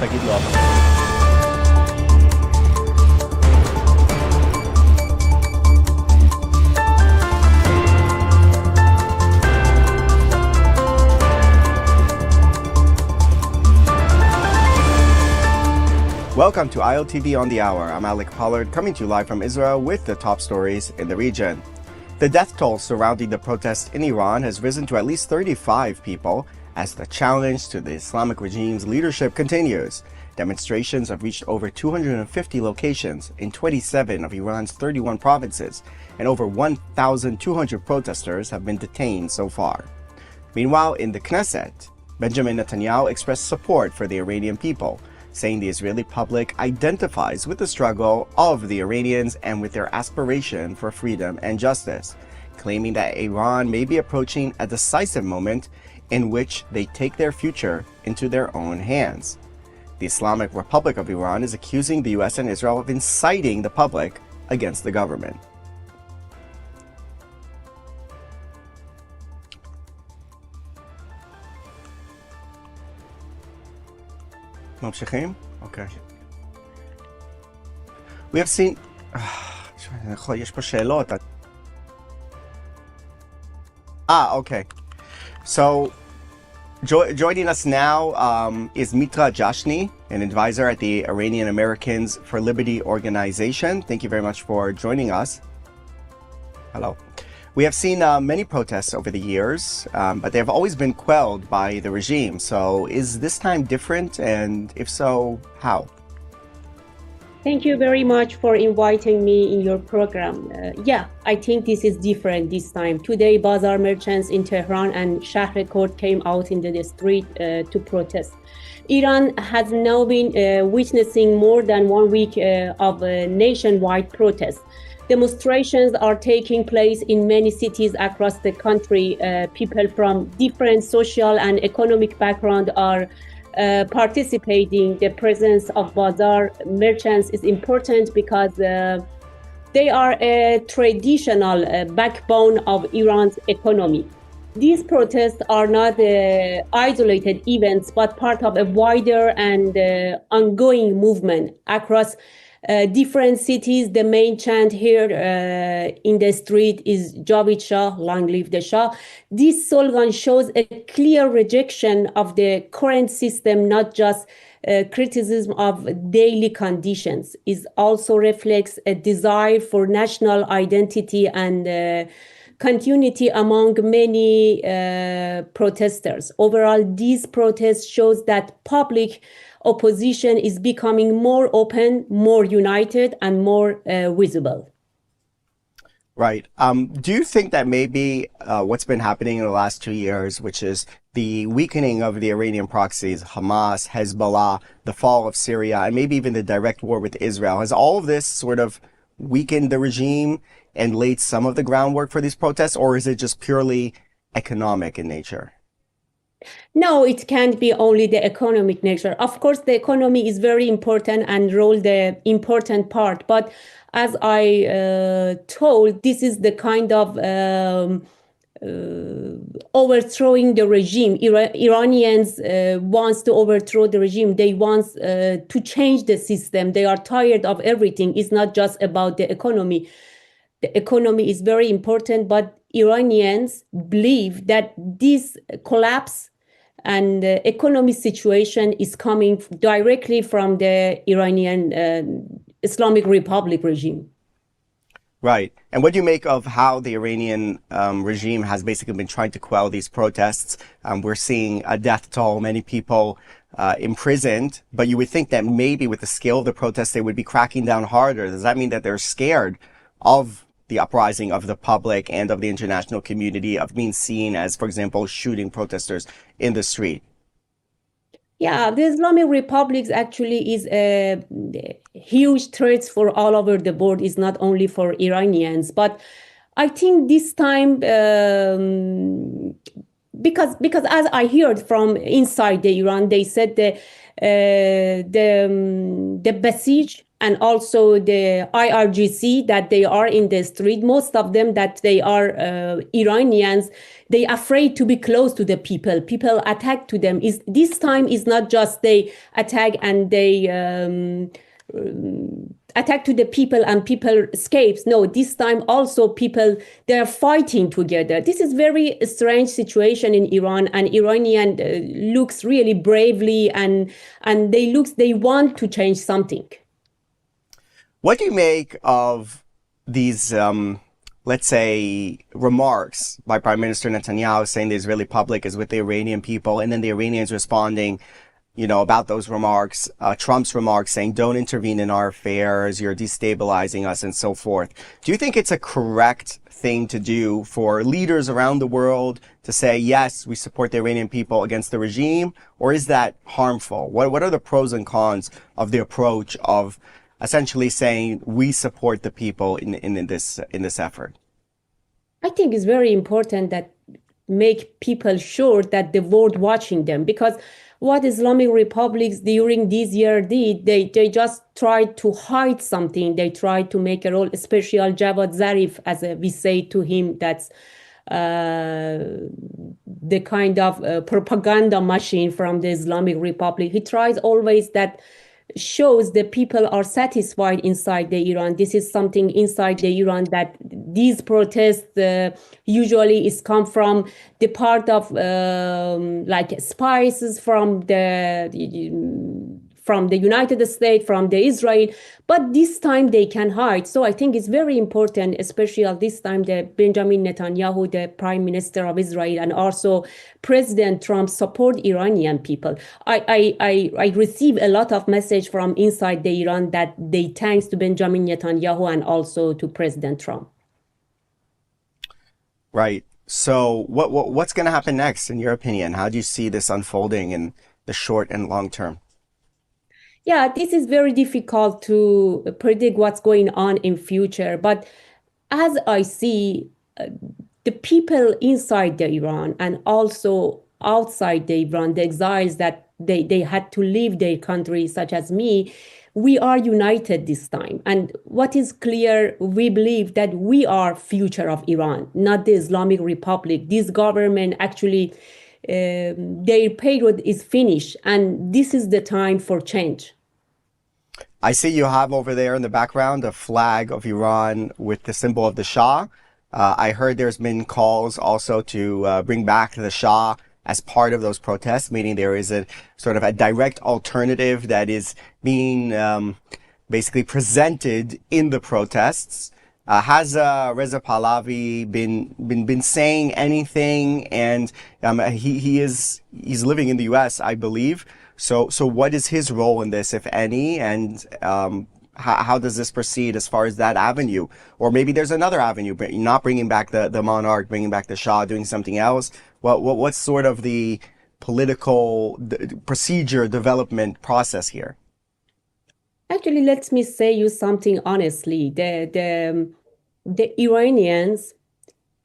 תגיד לו. Welcome to ILTV on the Hour. I'm Alec Pollard, coming to you live from Israel with the top stories in the region. The death toll surrounding the protests in Iran has risen to at least 35 people as the challenge to the Islamic regime's leadership continues. Demonstrations have reached over 250 locations in 27 of Iran's 31 provinces, and over 1,200 protesters have been detained so far. Meanwhile, in the Knesset, Benjamin Netanyahu expressed support for the Iranian people, saying the Israeli public identifies with the struggle of the Iranians and with their aspiration for freedom and justice, claiming that Iran may be approaching a decisive moment in which they take their future into their own hands. The Islamic Republic of Iran is accusing the US and Israel of inciting the public against the government. ממשיכים? אוקיי. We have seen... יש פה שאלות. Okay. So, joining us now is Mitra Jashni, an advisor at the Iranian Americans for Liberty organization. Thank you very much for joining us. Hello. We have seen many protests over the years, but they have always been quelled by the regime. So is this time different? And if so, how? Thank you very much for inviting me in your program. Yeah, I think this is different this time. Today, bazaar merchants in Tehran and Shahr-e-Kurd came out in the street to protest. Iran has now been witnessing more than 1 week of nationwide protests. Demonstrations are taking place in many cities across the country. People from different social and economic background are participating. The presence of bazaar merchants is important because they are a traditional backbone of Iran's economy. These protests are not isolated events, but part of a wider and ongoing movement across different cities. The main chant here in the street is Javid Shah, long live the Shah. This slogan shows a clear rejection of the current system, not just criticism of daily conditions. It also reflects a desire for national identity and continuity among many protesters. Overall, these protests shows that public opposition is becoming more open, more united, and more visible. Right. Do you think that maybe what's been happening in the last 2 years, which is the weakening of the Iranian proxies, Hamas, Hezbollah, the fall of Syria, and maybe even the direct war with Israel, has all of this sort of weakened the regime and laid some of the groundwork for these protests, or is it just purely economic in nature? No, it can't be only the economic nature. Of course, the economy is very important and role the important part. But as I told, this is the kind of overthrowing the regime. Iranians wants to overthrow the regime. They want to change the system. They are tired of everything. It's not just about the economy. The economy is very important, but Iranians believe that this collapse and the economic situation is coming directly from the Iranian Islamic Republic regime. Right. And what do you make of how the Iranian regime has basically been trying to quell these protests? We're seeing a death toll, many people imprisoned, but you would think that maybe with the scale of the protests, they would be cracking down harder. Does that mean that they're scared of the uprising of the public and of the international community, of being seen as, for example, shooting protesters in the street? Yeah, the Islamic Republic actually is a huge threat for all over the world. It's not only for Iranians, but I think this time, because as I heard from inside the Iran, they said the Basij and also the IRGC that they are in the street. Most of them that they are Iranians, they afraid to be close to the people. People attack to them. Is this time is not just they attack and they attack to the people and people escapes. No, this time also people, they are fighting together. This is very strange situation in Iran, and Iranian looks really bravely and they want to change something. What do you make of these, let's say, remarks by Prime Minister Netanyahu saying the Israeli public is with the Iranian people, and then the Iranians responding, about those remarks, Trump's remarks saying, don't intervene in our affairs, you're destabilizing us, and so forth. Do you think it's a correct thing to do for leaders around the world to say, yes, we support the Iranian people against the regime, or is that harmful? What are the pros and cons of the approach of essentially saying we support the people in this effort? I think it's very important that make people sure that the world watching them, because what Islamic republics during this year did, they just tried to hide something. They tried to make a role, especially Javad Zarif, as we say to him, that's the kind of propaganda machine from the Islamic Republic. He tries always that shows that people are satisfied inside the Iran. This is something inside the Iran that these protests usually is come from the part of like spices from the United States, from the Israel, but this time they can hide. So I think it's very important, especially at this time, that Benjamin Netanyahu, the Prime Minister of Israel, and also President Trump support Iranian people. I receive a lot of message from inside the Iran that they thanks to Benjamin Netanyahu and also to President Trump. Right. So what's going to happen next, in your opinion? How do you see this unfolding in the short and long term? Yeah, this is very difficult to predict what's going on in future. But as I see, the people inside the Iran and also outside the Iran, the exiles that they had to leave their country, such as me, we are united this time. And what is clear, we believe that we are future of Iran, not the Islamic Republic. This government actually, their period is finished, and this is the time for change. I see you have over there in the background a flag of Iran with the symbol of the Shah. I heard there's been calls also to bring back the Shah as part of those protests, meaning there is a sort of a direct alternative that is being basically presented in the protests. Has Reza Pahlavi been saying anything? And he's living in the U.S., I believe. So what is his role in this, if any? And how does this proceed as far as that avenue? Or maybe there's another avenue, but not bringing back the monarch, bringing back the Shah, doing something else. What's sort of the political procedure development process here? Actually, let me say you something honestly. The Iranians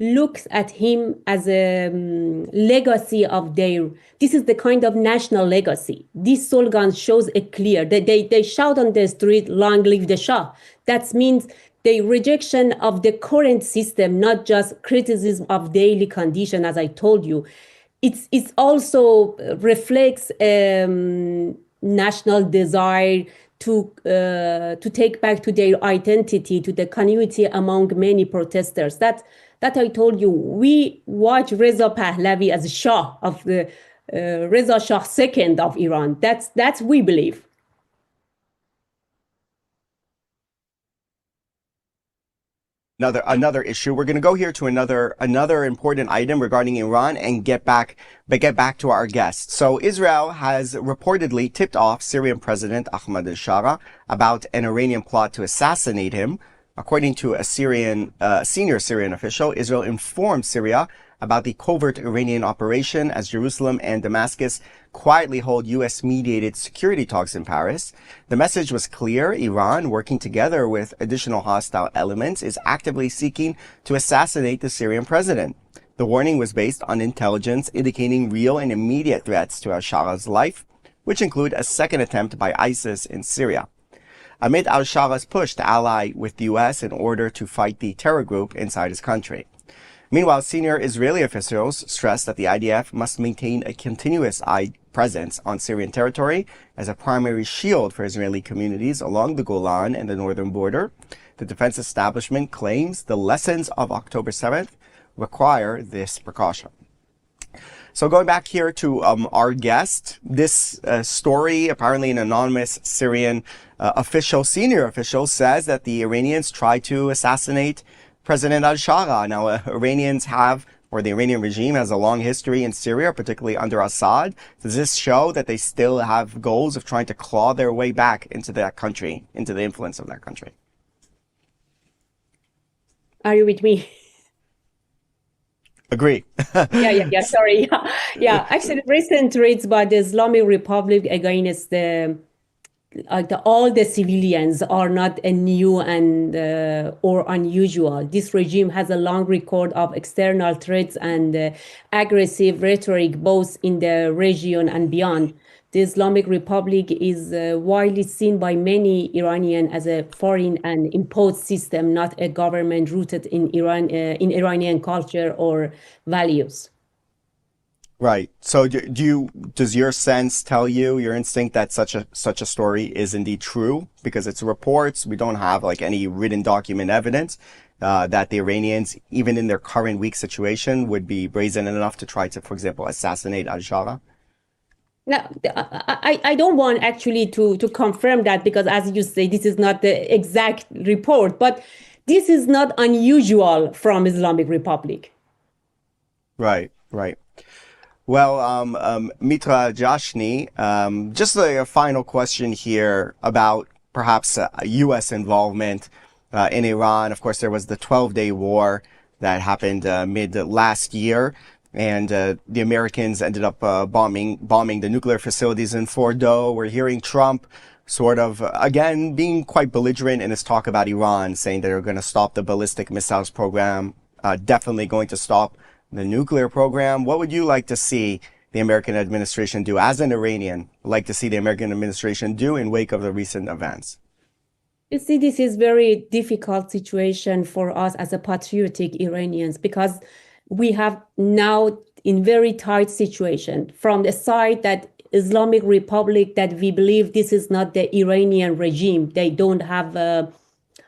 looks at him as a legacy of their, this is the kind of national legacy. This slogan shows it clear. They shout on the street, long live the Shah. That means the rejection of the current system, not just criticism of daily condition, as I told you. It's also reflects national desire to take back to their identity, to the community among many protesters. That I told you, we watch Reza Pahlavi as Shah of the Reza Shah II of Iran. That's we believe. Another issue. We're going to go here to another important item regarding Iran and get back to our guest. So Israel has reportedly tipped off Syrian President Ahmad al-Shara about an Iranian plot to assassinate him. According to a senior Syrian official, Israel informed Syria about the covert Iranian operation as Jerusalem and Damascus quietly hold U.S.-mediated security talks in Paris. The message was clear. Iran, working together with additional hostile elements, is actively seeking to assassinate the Syrian president. The warning was based on intelligence indicating real and immediate threats to al-Shara's life, which include a second attempt by ISIS in Syria. amid al-Shara's push to ally with the U.S. in order to fight the terror group inside his country. Meanwhile, senior Israeli officials stressed that the IDF must maintain a continuous presence on Syrian territory as a primary shield for Israeli communities along the Golan and the northern border. The defense establishment claims the lessons of October 7th require this precaution. So going back here to our guest, this story, apparently an anonymous Syrian senior official, says that the Iranians tried to assassinate President al-Shara. Now, Iranians have, or the Iranian regime has a long history in Syria, particularly under Assad. Does this show that they still have goals of trying to claw their way back into that country, into the influence of that country? Are you with me? Agree. Yeah. Sorry. Yeah. Actually, recent raids by the Islamic Republic against all the civilians are not a new and or unusual. This regime has a long record of external threats and aggressive rhetoric, both in the region and beyond. The Islamic Republic is widely seen by many Iranians as a foreign and imposed system, not a government rooted in Iranian culture or values. Right. So does your sense tell you, your instinct, that such a story is indeed true? Because it's reports, we don't have like any written document evidence that the Iranians, even in their current weak situation, would be brazen enough to try to, for example, assassinate al-Shara? No, I don't want actually to confirm that, because as you say, this is not the exact report, but this is not unusual from Islamic Republic. Right. Well, Mitra Jashni, just a final question here about perhaps U.S. involvement in Iran. Of course, there was the 12-day war that happened mid last year, and the Americans ended up bombing the nuclear facilities in Fordo. We're hearing Trump sort of, again, being quite belligerent in his talk about Iran, saying they're going to stop the ballistic missiles program, definitely going to stop the nuclear program. What would you like to see the American administration do, as an Iranian, like to see the American administration do in wake of the recent events? You see, this is very difficult situation for us as a patriotic Iranians, because we have now in very tight situation from the side that Islamic Republic, that we believe this is not the Iranian regime. They don't have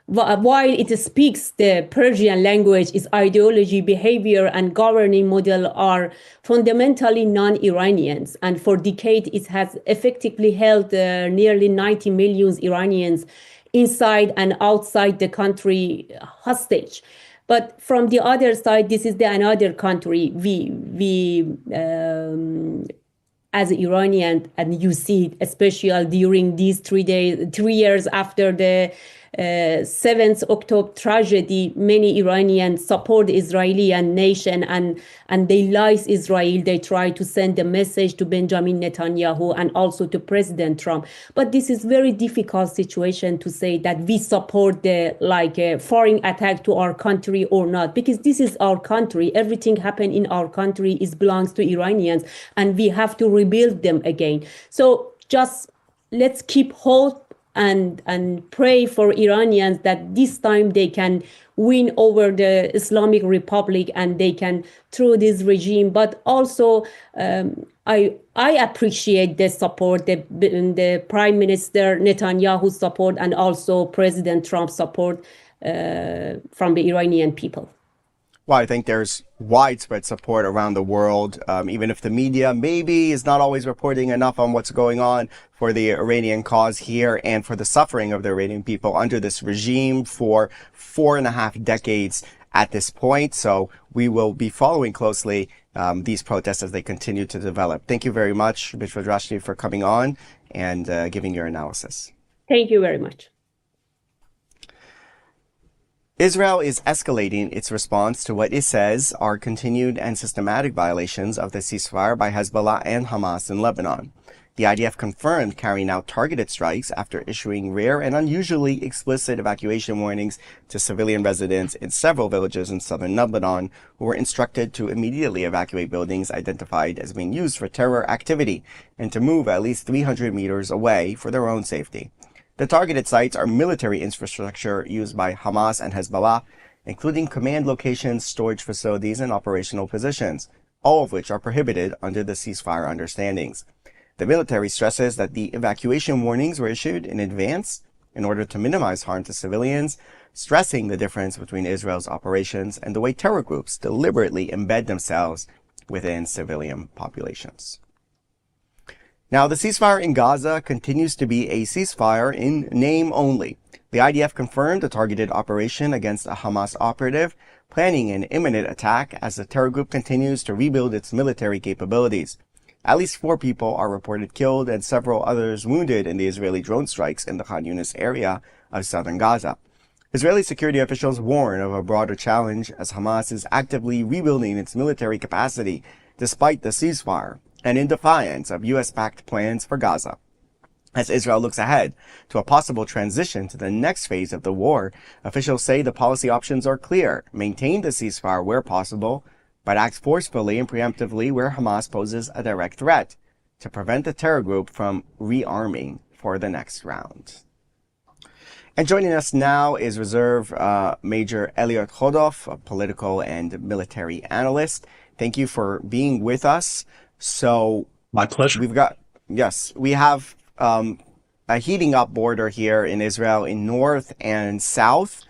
while it speaks the Persian language, its ideology, behavior, and governing model are fundamentally non-Iranians. And for decades, it has effectively held nearly 90 million Iranians inside and outside the country hostage. But from the other side, this is another country. We as Iranian, and you see it, especially during these 3 years after the 7th October tragedy, many Iranians support Israeli and nation, and they lies Israel. They try to send a message to Benjamin Netanyahu and also to President Trump. But this is very difficult situation to say that we support the foreign attack to our country or not, because this is our country. Everything happened in our country belongs to Iranians, and we have to rebuild them again. So just let's keep hope and pray for Iranians that this time they can win over the Islamic Republic and they can through this regime. But also I appreciate the support, the Prime Minister Netanyahu's support, and also President Trump's support from the Iranian people. Well, I think there's widespread support around the world, even if the media maybe is not always reporting enough on what's going on for the Iranian cause here and for the suffering of the Iranian people under this regime for 4.5 decades at this point. So we will be following closely these protests as they continue to develop. Thank you very much, Mitra Jashni, for coming on and giving your analysis. Thank you very much. Israel is escalating its response to what it says are continued and systematic violations of the ceasefire by Hezbollah and Hamas in Lebanon. The IDF confirmed carrying out targeted strikes after issuing rare and unusually explicit evacuation warnings to civilian residents in several villages in southern Lebanon, who were instructed to immediately evacuate buildings identified as being used for terror activity and to move at least 300 meters away for their own safety. The targeted sites are military infrastructure used by Hamas and Hezbollah, including command locations, storage facilities, and operational positions, all of which are prohibited under the ceasefire understandings. The military stresses that the evacuation warnings were issued in advance in order to minimize harm to civilians, stressing the difference between Israel's operations and the way terror groups deliberately embed themselves within civilian populations. Now, the ceasefire in Gaza continues to be a ceasefire in name only. The IDF confirmed a targeted operation against a Hamas operative, planning an imminent attack as the terror group continues to rebuild its military capabilities. At least 4 people are reported killed and several others wounded in the Israeli drone strikes in the Khan Yunis area of southern Gaza. Israeli security officials warn of a broader challenge as Hamas is actively rebuilding its military capacity despite the ceasefire and in defiance of U.S.-backed plans for Gaza. As Israel looks ahead to a possible transition to the next phase of the war, officials say the policy options are clear: maintain the ceasefire where possible, but act forcefully and preemptively where Hamas poses a direct threat to prevent the terror group from rearming for the next round. And joining us now is Reserve Major Elliot Chodov, a political and military analyst. Thank you for being with us. So, my pleasure. We have a heating up border here in Israel in north and south,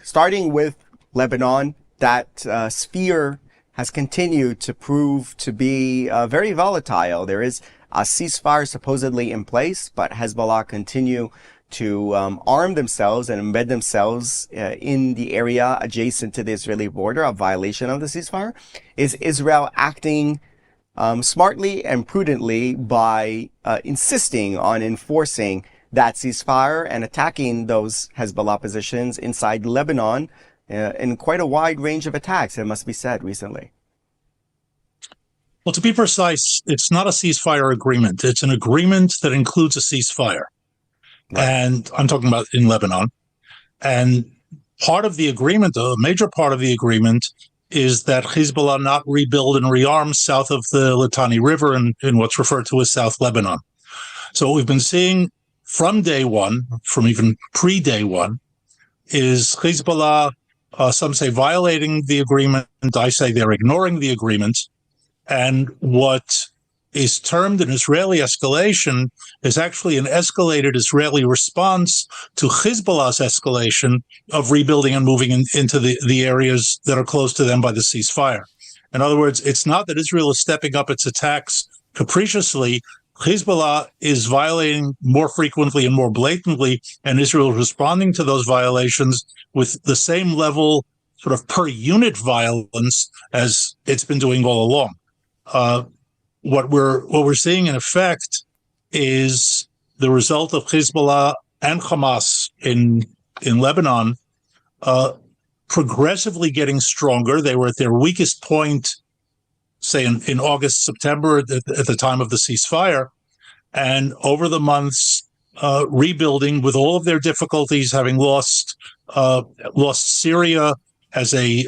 starting with Lebanon. That sphere has continued to prove to be very volatile. There is a ceasefire supposedly in place, but Hezbollah continue to arm themselves and embed themselves in the area adjacent to the Israeli border, a violation of the ceasefire. Is Israel acting smartly and prudently by insisting on enforcing that ceasefire and attacking those Hezbollah positions inside Lebanon in quite a wide range of attacks, it must be said, recently? Well, to be precise, it's not a ceasefire agreement. It's an agreement that includes a ceasefire. Right. And I'm talking about in Lebanon. And part of the agreement, a major part of the agreement, is that Hezbollah not rebuild and rearm south of the Litani River in what's referred to as South Lebanon. So what we've been seeing from day one, from even pre-day one, is Hezbollah, some say violating the agreement, I say they're ignoring the agreement, and what is termed an Israeli escalation is actually an escalated Israeli response to Hezbollah's escalation of rebuilding and moving into the areas that are close to them by the ceasefire. In other words, it's not that Israel is stepping up its attacks capriciously. Hezbollah is violating more frequently and more blatantly, and Israel is responding to those violations with the same level, sort of per unit violence as it's been doing all along. What we're seeing in effect is the result of Hezbollah and Hamas in Lebanon progressively getting stronger. They were at their weakest point, say in August, September, at the time of the ceasefire, and over the months rebuilding with all of their difficulties, having lost Syria as a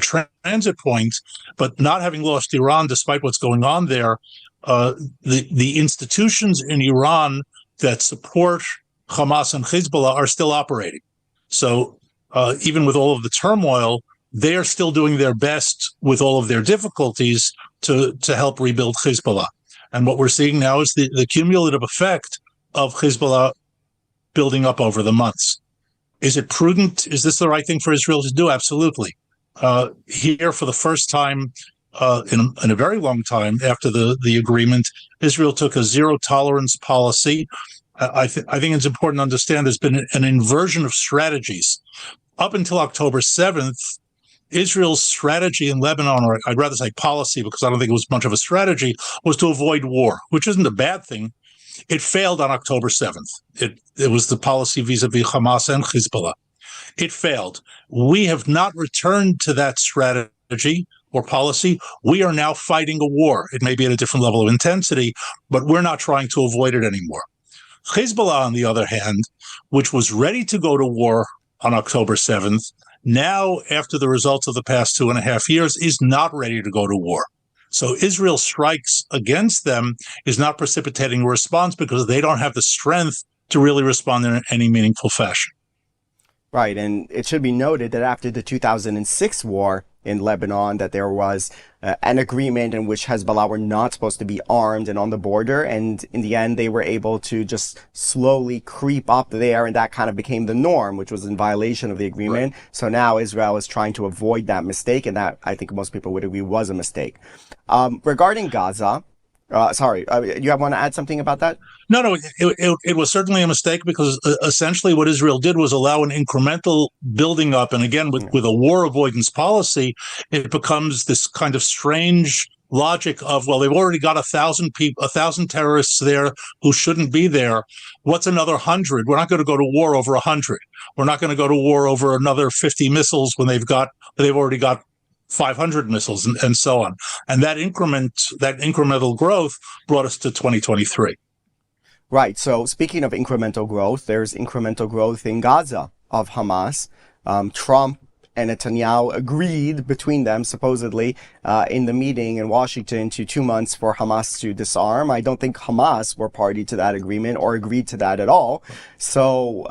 transit point, but not having lost Iran, despite what's going on there. The institutions in Iran that support Hamas and Hezbollah are still operating. So even with all of the turmoil, they are still doing their best with all of their difficulties to help rebuild Hezbollah. And what we're seeing now is the cumulative effect of Hezbollah building up over the months. Is it prudent? Is this the right thing for Israel to do? Absolutely. Here, for the first time in a very long time after the agreement, Israel took a zero-tolerance policy. I think it's important to understand there's been an inversion of strategies. Up until October 7th, Israel's strategy in Lebanon, or I'd rather say policy, because I don't think it was much of a strategy, was to avoid war, which isn't a bad thing. It failed on October 7th. It was the policy vis-a-vis Hamas and Hezbollah. It failed. We have not returned to that strategy or policy. We are now fighting a war. It may be at a different level of intensity, but we're not trying to avoid it anymore. Hezbollah, on the other hand, which was ready to go to war on October 7th, now, after the results of the past 2.5 years, is not ready to go to war. So Israel's strikes against them is not precipitating a response because they don't have the strength to really respond in any meaningful fashion. Right, and it should be noted that after the 2006 war in Lebanon, that there was an agreement in which Hezbollah were not supposed to be armed and on the border, and in the end they were able to just slowly creep up there, and that kind of became the norm, which was in violation of the agreement. Right. So now Israel is trying to avoid that mistake, and that, I think most people would agree, was a mistake. Regarding Gaza, you want to add something about that? No, it was certainly a mistake, because essentially what Israel did was allow an incremental building up. And again, with a war avoidance policy, it becomes this kind of strange logic of, well, they've already got 1,000 people, 1,000 terrorists there who shouldn't be there. What's another 100? We're not going to go to war over 100. We're not going to go to war over another 50 missiles when they've already got 500 missiles and so on. And that incremental growth brought us to 2023. Right. So speaking of incremental growth, there's incremental growth in Gaza of Hamas. Trump and Netanyahu agreed between them, supposedly, in the meeting in Washington to 2 months for Hamas to disarm. I don't think Hamas were party to that agreement or agreed to that at all. So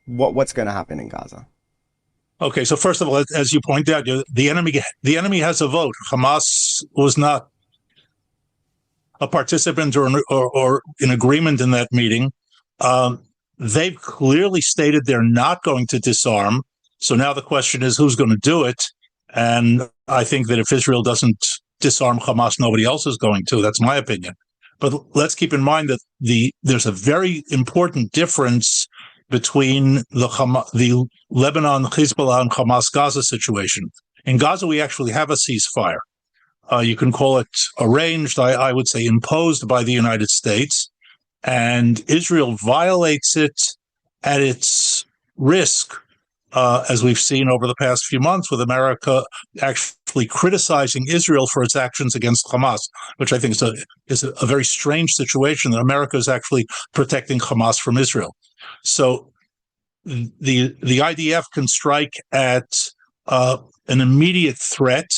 what's going to happen in Gaza? Okay, so first of all, as you point out, the enemy has a vote. Hamas was not a participant or in agreement in that meeting. They've clearly stated they're not going to disarm. So now the question is, who's going to do it? And I think that if Israel doesn't disarm Hamas, nobody else is going to. That's my opinion. But let's keep in mind that there's a very important difference between the Lebanon, Hezbollah, and Hamas Gaza situation. In Gaza, we actually have a ceasefire. You can call it arranged, I would say imposed by the United States, and Israel violates it at its risk, as we've seen over the past few months, with America actually criticizing Israel for its actions against Hamas, which I think is a very strange situation, that America is actually protecting Hamas from Israel. So the IDF can strike at an immediate threat,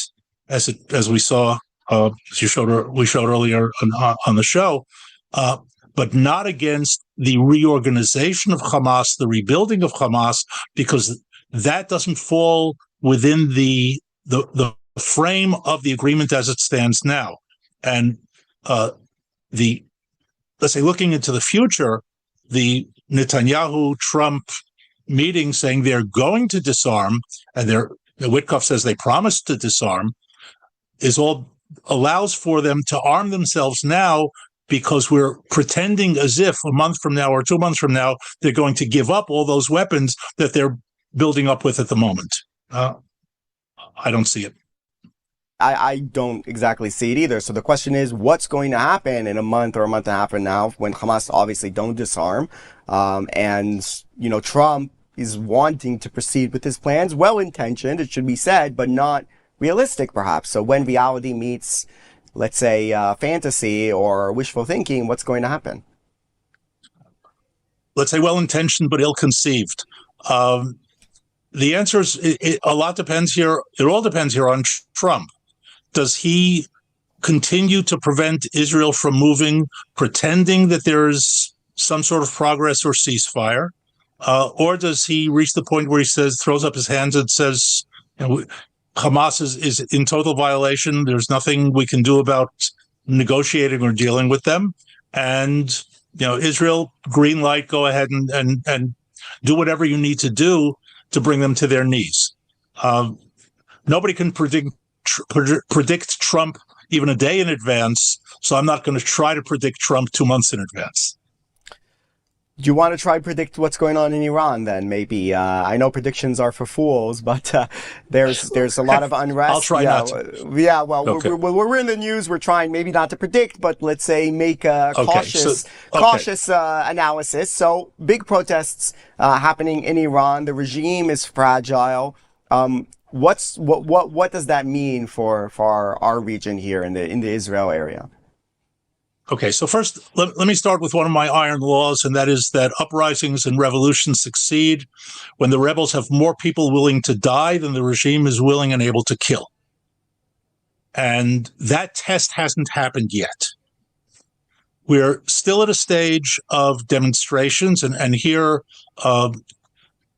as we saw, as we showed earlier on the show, but not against the reorganization of Hamas, the rebuilding of Hamas, because that doesn't fall within the frame of the agreement as it stands now. And let's say, looking into the future, the Netanyahu-Trump meeting saying they're going to disarm, and Witkoff says they promised to disarm, allows for them to arm themselves now, because we're pretending as if a month from now or 2 months from now, they're going to give up all those weapons that they're building up with at the moment. I don't see it. I don't exactly see it either. So the question is, what's going to happen in a month or a month and a half from now, when Hamas obviously don't disarm? And, Trump is wanting to proceed with his plans, well-intentioned, it should be said, but not realistic, perhaps. So when reality meets, let's say, fantasy or wishful thinking, what's going to happen? Let's say well-intentioned but ill-conceived. The answer is, a lot depends here. It all depends here on Trump. Does he continue to prevent Israel from moving, pretending that there's some sort of progress or ceasefire? Or does he reach the point where he throws up his hands and says, Hamas is in total violation. There's nothing we can do about negotiating or dealing with them. And, Israel, green light, go ahead and do whatever you need to do to bring them to their knees. Nobody can predict Trump even a day in advance, so I'm not going to try to predict Trump 2 months in advance. Do you want to try to predict what's going on in Iran then, maybe? I know predictions are for fools, but there's a lot of unrest. I'll try not to. Yeah, well, okay. we're in the news. We're trying maybe not to predict, but let's say make a cautious analysis. So big protests happening in Iran. The regime is fragile. What does that mean for our region here in the Israel area? Okay, so first, let me start with one of my iron laws, and that is that uprisings and revolutions succeed when the rebels have more people willing to die than the regime is willing and able to kill. And that test hasn't happened yet. We're still at a stage of demonstrations, and here,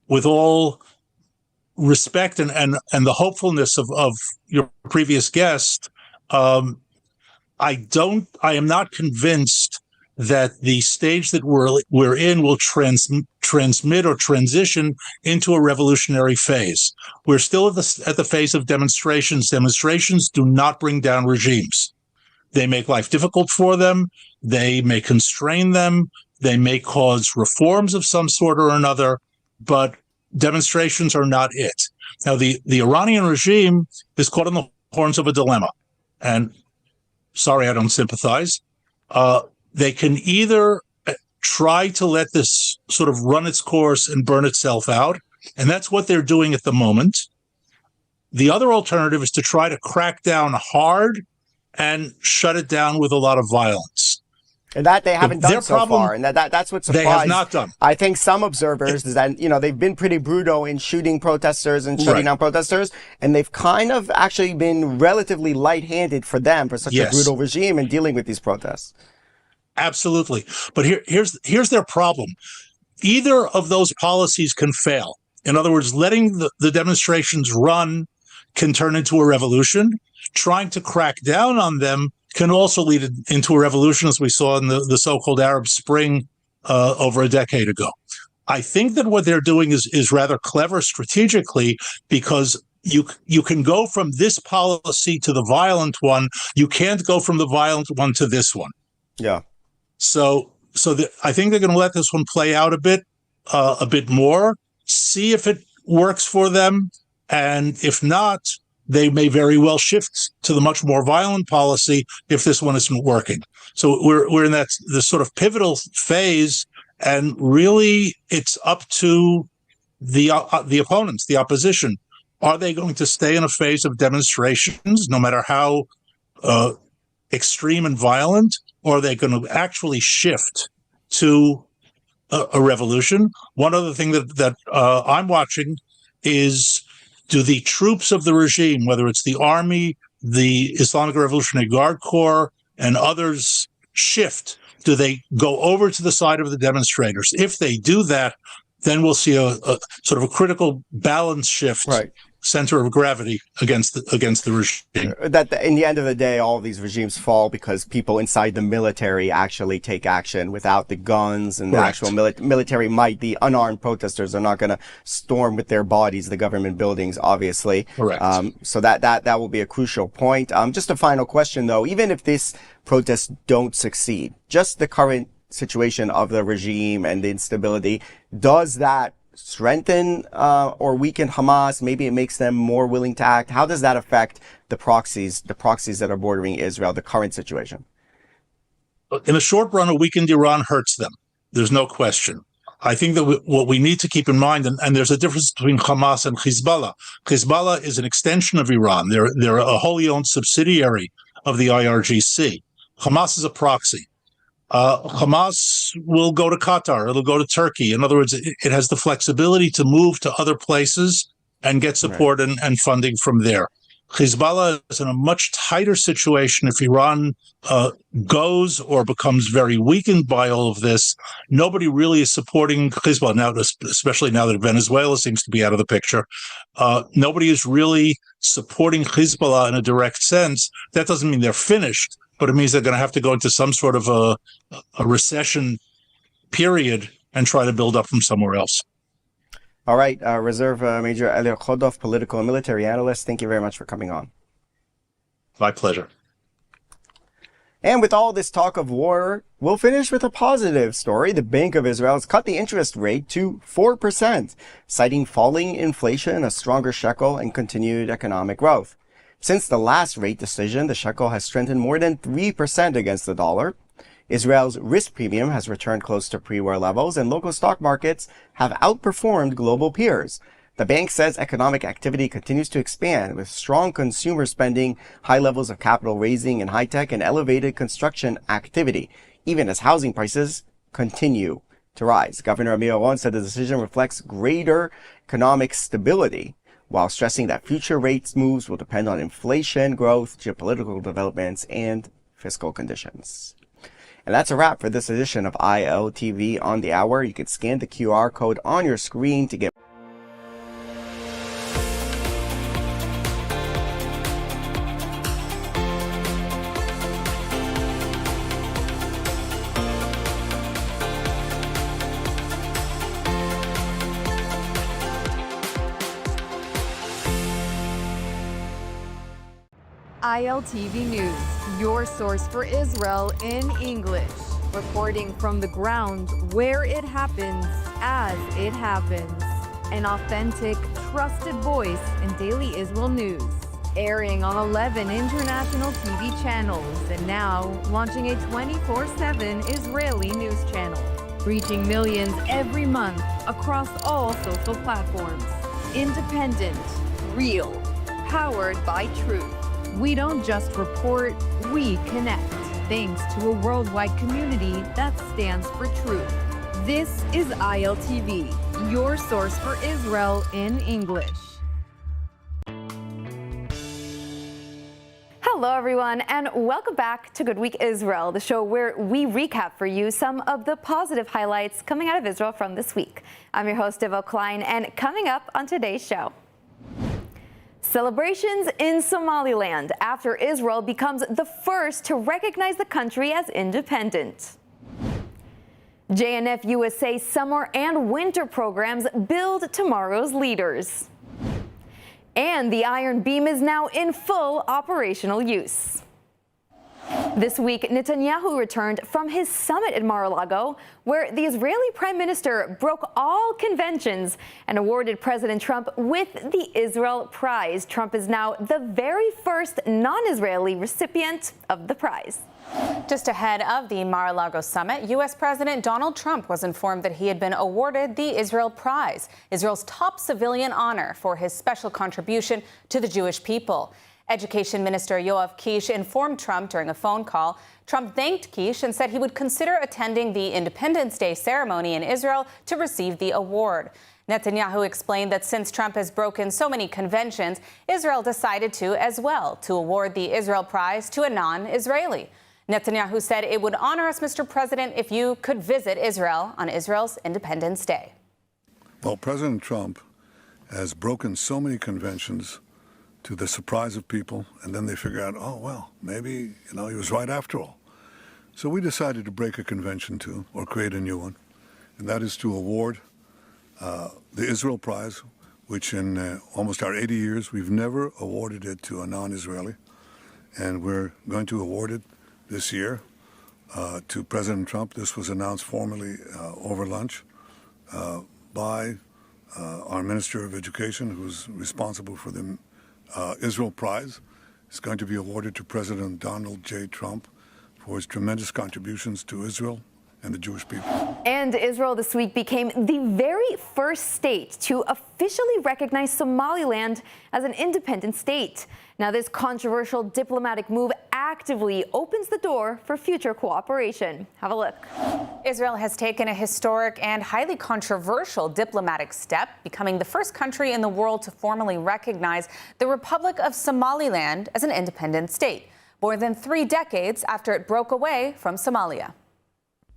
with all respect and the hopefulness of your previous guest, I am not convinced that the stage that we're in will transmit or transition into a revolutionary phase. We're still at the phase of demonstrations. Demonstrations do not bring down regimes. They make life difficult for them. They may constrain them. They may cause reforms of some sort or another, but demonstrations are not it. Now, the Iranian regime is caught on the horns of a dilemma. And sorry, I don't sympathize. They can either try to let this sort of run its course and burn itself out, and that's what they're doing at the moment. The other alternative is to try to crack down hard and shut it down with a lot of violence. And that they haven't done so far, and that's what surprised. They have not done. I think some observers is that they've been pretty brutal in shooting protesters and shutting down protesters, and they've kind of actually been relatively light-handed for them for such a brutal regime in dealing with these protests. Absolutely, but here's their problem. Either of those policies can fail. In other words, letting the demonstrations run can turn into a revolution. Trying to crack down on them can also lead into a revolution, as we saw in the so-called Arab Spring over a decade ago. I think that what they're doing is rather clever strategically, because you can go from this policy to the violent one. You can't go from the violent one to this one. Yeah. So I think they're going to let this one play out a bit more, see if it works for them, and if not, they may very well shift to the much more violent policy if this one isn't working. So we're in this sort of pivotal phase, and really it's up to the opponents, the opposition. Are they going to stay in a phase of demonstrations, no matter how extreme and violent, or are they going to actually shift to a revolution? One other thing that I'm watching is, do the troops of the regime, whether it's the army, the Islamic Revolutionary Guard Corps, and others, shift? Do they go over to the side of the demonstrators? If they do that, then we'll see a sort of a critical balance shift, center of gravity against the regime. That in the end of the day, all of these regimes fall because people inside the military actually take action. Without the guns and the actual military might, the unarmed protesters are not going to storm with their bodies the government buildings, obviously. Correct. So that will be a crucial point. Just a final question, though. Even if these protests don't succeed, just the current situation of the regime and the instability, does that strengthen or weaken Hamas? Maybe it makes them more willing to act. How does that affect the proxies that are bordering Israel, the current situation? In the short run, a weakened Iran hurts them. There's no question. I think that what we need to keep in mind, and there's a difference between Hamas and Hezbollah. Hezbollah is an extension of Iran. They're a wholly owned subsidiary of the IRGC. Hamas is a proxy. Hamas will go to Qatar. It'll go to Turkey. In other words, it has the flexibility to move to other places and get support and funding from there. Hezbollah is in a much tighter situation. If Iran goes or becomes very weakened by all of this, nobody really is supporting Hezbollah now, especially now that Venezuela seems to be out of the picture. Nobody is really supporting Hezbollah in a direct sense. That doesn't mean they're finished, but it means they're going to have to go into some sort of a recession period and try to build up from somewhere else. All right, Reserve Major Ali Khodov, political and military analyst, thank you very much for coming on. My pleasure. And with all this talk of war, we'll finish with a positive story. The Bank of Israel has cut the interest rate to 4%, citing falling inflation, a stronger shekel, and continued economic growth. Since the last rate decision, the shekel has strengthened more than 3% against the dollar. Israel's risk premium has returned close to pre-war levels, and local stock markets have outperformed global peers. The bank says economic activity continues to expand, with strong consumer spending, high levels of capital raising in high-tech, and elevated construction activity, even as housing prices continue to rise. Governor Amir Aron said the decision reflects greater economic stability, while stressing that future rates moves will depend on inflation, growth, geopolitical developments, and fiscal conditions. And that's a wrap for this edition of ILTV on the Hour. You can scan the QR code on your screen to get ILTV News, your source for Israel in English. Reporting from the ground where it happens, as it happens. An authentic, trusted voice in daily Israel news. Airing on 11 international TV channels and now launching a 24/7 Israeli news channel. Reaching millions every month across all social platforms. Independent, real, powered by truth. We don't just report, we connect, thanks to a worldwide community that stands for truth. This is ILTV, your source for Israel in English. Hello, everyone, and welcome back to Good Week Israel, the show where we recap for you some of the positive highlights coming out of Israel from this week. I'm your host, Devo Klein, and coming up on today's show, celebrations in Somaliland after Israel becomes the first to recognize the country as independent. JNF USA summer and winter programs build tomorrow's leaders. And the Iron Beam is now in full operational use. This week, Netanyahu returned from his summit in Mar-a-Lago, where the Israeli Prime Minister broke all conventions and awarded President Trump with the Israel Prize. Trump is now the very first non-Israeli recipient of the prize. Just ahead of the Mar-a-Lago summit, U.S. President Donald Trump was informed that he had been awarded the Israel Prize, Israel's top civilian honor for his special contribution to the Jewish people. Education Minister Yoav Kish informed Trump during a phone call. Trump thanked Kish and said he would consider attending the Independence Day ceremony in Israel to receive the award. Netanyahu explained that since Trump has broken so many conventions, Israel decided to as well, to award the Israel Prize to a non-Israeli. Netanyahu said it would honor us, Mr. President, if you could visit Israel on Israel's Independence Day. Well, President Trump has broken so many conventions to the surprise of people, and then they figure out, oh, well, maybe, he was right after all. So we decided to break a convention too, or create a new one, and that is to award the Israel Prize, which in almost our 80 years, we've never awarded it to a non-Israeli, and we're going to award it this year to President Trump. This was announced formally over lunch by our Minister of Education, who's responsible for the Israel Prize. Is going to be awarded to President Donald J. Trump for his tremendous contributions to Israel and the Jewish people. And Israel this week became the very first state to officially recognize Somaliland as an independent state. Now, this controversial diplomatic move actively opens the door for future cooperation. Have a look. Israel has taken a historic and highly controversial diplomatic step, becoming the first country in the world to formally recognize the Republic of Somaliland as an independent state, more than 3 decades after it broke away from Somalia.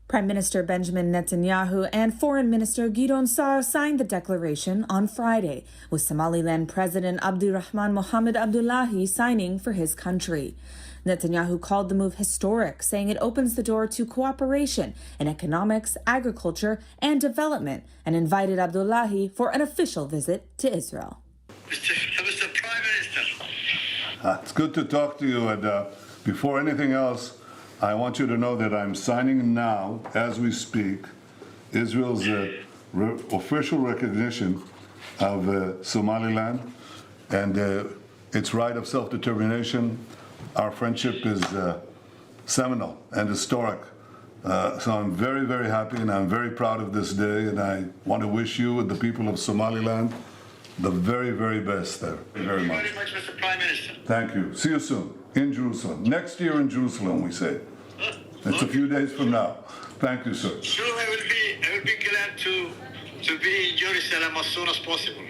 Prime Minister Benjamin Netanyahu and Foreign Minister Gideon Saar signed the declaration on Friday, with Somaliland President Abdirahman Mohamed Abdullahi signing for his country. Netanyahu called the move historic, saying it opens the door to cooperation in economics, agriculture, and development, and invited Abdullahi for an official visit to Israel. Mr. Prime Minister. It's good to talk to you, and before anything else, I want you to know that I'm signing now, as we speak, Israel's official recognition of Somaliland and its right of self-determination. Our friendship is seminal and historic. So I'm very, very happy, and I'm very proud of this day, and I want to wish you and the people of Somaliland the very, very best there. Very much. Thank you very much, Mr. Prime Minister. Thank you. See you soon in Jerusalem. Next year in Jerusalem, we say. It's a few days from now. Thank you, sir. Sure, I will be glad to be in Jerusalem as soon as possible.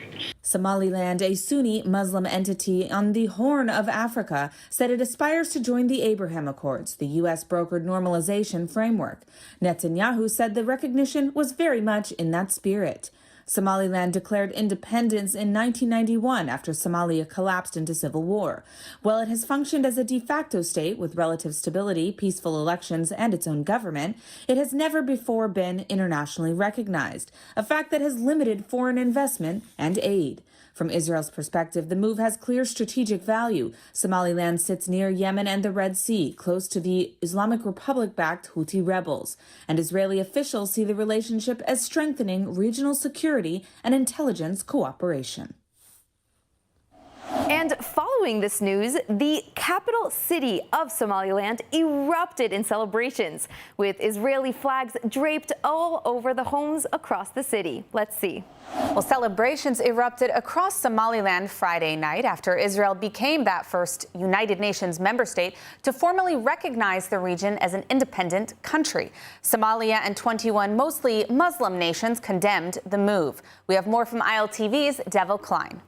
Somaliland, a Sunni Muslim entity on the Horn of Africa, said it aspires to join the Abraham Accords, the U.S. brokered normalization framework. Netanyahu said the recognition was very much in that spirit. Somaliland declared independence in 1991 after Somalia collapsed into civil war. While it has functioned as a de facto state with relative stability, peaceful elections, and its own government, it has never before been internationally recognized, a fact that has limited foreign investment and aid. From Israel's perspective, the move has clear strategic value. Somaliland sits near Yemen and the Red Sea, close to the Islamic Republic-backed Houthi rebels. And Israeli officials see the relationship as strengthening regional security and intelligence cooperation. And following this news, the capital city of Somaliland erupted in celebrations, with Israeli flags draped all over the homes across the city. Let's see. Well, celebrations erupted across Somaliland Friday night after Israel became that first United Nations member state to formally recognize the region as an independent country. Somalia and 21 mostly Muslim nations condemned the move. We have more from ILTV's Devil Klein.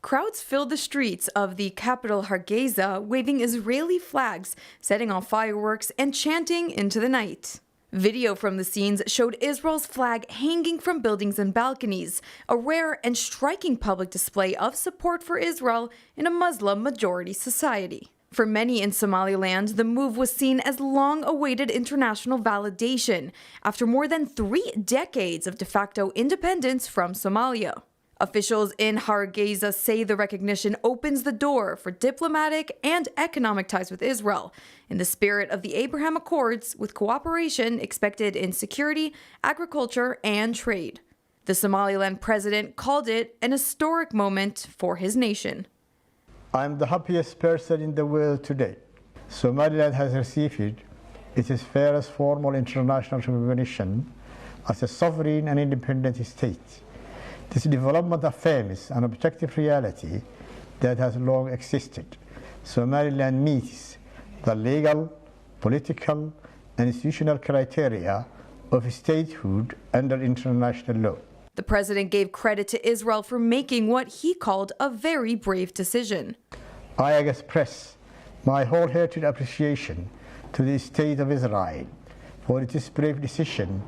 Crowds filled the streets of the capital Hargeisa, waving Israeli flags, setting off fireworks, and chanting into the night. Video from the scenes showed Israel's flag hanging from buildings and balconies, a rare and striking public display of support for Israel in a Muslim-majority society. For many in Somaliland, the move was seen as long-awaited international validation after more than 3 decades of de facto independence from Somalia. Officials in Hargeisa say the recognition opens the door for diplomatic and economic ties with Israel, in the spirit of the Abraham Accords, with cooperation expected in security, agriculture, and trade. The Somaliland president called it an historic moment for his nation. I'm the happiest person in the world today. Somaliland has received its first formal international recognition as a sovereign and independent state. This development affirms an objective reality that has long existed. Somaliland meets the legal, political, and institutional criteria of statehood under international law. The president gave credit to Israel for making what he called a very brave decision. I express my wholehearted appreciation to the State of Israel for its brave decision,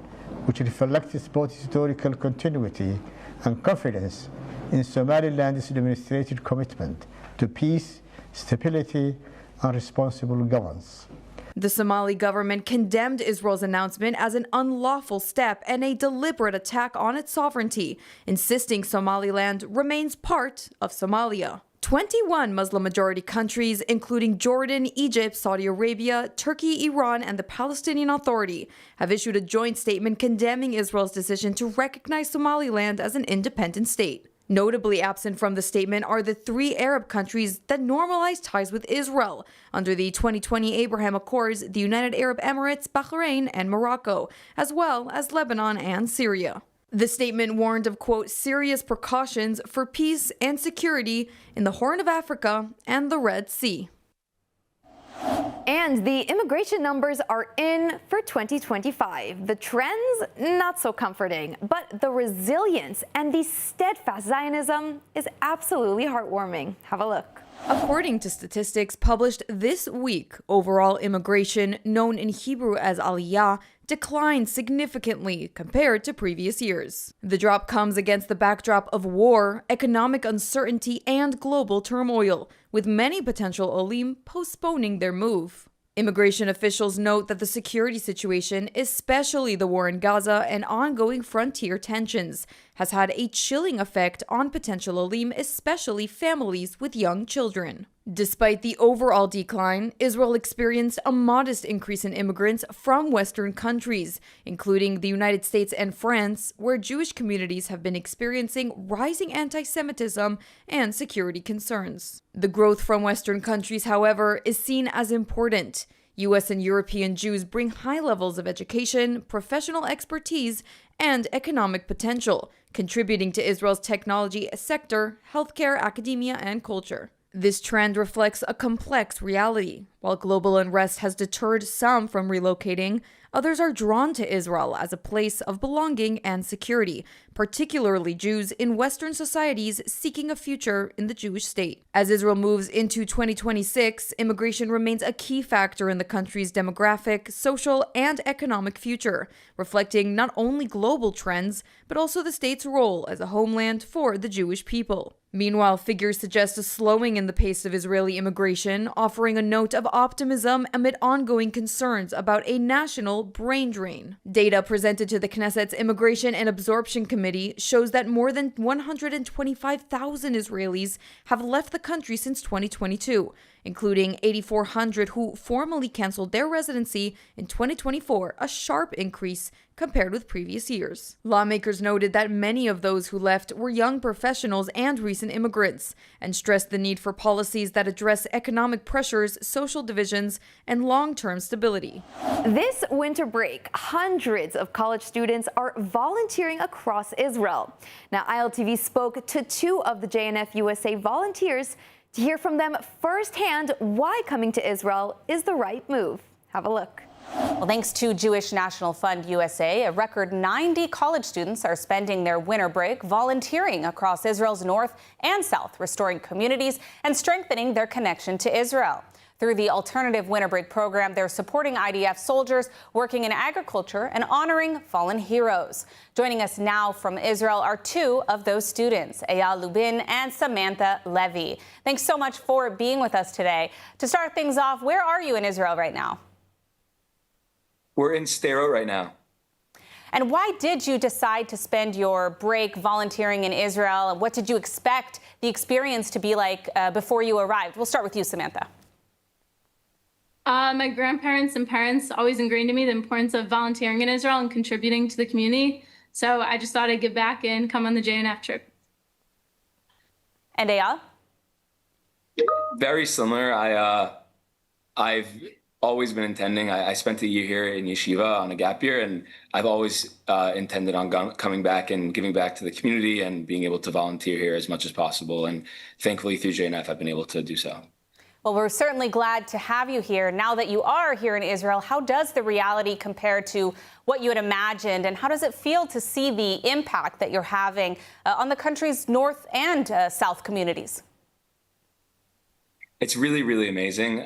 which reflects both historical continuity and confidence in Somaliland's demonstrated commitment to peace, stability, and responsible governance. The Somali government condemned Israel's announcement as an unlawful step and a deliberate attack on its sovereignty, insisting Somaliland remains part of Somalia. 21 Muslim-majority countries, including Jordan, Egypt, Saudi Arabia, Turkey, Iran, and the Palestinian Authority, have issued a joint statement condemning Israel's decision to recognize Somaliland as an independent state. Notably absent from the statement are the 3 Arab countries that normalized ties with Israel under the 2020 Abraham Accords, the United Arab Emirates, Bahrain, and Morocco, as well as Lebanon and Syria. The statement warned of, quote, serious precautions for peace and security in the Horn of Africa and the Red Sea. And the immigration numbers are in for 2025. The trends, not so comforting, but the resilience and the steadfast Zionism is absolutely heartwarming. Have a look. According to statistics published this week, overall immigration, known in Hebrew as Aliyah, declined significantly compared to previous years. The drop comes against the backdrop of war, economic uncertainty, and global turmoil, with many potential Olim postponing their move. Immigration officials note that the security situation, especially the war in Gaza and ongoing frontier tensions, has had a chilling effect on potential Olim, especially families with young children. Despite the overall decline, Israel experienced a modest increase in immigrants from Western countries, including the United States and France, where Jewish communities have been experiencing rising anti-Semitism and security concerns. The growth from Western countries, however, is seen as important. U.S. and European Jews bring high levels of education, professional expertise, and economic potential, contributing to Israel's technology sector, healthcare, academia, and culture. This trend reflects a complex reality. While global unrest has deterred some from relocating, Others are drawn to Israel as a place of belonging and security, particularly Jews in Western societies seeking a future in the Jewish state. As Israel moves into 2026, immigration remains a key factor in the country's demographic, social, and economic future, reflecting not only global trends, but also the state's role as a homeland for the Jewish people. Meanwhile, figures suggest a slowing in the pace of Israeli immigration, offering a note of optimism amid ongoing concerns about a national brain drain. Data presented to the Knesset's Immigration and Absorption Committee shows that more than 125,000 Israelis have left the country since 2022, including 8,400 who formally canceled their residency in 2024, a sharp increase compared with previous years. Lawmakers noted that many of those who left were young professionals and recent immigrants, and stressed the need for policies that address economic pressures, social divisions, and long-term stability. This winter break, hundreds of college students are volunteering across Israel. Now, ILTV spoke to two of the JNF USA volunteers to hear from them firsthand why coming to Israel is the right move. Have a look. Well, thanks to Jewish National Fund USA, a record 90 college students are spending their winter break volunteering across Israel's north and south, restoring communities and strengthening their connection to Israel. Through the Alternative Winter Break program, they're supporting IDF soldiers working in agriculture and honoring fallen heroes. Joining us now from Israel are two of those students, Eyal Lubin and Samantha Levy. Thanks so much for being with us today. To start things off, where are you in Israel right now? We're in Stero right now. And why did you decide to spend your break volunteering in Israel? And what did you expect the experience to be like before you arrived? We'll start with you, Samantha. My grandparents and parents always ingrained in me the importance of volunteering in Israel and contributing to the community. So I just thought I'd give back and come on the JNF trip. And Eyal? Very similar. I've always been intending. I spent a year here in yeshiva on a gap year, and I've always intended on coming back and giving back to the community and being able to volunteer here as much as possible. And thankfully, through JNF, I've been able to do so. Well, we're certainly glad to have you here. Now that you are here in Israel, how does the reality compare to what you had imagined, and how does it feel to see the impact that you're having on the country's north and south communities? It's really, really amazing.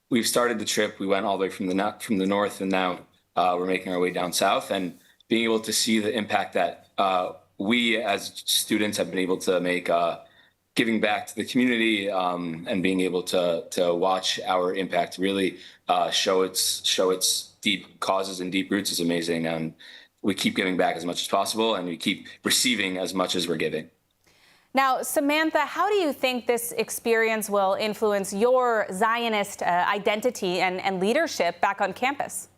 We've started the trip. We went all the way from the north, and now we're making our way down south, and being able to see the impact that we as students have been able to make, giving back to the community, and being able to watch our impact really show its deep causes and deep roots is amazing. And we keep giving back as much as possible, and we keep receiving as much as we're giving. Now, Samantha, how do you think this experience will influence your Zionist identity and leadership back on campus?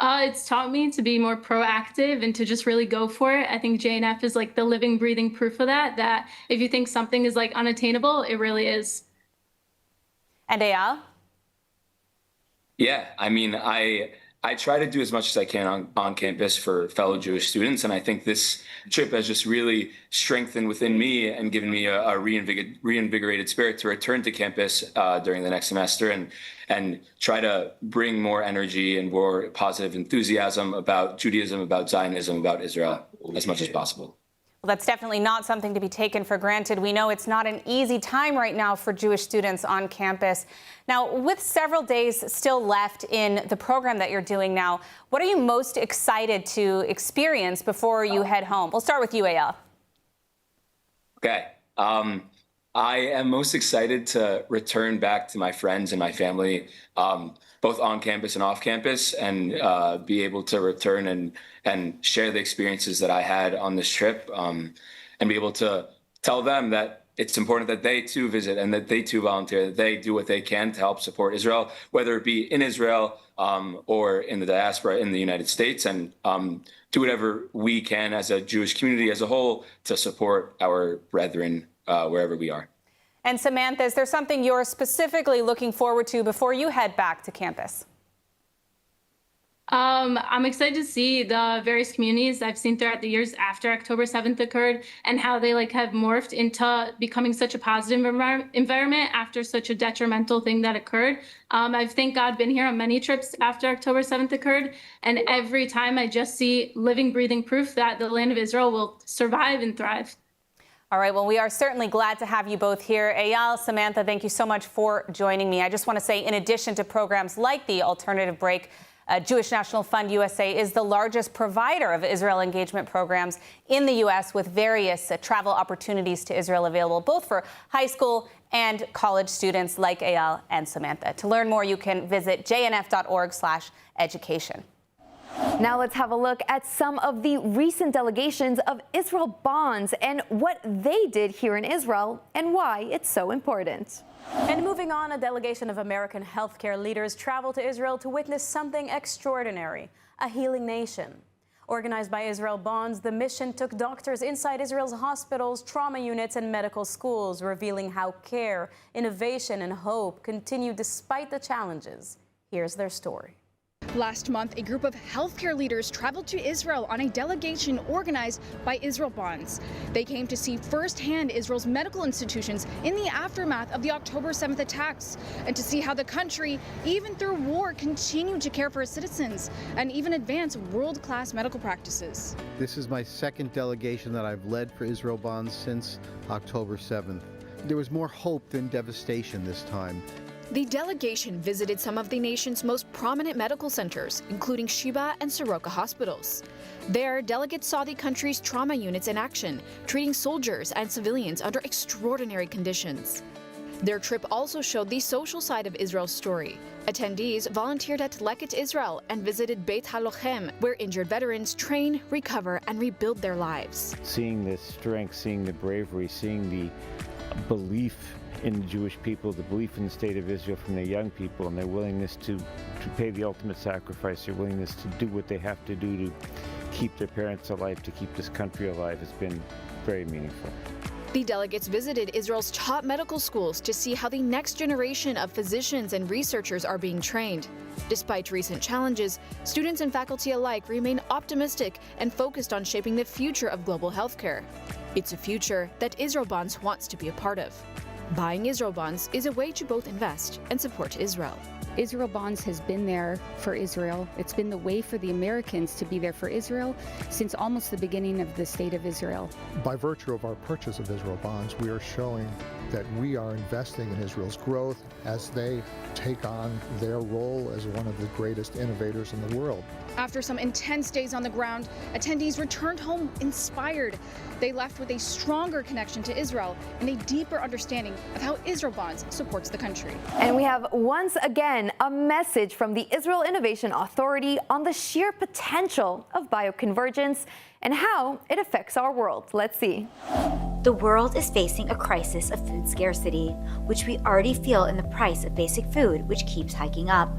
It's taught me to be more proactive and to just really go for it. I think JNF is like the living, breathing proof of that if you think something is like unattainable, it really is. And Eyal? Yeah, I mean, I try to do as much as I can on campus for fellow Jewish students, and I think this trip has just really strengthened within me and given me a reinvigorated spirit to return to campus during the next semester and try to bring more energy and more positive enthusiasm about Judaism, about Zionism, about Israel as much as possible. Well, that's definitely not something to be taken for granted. We know it's not an easy time right now for Jewish students on campus. Now, with several days still left in the program that you're doing now, what are you most excited to experience before you head home? We'll start with you, Eyal. Okay. I am most excited to return back to my friends and my family, both on campus and off campus, and be able to return and share the experiences that I had on this trip, and be able to tell them that it's important that they too visit and that they too volunteer, that they do what they can to help support Israel, whether it be in Israel or in the diaspora in the United States, and do whatever we can as a Jewish community as a whole to support our brethren wherever we are. And Samantha, is there something you're specifically looking forward to before you head back to campus? I'm excited to see the various communities I've seen throughout the years after October 7th occurred and how they have morphed into becoming such a positive environment after such a detrimental thing that occurred. I've, thank God, been here on many trips after October 7th occurred, and every time I just see living, breathing proof that the land of Israel will survive and thrive. All right, well, we are certainly glad to have you both here. Eyal, Samantha, thank you so much for joining me. I just want to say, in addition to programs like the Alternative Break, Jewish National Fund USA is the largest provider of Israel engagement programs in the U.S., with various travel opportunities to Israel available, both for high school and college students like Eyal and Samantha. To learn more, you can visit jnf.org/education. Now let's have a look at some of the recent delegations of Israel bonds and what they did here in Israel and why it's so important. And moving on, a delegation of American healthcare leaders traveled to Israel to witness something extraordinary, a healing nation. Organized by Israel Bonds, the mission took doctors inside Israel's hospitals, trauma units, and medical schools, revealing how care, innovation, and hope continue despite the challenges. Here's their story. Last month, a group of healthcare leaders traveled to Israel on a delegation organized by Israel Bonds. They came to see firsthand Israel's medical institutions in the aftermath of the October 7th attacks, and to see how the country, even through war, continued to care for its citizens and even advance world-class medical practices. This is my second delegation that I've led for Israel Bonds since October 7th. There was more hope than devastation this time. The delegation visited some of the nation's most prominent medical centers, including Sheba and Soroka hospitals. There, delegates saw the country's trauma units in action, treating soldiers and civilians under extraordinary conditions. Their trip also showed the social side of Israel's story. Attendees volunteered at Leket Israel and visited Beit HaLochem, where injured veterans train, recover, and rebuild their lives. Seeing the strength, seeing the bravery, seeing the belief in the Jewish people, the belief in the state of Israel from their young people, and their willingness to pay the ultimate sacrifice, their willingness to do what they have to do to keep their parents alive, to keep this country alive, has been very meaningful. The delegates visited Israel's top medical schools to see how the next generation of physicians and researchers are being trained. Despite recent challenges, students and faculty alike remain optimistic and focused on shaping the future of global healthcare. It's a future that Israel Bonds wants to be a part of. Buying Israel Bonds is a way to both invest and support Israel. Israel Bonds has been there for Israel. It's been the way for the Americans to be there for Israel since almost the beginning of the State of Israel. By virtue of our purchase of Israel Bonds, we are showing that we are investing in Israel's growth as they take on their role as one of the greatest innovators in the world. After some intense days on the ground, attendees returned home inspired. They left with a stronger connection to Israel and a deeper understanding of how Israel Bonds supports the country. And we have once again a message from the Israel Innovation Authority on the sheer potential of bioconvergence and how it affects our world. Let's see. The world is facing a crisis of food scarcity, which we already feel in the price of basic food, which keeps hiking up.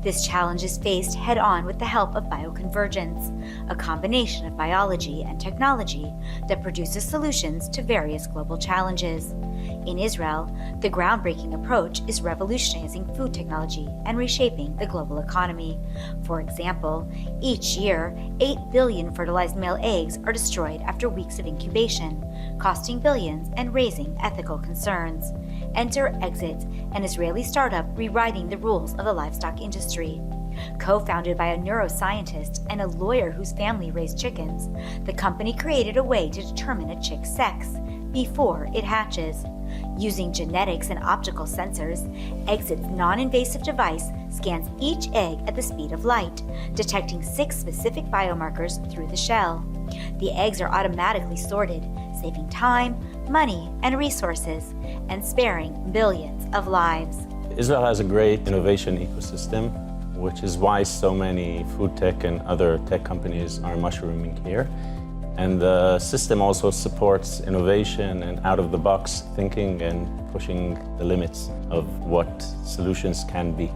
This challenge is faced head-on with the help of bioconvergence, a combination of biology and technology that produces solutions to various global challenges. In Israel, the groundbreaking approach is revolutionizing food technology and reshaping the global economy. For example, each year, 8 billion fertilized male eggs are destroyed after weeks of incubation, costing billions and raising ethical concerns. Enter Exit, an Israeli startup rewriting the rules of the livestock industry. Co-founded by a neuroscientist and a lawyer whose family raised chickens, the company created a way to determine a chick's sex before it hatches. Using genetics and optical sensors, Exit's non-invasive device scans each egg at the speed of light, detecting 6 specific biomarkers through the shell. The eggs are automatically sorted, saving time, money, and resources, and sparing billions of lives. Israel has a great innovation ecosystem, which is why so many food tech and other tech companies are mushrooming here. And the system also supports innovation and out-of-the-box thinking and pushing the limits of what solutions can be.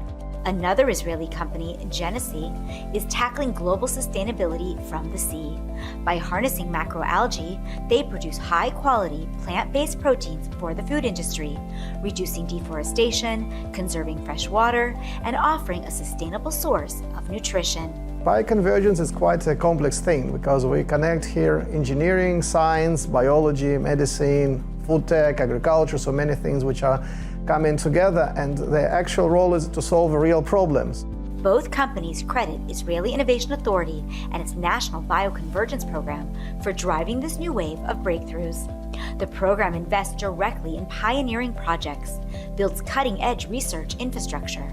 Another Israeli company, Genesee, is tackling global sustainability from the sea. By harnessing macroalgae, they produce high-quality plant-based proteins for the food industry, reducing deforestation, conserving fresh water, and offering a sustainable source of nutrition. Bioconvergence is quite a complex thing because we connect here engineering, science, biology, medicine, food tech, agriculture, so many things which are coming together, and their actual role is to solve real problems. Both companies credit Israeli Innovation Authority and its National Bioconvergence Program for driving this new wave of breakthroughs. The program invests directly in pioneering projects, builds cutting-edge research infrastructure,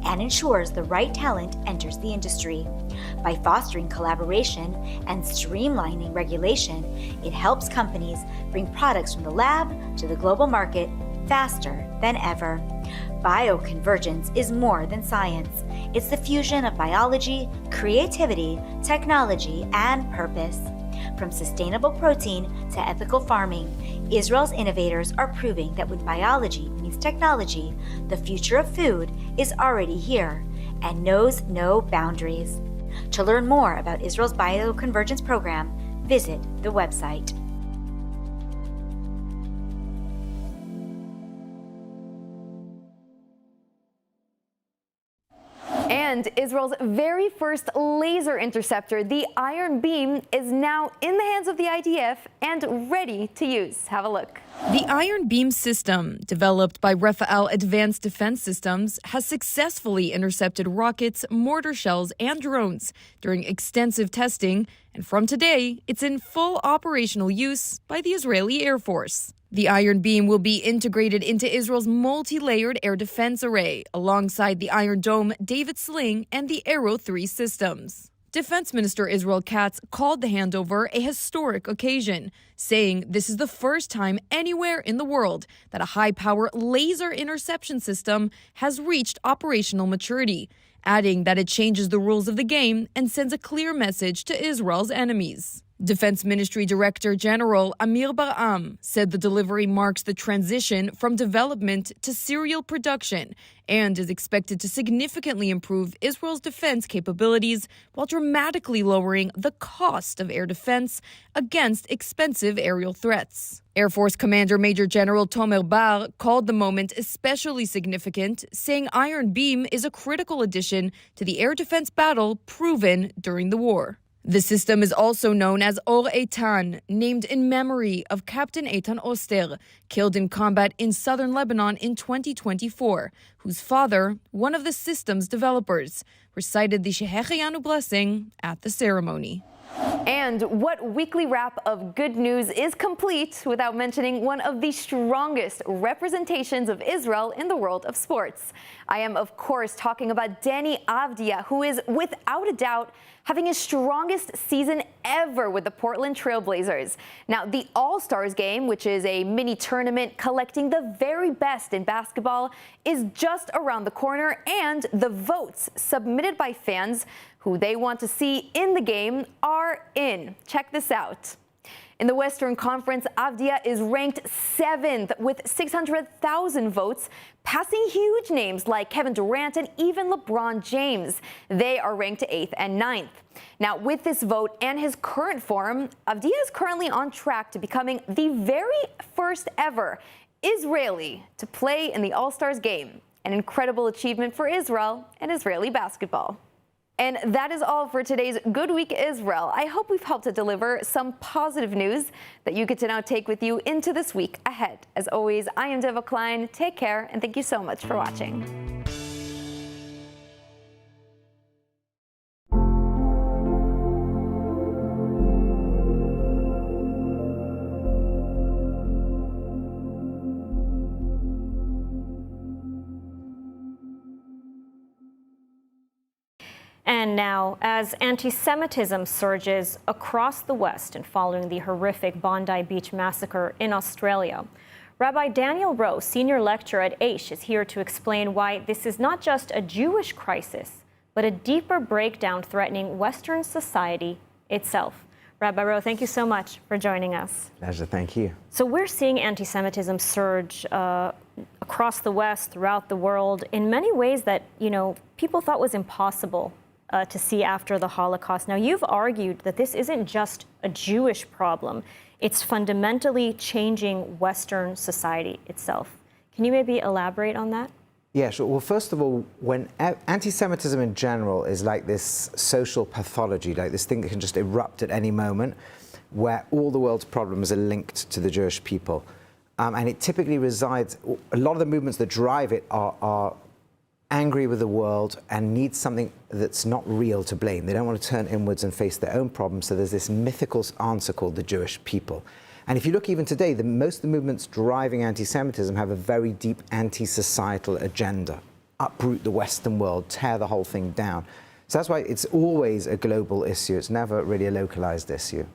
and ensures the right talent enters the industry. By fostering collaboration and streamlining regulation, it helps companies bring products from the lab to the global market faster than ever. Bioconvergence is more than science. It's the fusion of biology, creativity, technology, and purpose. From sustainable protein to ethical farming, Israel's innovators are proving that when biology meets technology, the future of food is already here and knows no boundaries. To learn more about Israel's Bioconvergence program, visit the website. And Israel's very first laser interceptor, the Iron Beam, is now in the hands of the IDF and ready to use. Have a look. The Iron Beam system, developed by Rafael Advanced Defense Systems, has successfully intercepted rockets, mortar shells, and drones during extensive testing, and from today, it's in full operational use by the Israeli Air Force. The Iron Beam will be integrated into Israel's multi-layered air defense array, alongside the Iron Dome, David Sling, and the Arrow 3 systems. Defense Minister Israel Katz called the handover a historic occasion, saying this is the first time anywhere in the world that a high-power laser interception system has reached operational maturity, adding that it changes the rules of the game and sends a clear message to Israel's enemies. Defense Ministry Director General Amir Bar'am said the delivery marks the transition from development to serial production and is expected to significantly improve Israel's defense capabilities while dramatically lowering the cost of air defense against expensive aerial threats. Air Force Commander Major General Tomer Bar called the moment especially significant, saying Iron Beam is a critical addition to the air defense battle proven during the war. The system is also known as Or Eitan, named in memory of Captain Eitan Oster, killed in combat in southern Lebanon in 2024, whose father, one of the system's developers, recited the Shehecheyanu blessing at the ceremony. And what weekly wrap of good news is complete without mentioning one of the strongest representations of Israel in the world of sports? I am, of course, talking about Dani Avdija, who is, without a doubt, having his strongest season ever with the Portland Trail Blazers. Now, the All-Stars game, which is a mini tournament collecting the very best in basketball, is just around the corner, and the votes submitted by fans who they want to see in the game are in. Check this out. In the Western Conference, Avdija is ranked 7th with 600,000 votes, passing huge names like Kevin Durant and even LeBron James. They are ranked 8th and 9th. Now, with this vote and his current form, Avdija is currently on track to becoming the very first ever Israeli to play in the All-Stars game. An incredible achievement for Israel and Israeli basketball. And that is all for today's Good Week Israel. I hope we've helped to deliver some positive news that you get to now take with you into this week ahead. As always, I am Deva Klein. Take care, and thank you so much for watching. And now, as anti-Semitism surges across the West and following the horrific Bondi Beach massacre in Australia, Rabbi Daniel Rowe, senior lecturer at Aish, is here to explain why this is not just a Jewish crisis, but a deeper breakdown threatening Western society itself. Rabbi Rowe, thank you so much for joining us. Pleasure, thank you. So we're seeing anti-Semitism surge across the West, throughout the world, in many ways that, people thought was impossible to see after the Holocaust. Now, you've argued that this isn't just a Jewish problem. It's fundamentally changing Western society itself. Can you maybe elaborate on that? Yeah, sure. Well, first of all, when anti-Semitism in general is like this social pathology, like this thing that can just erupt at any moment, where all the world's problems are linked to the Jewish people. And it typically resides, a lot of the movements that drive it are angry with the world and need something that's not real to blame. They don't want to turn inwards and face their own problems, so there's this mythical answer called the Jewish people. And if you look even today, most of the movements driving anti-Semitism have a very deep anti-societal agenda. Uproot the Western world, tear the whole thing down. So that's why it's always a global issue. It's never really a localized issue.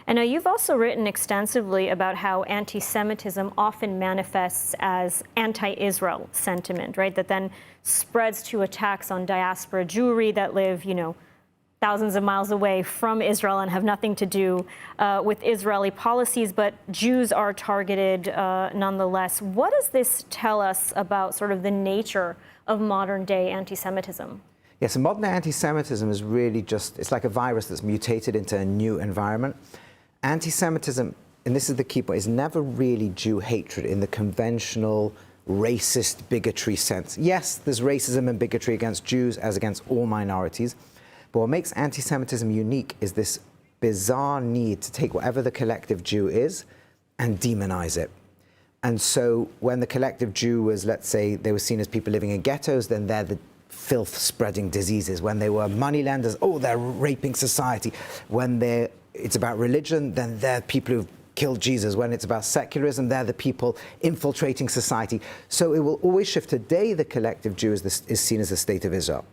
And now you've also written extensively about how anti-Semitism often manifests as anti-Israel sentiment, right? That then spreads to attacks on diaspora Jewry that live, thousands of miles away from Israel and have nothing to do with Israeli policies, but Jews are targeted nonetheless. What does this tell us about sort of the nature of modern day anti-Semitism? Yes, so modern anti-Semitism is really it's like a virus that's mutated into a new environment. Anti-Semitism, and this is the key point, is never really Jew hatred in the conventional racist bigotry sense. Yes, there's racism and bigotry against Jews as against all minorities, but what makes anti-Semitism unique is this bizarre need to take whatever the collective Jew is and demonize it. And so when the collective Jew was, let's say, they were seen as people living in ghettos, then they're the filth-spreading diseases. When they were moneylenders, they're raping society. When it's about religion, then they're people who've killed Jesus. When it's about secularism, they're the people infiltrating society. So it will always shift. Today, the collective Jew is seen as the state of Israel.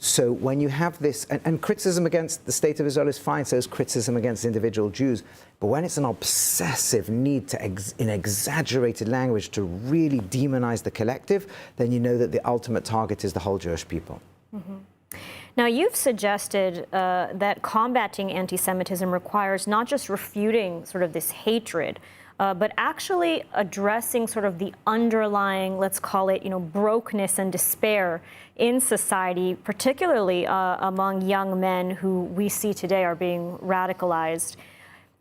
So when you have this, and criticism against the state of Israel is fine, so is criticism against individual Jews, but when it's an obsessive need to, in exaggerated language, to really demonize the collective, then you know that the ultimate target is the whole Jewish people. Mm-hmm. Now, you've suggested that combating anti-Semitism requires not just refuting sort of this hatred, but actually addressing sort of the underlying, let's call it, brokenness and despair in society, particularly among young men who we see today are being radicalized.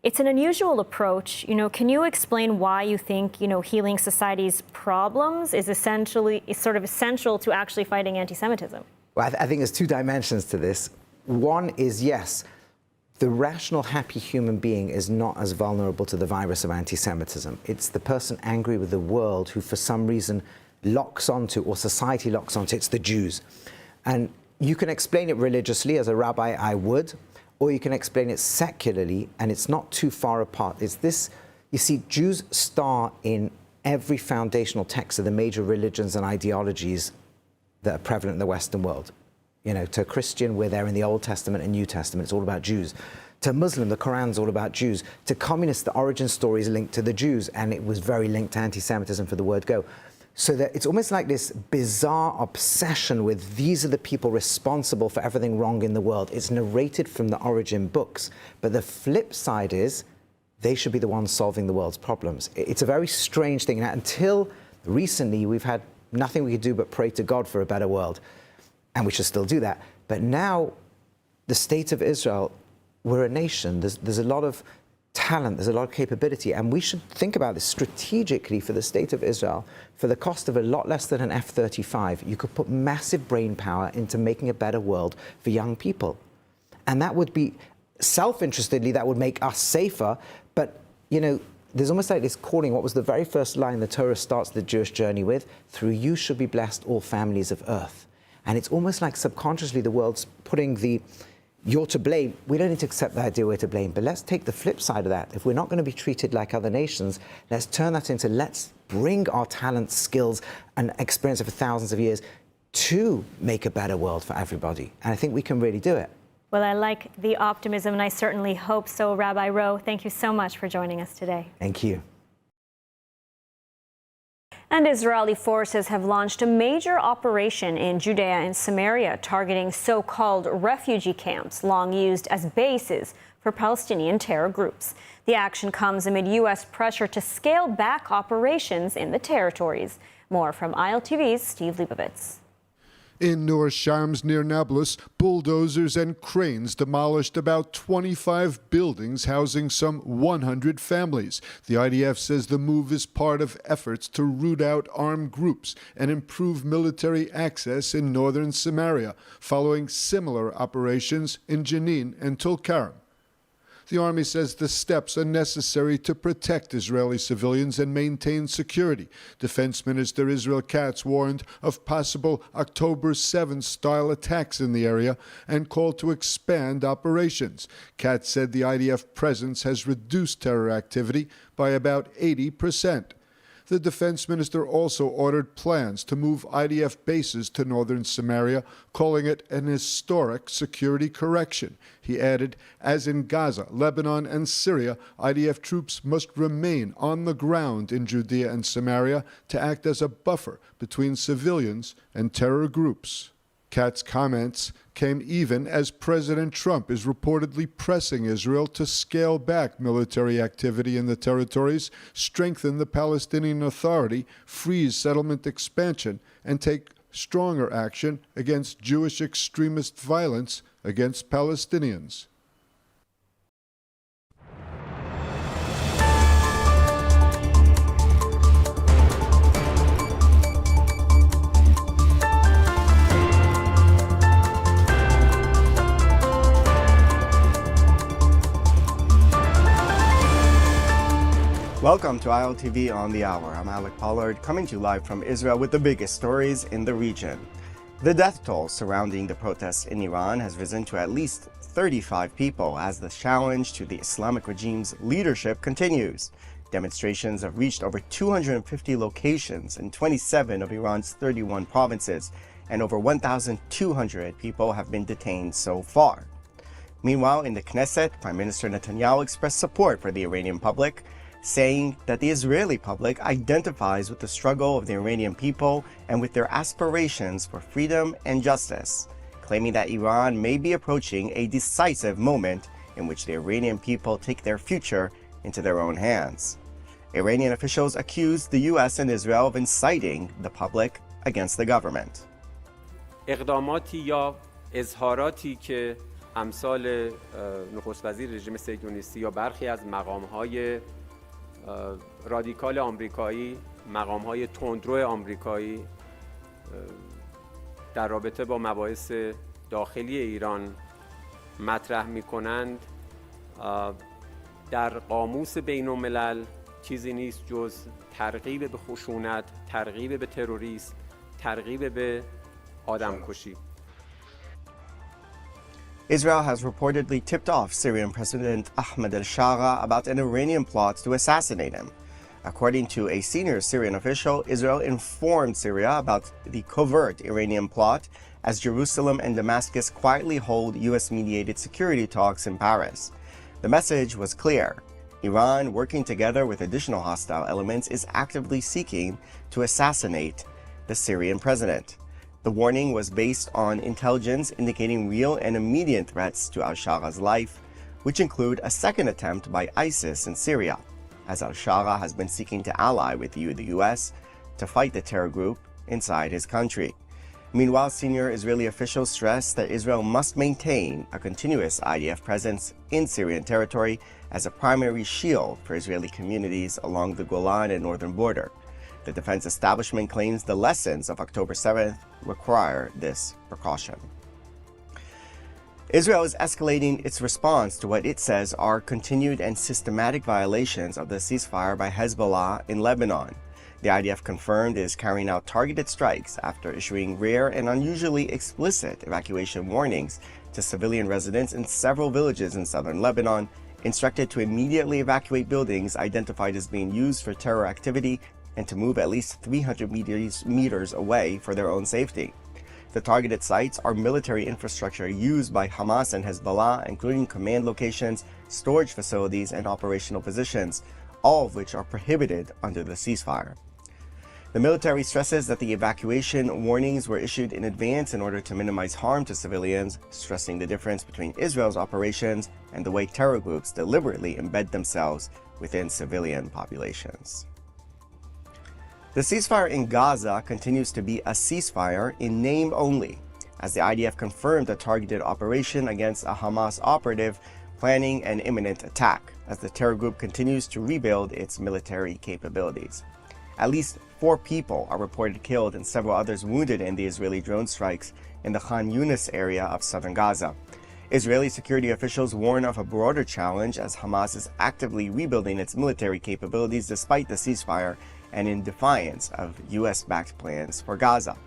It's an unusual approach. Can you explain why you think, healing society's problems is sort of essential to actually fighting anti-Semitism? Well, I think there's two dimensions to this. One is, yes, the rational, happy human being is not as vulnerable to the virus of anti-Semitism. It's the person angry with the world who, for some reason, locks onto, or society locks onto, it's the Jews. And you can explain it religiously, as a rabbi I would, or you can explain it secularly, and it's not too far apart. It's this, you see, Jews star in every foundational text of the major religions and ideologies that are prevalent in the Western world. To a Christian, we're there in the Old Testament and New Testament. It's all about Jews. To a Muslim, the Quran's all about Jews. To communists, the origin story is linked to the Jews, and it was very linked to anti-Semitism for the word go. So that it's almost like this bizarre obsession with these are the people responsible for everything wrong in the world. It's narrated from the origin books. But the flip side is they should be the ones solving the world's problems. It's a very strange thing. Now, until recently, we've had nothing we could do but pray to God for a better world. And we should still do that. But now, the state of Israel, we're a nation. There's a lot of talent, there's a lot of capability, and we should think about this strategically for the state of Israel. For the cost of a lot less than an F-35, you could put massive brain power into making a better world for young people. And that would be, self-interestedly, that would make us safer, but, there's almost like this calling. What was the very first line the Torah starts the Jewish journey with? Through you should be blessed all families of earth. And it's almost like subconsciously the world's putting you're to blame. We don't need to accept the idea we're to blame, but let's take the flip side of that. If we're not going to be treated like other nations, let's turn that into, let's bring our talents, skills, and experience of thousands of years to make a better world for everybody. And I think we can really do it. Well, I like the optimism, and I certainly hope so. Rabbi Rowe, thank you so much for joining us today. Thank you. And Israeli forces have launched a major operation in Judea and Samaria, targeting so-called refugee camps, long used as bases for Palestinian terror groups. The action comes amid U.S. pressure to scale back operations in the territories. More from ILTV's Steve Leibovitz. In Nur Shams near Nablus, bulldozers and cranes demolished about 25 buildings housing some 100 families. The IDF says the move is part of efforts to root out armed groups and improve military access in northern Samaria, following similar operations in Jenin and Tulkarm. The army says the steps are necessary to protect Israeli civilians and maintain security. Defense Minister Israel Katz warned of possible October 7th-style attacks in the area and called to expand operations. Katz said the IDF presence has reduced terror activity by about 80%. The defense minister also ordered plans to move IDF bases to northern Samaria, calling it an historic security correction. He added, as in Gaza, Lebanon, and Syria, IDF troops must remain on the ground in Judea and Samaria to act as a buffer between civilians and terror groups. Katz's comments came even as President Trump is reportedly pressing Israel to scale back military activity in the territories, strengthen the Palestinian Authority, freeze settlement expansion, and take stronger action against Jewish extremist violence against Palestinians. Welcome to ILTV on the Hour. I'm Alec Pollard, coming to you live from Israel with the biggest stories in the region. The death toll surrounding the protests in Iran has risen to at least 35 people as the challenge to the Islamic regime's leadership continues. Demonstrations have reached over 250 locations in 27 of Iran's 31 provinces, and over 1,200 people have been detained so far. Meanwhile, in the Knesset, Prime Minister Netanyahu expressed support for the Iranian public, saying that the Israeli public identifies with the struggle of the Iranian people and with their aspirations for freedom and justice, claiming that Iran may be approaching a decisive moment in which the Iranian people take their future into their own hands. Iranian officials accused the U.S. and Israel of inciting the public against the government. اقداماتی یا اظهاراتی که امثال نخست وزیر رژیم صهیونیستی یا برخی از مقام‌های رادیکال آمریکایی، مقام‌های تندرو آمریکایی در رابطه با مباحث داخلی ایران مطرح می‌کنند در قاموس بین‌الملل چیزی نیست جز ترغیب به خشونت، ترغیب به تروریسم، ترغیب به آدمکشی. Israel has reportedly tipped off Syrian President Ahmed al-Shara about an Iranian plot to assassinate him. According to a senior Syrian official, Israel informed Syria about the covert Iranian plot as Jerusalem and Damascus quietly hold U.S.-mediated security talks in Paris. The message was clear. Iran, working together with additional hostile elements, is actively seeking to assassinate the Syrian president. The warning was based on intelligence indicating real and immediate threats to al-Shara's life, which include a second attempt by ISIS in Syria, as al-Shara has been seeking to ally with the U.S. to fight the terror group inside his country. Meanwhile, senior Israeli officials stress that Israel must maintain a continuous IDF presence in Syrian territory as a primary shield for Israeli communities along the Golan and northern border. The defense establishment claims the lessons of October 7th require this precaution. Israel is escalating its response to what it says are continued and systematic violations of the ceasefire by Hezbollah in Lebanon. The IDF confirmed it is carrying out targeted strikes after issuing rare and unusually explicit evacuation warnings to civilian residents in several villages in southern Lebanon, instructed to immediately evacuate buildings identified as being used for terror activity and to move at least 300 meters away for their own safety. The targeted sites are military infrastructure used by Hamas and Hezbollah, including command locations, storage facilities, and operational positions, all of which are prohibited under the ceasefire. The military stresses that the evacuation warnings were issued in advance in order to minimize harm to civilians, stressing the difference between Israel's operations and the way terror groups deliberately embed themselves within civilian populations. The ceasefire in Gaza continues to be a ceasefire in name only, as the IDF confirmed a targeted operation against a Hamas operative planning an imminent attack, as the terror group continues to rebuild its military capabilities. At least 4 people are reported killed and several others wounded in the Israeli drone strikes in the Khan Yunis area of southern Gaza. Israeli security officials warn of a broader challenge as Hamas is actively rebuilding its military capabilities despite the ceasefire and in defiance of US-backed plans for Gaza.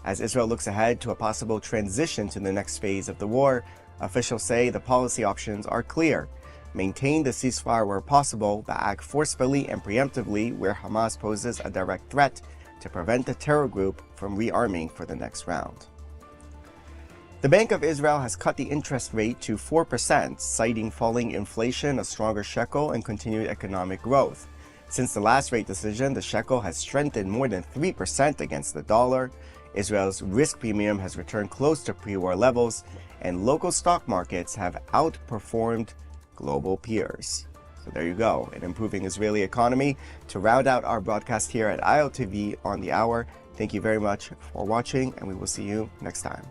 As Israel looks ahead to a possible transition to the next phase of the war, officials say the policy options are clear. Maintain the ceasefire where possible, but act forcefully and preemptively where Hamas poses a direct threat to prevent the terror group from rearming for the next round. The Bank of Israel has cut the interest rate to 4%, citing falling inflation, a stronger shekel, and continued economic growth. Since the last rate decision, the shekel has strengthened more than 3% against the dollar. Israel's risk premium has returned close to pre-war levels, and local stock markets have outperformed global peers. So there you go, an improving Israeli economy. To round out our broadcast here at ILTV on the Hour, thank you very much for watching, and we will see you next time.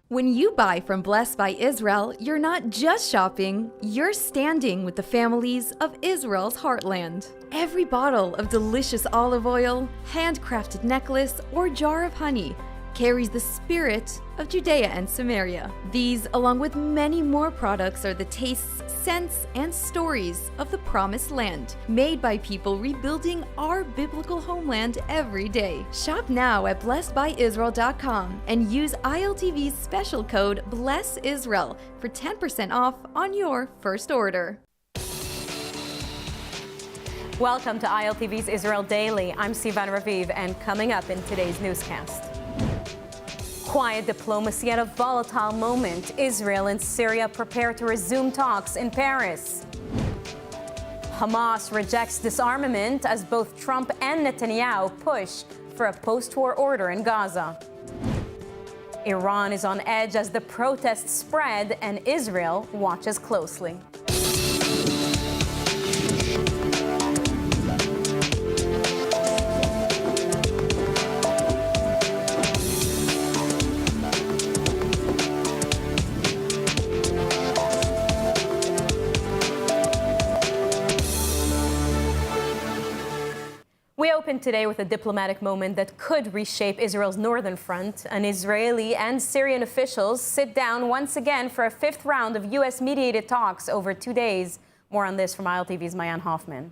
When you buy from Blessed by Israel, you're not just shopping, you're standing with the families of Israel's heartland. Every bottle of delicious olive oil, handcrafted necklace, or jar of honey carries the spirit of Judea and Samaria. These, along with many more products, are the tastes, scents, and stories of the Promised Land, made by people rebuilding our biblical homeland every day. Shop now at blessedbyisrael.com and use ILTV's special code BLESSISRAEL for 10% off on your first order. Welcome to ILTV's Israel Daily. I'm Sivan Raviv, and coming up in today's newscast. Quiet diplomacy at a volatile moment. Israel and Syria prepare to resume talks in Paris. Hamas rejects disarmament as both Trump and Netanyahu push for a post-war order in Gaza. Iran is on edge as the protests spread and Israel watches closely. We open today with a diplomatic moment that could reshape Israel's northern front. An Israeli and Syrian officials sit down once again for a 5th round of U.S.-mediated talks over 2 days. More on this from ILTV's Mayan Hoffman.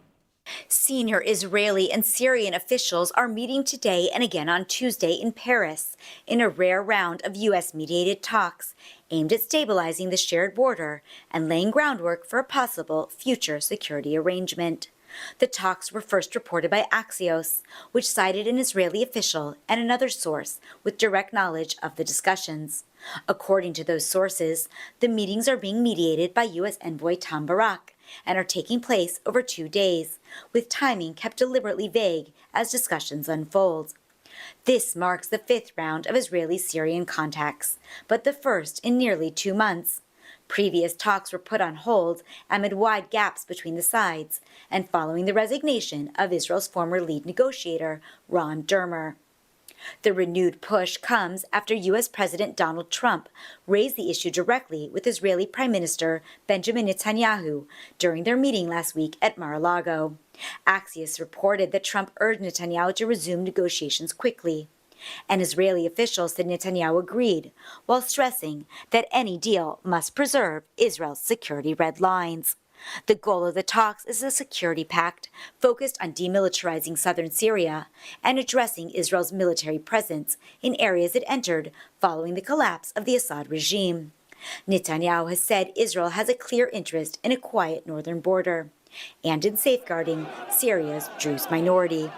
Senior Israeli and Syrian officials are meeting today and again on Tuesday in Paris in a rare round of U.S.-mediated talks aimed at stabilizing the shared border and laying groundwork for a possible future security arrangement. The talks were first reported by Axios, which cited an Israeli official and another source with direct knowledge of the discussions. According to those sources, the meetings are being mediated by U.S. envoy Tom Barak and are taking place over 2 days, with timing kept deliberately vague as discussions unfold. This marks the 5th round of Israeli-Syrian contacts, but the first in nearly 2 months. Previous talks were put on hold amid wide gaps between the sides and following the resignation of Israel's former lead negotiator, Ron Dermer. The renewed push comes after U.S. President Donald Trump raised the issue directly with Israeli Prime Minister Benjamin Netanyahu during their meeting last week at Mar-a-Lago. Axios reported that Trump urged Netanyahu to resume negotiations quickly. An Israeli official said Netanyahu agreed, while stressing that any deal must preserve Israel's security red lines. The goal of the talks is a security pact focused on demilitarizing southern Syria and addressing Israel's military presence in areas it entered following the collapse of the Assad regime. Netanyahu has said Israel has a clear interest in a quiet northern border and in safeguarding Syria's Druze minority.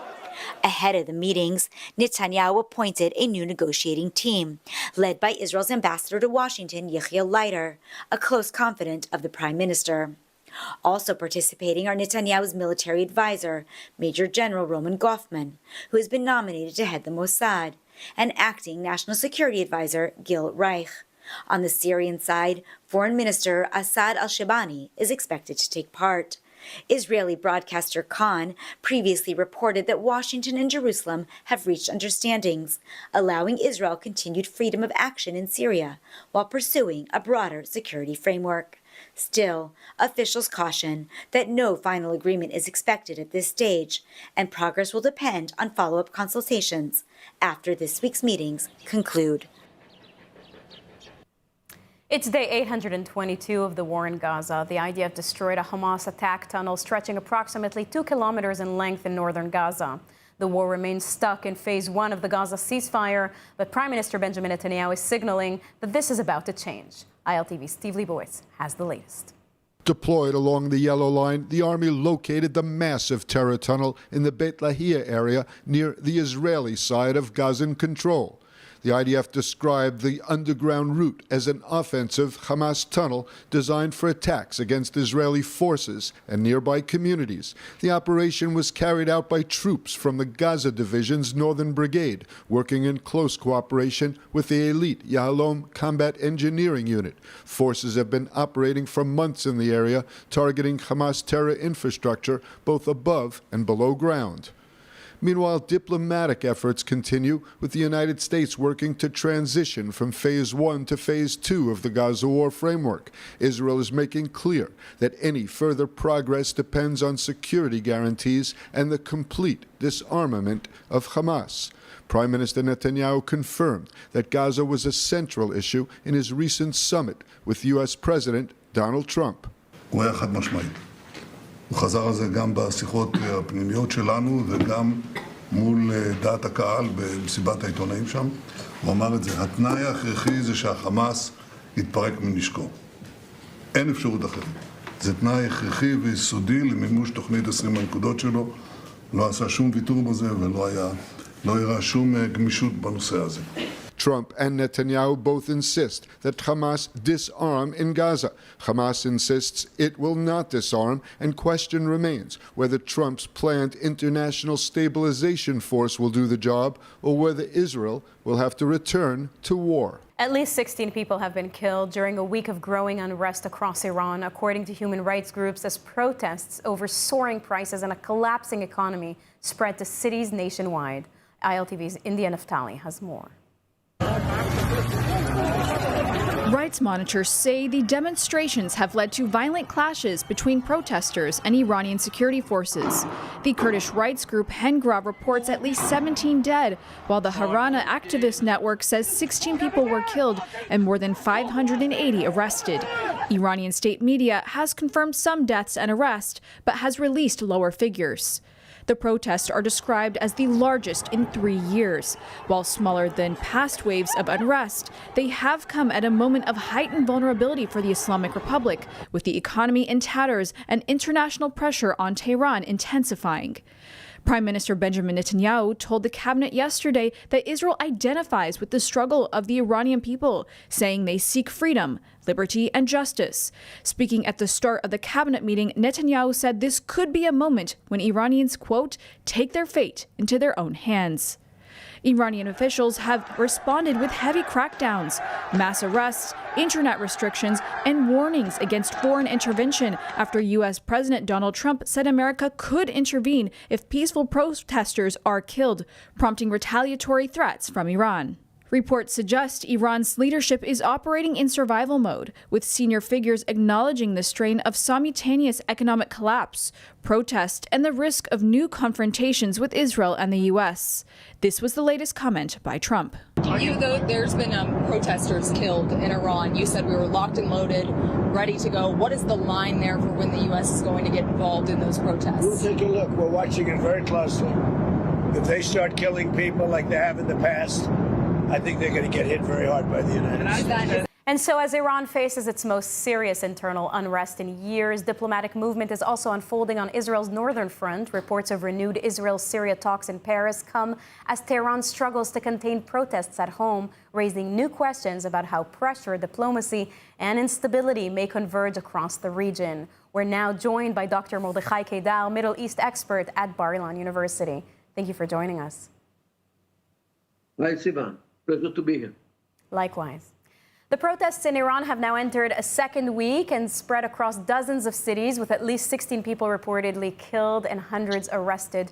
Ahead of the meetings, Netanyahu appointed a new negotiating team, led by Israel's ambassador to Washington, Yechiel Leiter, a close confidant of the prime minister. Also participating are Netanyahu's military advisor, Major General Roman Goffman, who has been nominated to head the Mossad, and acting National Security Advisor Gil Reich. On the Syrian side, Foreign Minister Assad al-Shibani is expected to take part. Israeli broadcaster Khan previously reported that Washington and Jerusalem have reached understandings, allowing Israel continued freedom of action in Syria while pursuing a broader security framework. Still, officials caution that no final agreement is expected at this stage, and progress will depend on follow-up consultations after this week's meetings conclude. It's day 822 of the war in Gaza. The IDF destroyed a Hamas attack tunnel stretching approximately 2 kilometers in length in northern Gaza. The war remains stuck in phase 1 of the Gaza ceasefire, but Prime Minister Benjamin Netanyahu is signaling that this is about to change. ILTV's Steve Leibowitz has the latest. Deployed along the Yellow Line, the army located the massive terror tunnel in the Beit Lahia area near the Israeli side of Gazan control. The IDF described the underground route as an offensive Hamas tunnel designed for attacks against Israeli forces and nearby communities. The operation was carried out by troops from the Gaza Division's Northern Brigade, working in close cooperation with the elite Yahalom Combat Engineering Unit. Forces have been operating for months in the area, targeting Hamas terror infrastructure both above and below ground. Meanwhile, diplomatic efforts continue, with the United States working to transition from Phase 1 to Phase 2 of the Gaza war framework. Israel is making clear that any further progress depends on security guarantees and the complete disarmament of Hamas. Prime Minister Netanyahu confirmed that Gaza was a central issue in his recent summit with U.S. President Donald Trump. הוא חזר על זה גם בשיחות הפנימיות שלנו וגם מול דעת הקהל במסיבת העיתונאים שם. הוא אמר את זה, התנאי ההכרחי זה שהחמאס יתפרק מנשקו. אין אפשרות אחרת. זה תנאי הכרחי ויסודי למימוש תוכנית 20 הנקודות שלו. לא עשה שום ויתור בזה ולא הראה שום גמישות בנושא הזה. Trump and Netanyahu both insist that Hamas disarm in Gaza. Hamas insists it will not disarm, and question remains whether Trump's planned international stabilization force will do the job or whether Israel will have to return to war. At least 16 people have been killed during a week of growing unrest across Iran, according to human rights groups, as protests over soaring prices and a collapsing economy spread to cities nationwide. ILTV's India Naftali has more. Rights monitors say the demonstrations have led to violent clashes between protesters and Iranian security forces. The Kurdish rights group Hengra reports at least 17 dead, while the Harana activist network says 16 people were killed and more than 580 arrested. Iranian state media has confirmed some deaths and arrests, but has released lower figures. The protests are described as the largest in 3 years. While smaller than past waves of unrest, they have come at a moment of heightened vulnerability for the Islamic Republic, with the economy in tatters and international pressure on Tehran intensifying. Prime Minister Benjamin Netanyahu told the cabinet yesterday that Israel identifies with the struggle of the Iranian people, saying they seek freedom, liberty, and justice. Speaking at the start of the cabinet meeting, Netanyahu said this could be a moment when Iranians, quote, take their fate into their own hands. Iranian officials have responded with heavy crackdowns, mass arrests, internet restrictions, and warnings against foreign intervention after U.S. President Donald Trump said America could intervene if peaceful protesters are killed, prompting retaliatory threats from Iran. Reports suggest Iran's leadership is operating in survival mode, with senior figures acknowledging the strain of simultaneous economic collapse, protest, and the risk of new confrontations with Israel and the U.S. This was the latest comment by Trump. There's been protesters killed in Iran. You said we were locked and loaded, ready to go. What is the line there for when the U.S. is going to get involved in those protests? We'll take a look. We're watching it very closely. If they start killing people like they have in the past, I think they're going to get hit very hard by the United States. And so as Iran faces its most serious internal unrest in years, diplomatic movement is also unfolding on Israel's northern front. Reports of renewed Israel-Syria talks in Paris come as Tehran struggles to contain protests at home, raising new questions about how pressure, diplomacy, and instability may converge across the region. We're now joined by Dr. Mordechai Kedar, Middle East expert at Bar-Ilan University. Thank you for joining us. Hi, Sivan. Pleasure to be here. Likewise. The protests in Iran have now entered a second week and spread across dozens of cities, with at least 16 people reportedly killed and hundreds arrested.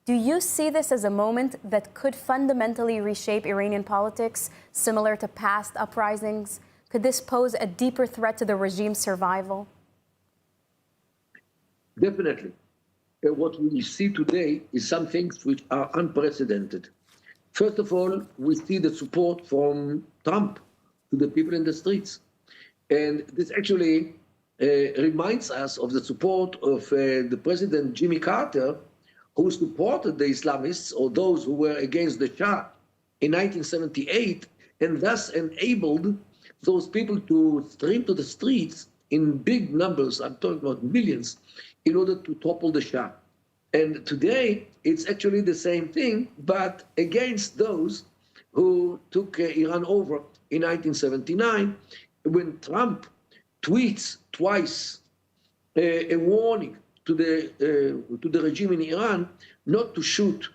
Do you see this as a moment that could fundamentally reshape Iranian politics, similar to past uprisings? Could this pose a deeper threat to the regime's survival? Definitely. What we see today is some things which are unprecedented. First of all, we see the support from Trump to the people in the streets. And this actually reminds us of the support of the President Jimmy Carter, who supported the Islamists or those who were against the Shah in 1978, and thus enabled those people to stream to the streets in big numbers, I'm talking about millions, in order to topple the Shah. And today, it's actually the same thing, but against those who took Iran over in 1979, when Trump tweets twice a warning to the regime in Iran not to shoot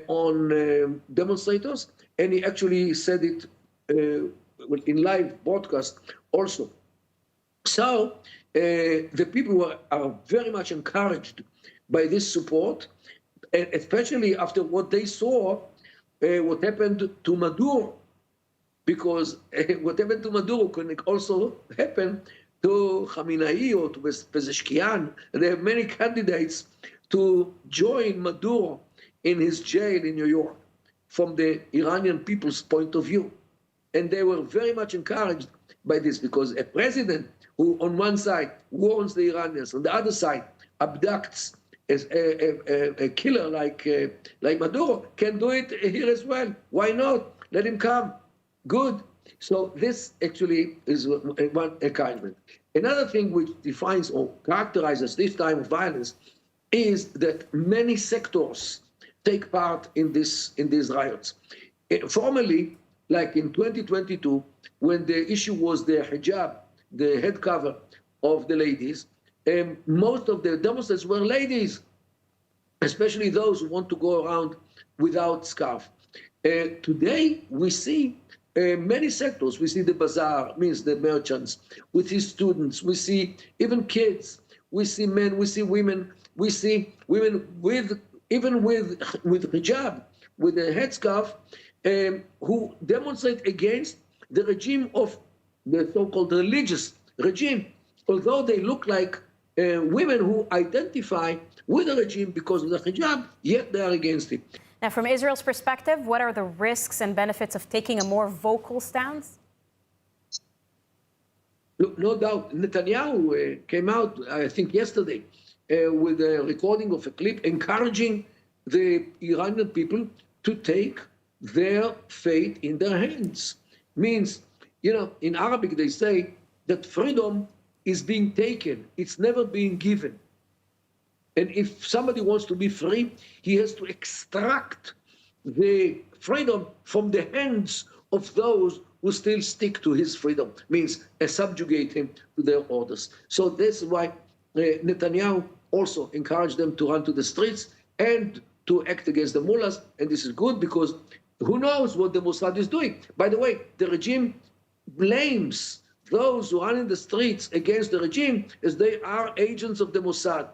on demonstrators, and he actually said it in live broadcast also. So the people are very much encouraged by this support, and especially after what they saw, what happened to Maduro, because what happened to Maduro can also happen to Khamenei or to Pezeshkian. They have many candidates to join Maduro in his jail in New York from the Iranian people's point of view. And they were very much encouraged by this, because a president who on one side warns the Iranians, on the other side abducts a killer like Maduro, can do it here as well. Why not? Let him come. Good. So this actually is one encouragement. Another thing which defines or characterizes this time of violence is that many sectors take part in these riots. Formerly, like in 2022, when the issue was the hijab, the head cover of the ladies, most of the demonstrators were ladies, especially those who want to go around without scarf. Today, we see many sectors. We see the bazaar, means the merchants. We see students. We see even kids. We see men. We see women. We see women with hijab, with a headscarf, who demonstrate against the regime of the so-called religious regime, although they look like women who identify with the regime because of the hijab, yet they are against it. Now, from Israel's perspective, what are the risks and benefits of taking a more vocal stance? No doubt. Netanyahu came out, I think, yesterday with a recording of a clip encouraging the Iranian people to take their fate in their hands. Means, in Arabic they say that freedom is being taken. It's never being given. And if somebody wants to be free, he has to extract the freedom from the hands of those who still stick to his freedom, means subjugate him to their orders. So that's why Netanyahu also encouraged them to run to the streets and to act against the mullahs. And this is good, because who knows what the Mossad is doing? By the way, the regime blames those who run in the streets against the regime as they are agents of the Mossad.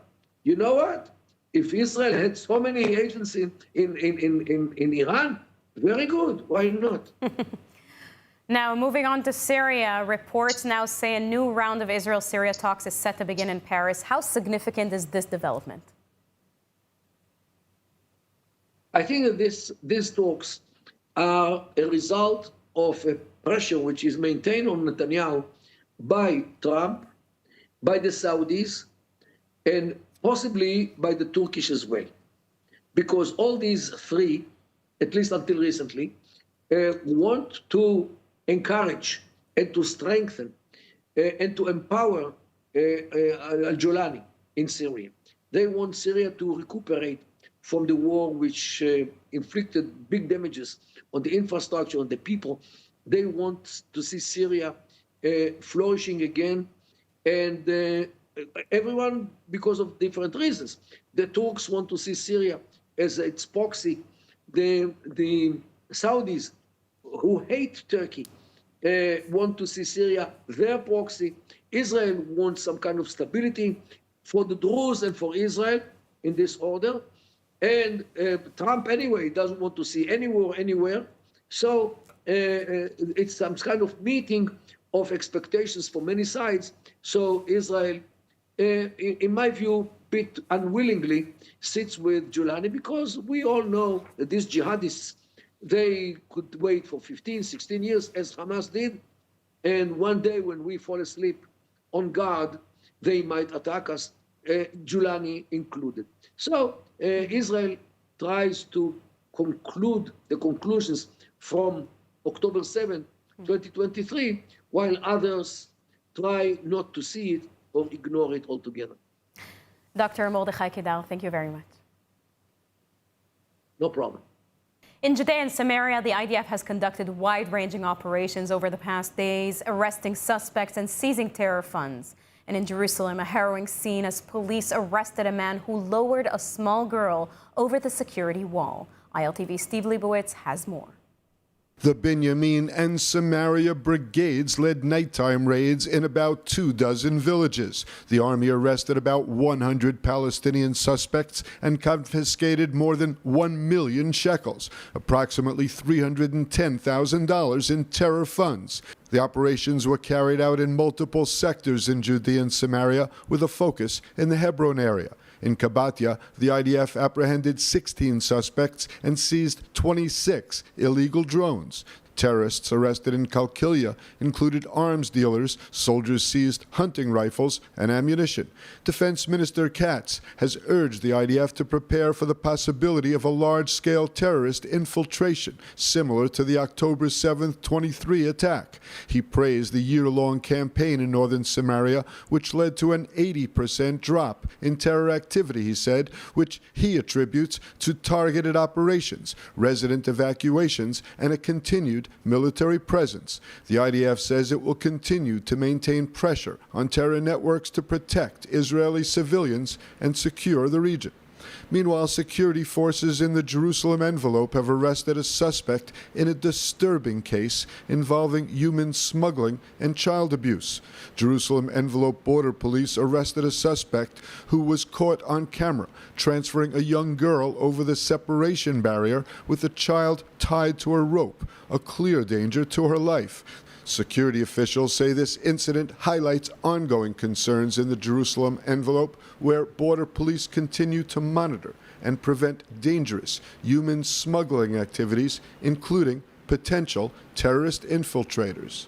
You know what? If Israel had so many agents in Iran, very good. Why not? Now, moving on to Syria, reports now say a new round of Israel-Syria talks is set to begin in Paris. How significant is this development? I think that these talks are a result of a pressure which is maintained on Netanyahu by Trump, by the Saudis, and possibly by the Turkish as well. Because all these three, at least until recently, want to encourage and to strengthen and to empower al-Jolani in Syria. They want Syria to recuperate from the war which inflicted big damages on the infrastructure, on the people. They want to see Syria flourishing again, and everyone because of different reasons. The Turks want to see Syria as its proxy. The Saudis, who hate Turkey, want to see Syria their proxy. Israel wants some kind of stability for the Druze and for Israel in this order. And Trump, anyway, doesn't want to see any war anywhere. So it's some kind of meeting of expectations for many sides. So Israel, in my view, bit unwillingly sits with Giuliani, because we all know that these jihadists, they could wait for 15, 16 years, as Hamas did, and one day when we fall asleep on guard, they might attack us, Giuliani included. So Israel tries to conclude the conclusions from October 7, 2023, while others try not to see it or ignore it altogether. Dr. Mordechai Kedar, thank you very much. No problem. In Judea and Samaria, the IDF has conducted wide-ranging operations over the past days, arresting suspects and seizing terror funds. And in Jerusalem, a harrowing scene as police arrested a man who lowered a small girl over the security wall. ILTV's Steve Leibowitz has more. The Binyamin and Samaria brigades led nighttime raids in about 24 villages. The army arrested about 100 Palestinian suspects and confiscated more than 1 million shekels, approximately $310,000 in terror funds. The operations were carried out in multiple sectors in Judea and Samaria, with a focus in the Hebron area. In Kabatya, the IDF apprehended 16 suspects and seized 26 illegal drones. Terrorists arrested in Kalkilia included arms dealers. Soldiers seized hunting rifles and ammunition. Defense Minister Katz has urged the IDF to prepare for the possibility of a large-scale terrorist infiltration, similar to the October 7, 2023 attack. He praised the year-long campaign in northern Samaria, which led to an 80% drop in terror activity, he said, which he attributes to targeted operations, resident evacuations, and a continued military presence. The IDF says it will continue to maintain pressure on terror networks to protect Israeli civilians and secure the region. Meanwhile, security forces in the Jerusalem envelope have arrested a suspect in a disturbing case involving human smuggling and child abuse. Jerusalem envelope border police arrested a suspect who was caught on camera transferring a young girl over the separation barrier with a child tied to a rope, a clear danger to her life. Security officials say this incident highlights ongoing concerns in the Jerusalem envelope, where border police continue to monitor and prevent dangerous human smuggling activities, including potential terrorist infiltrators.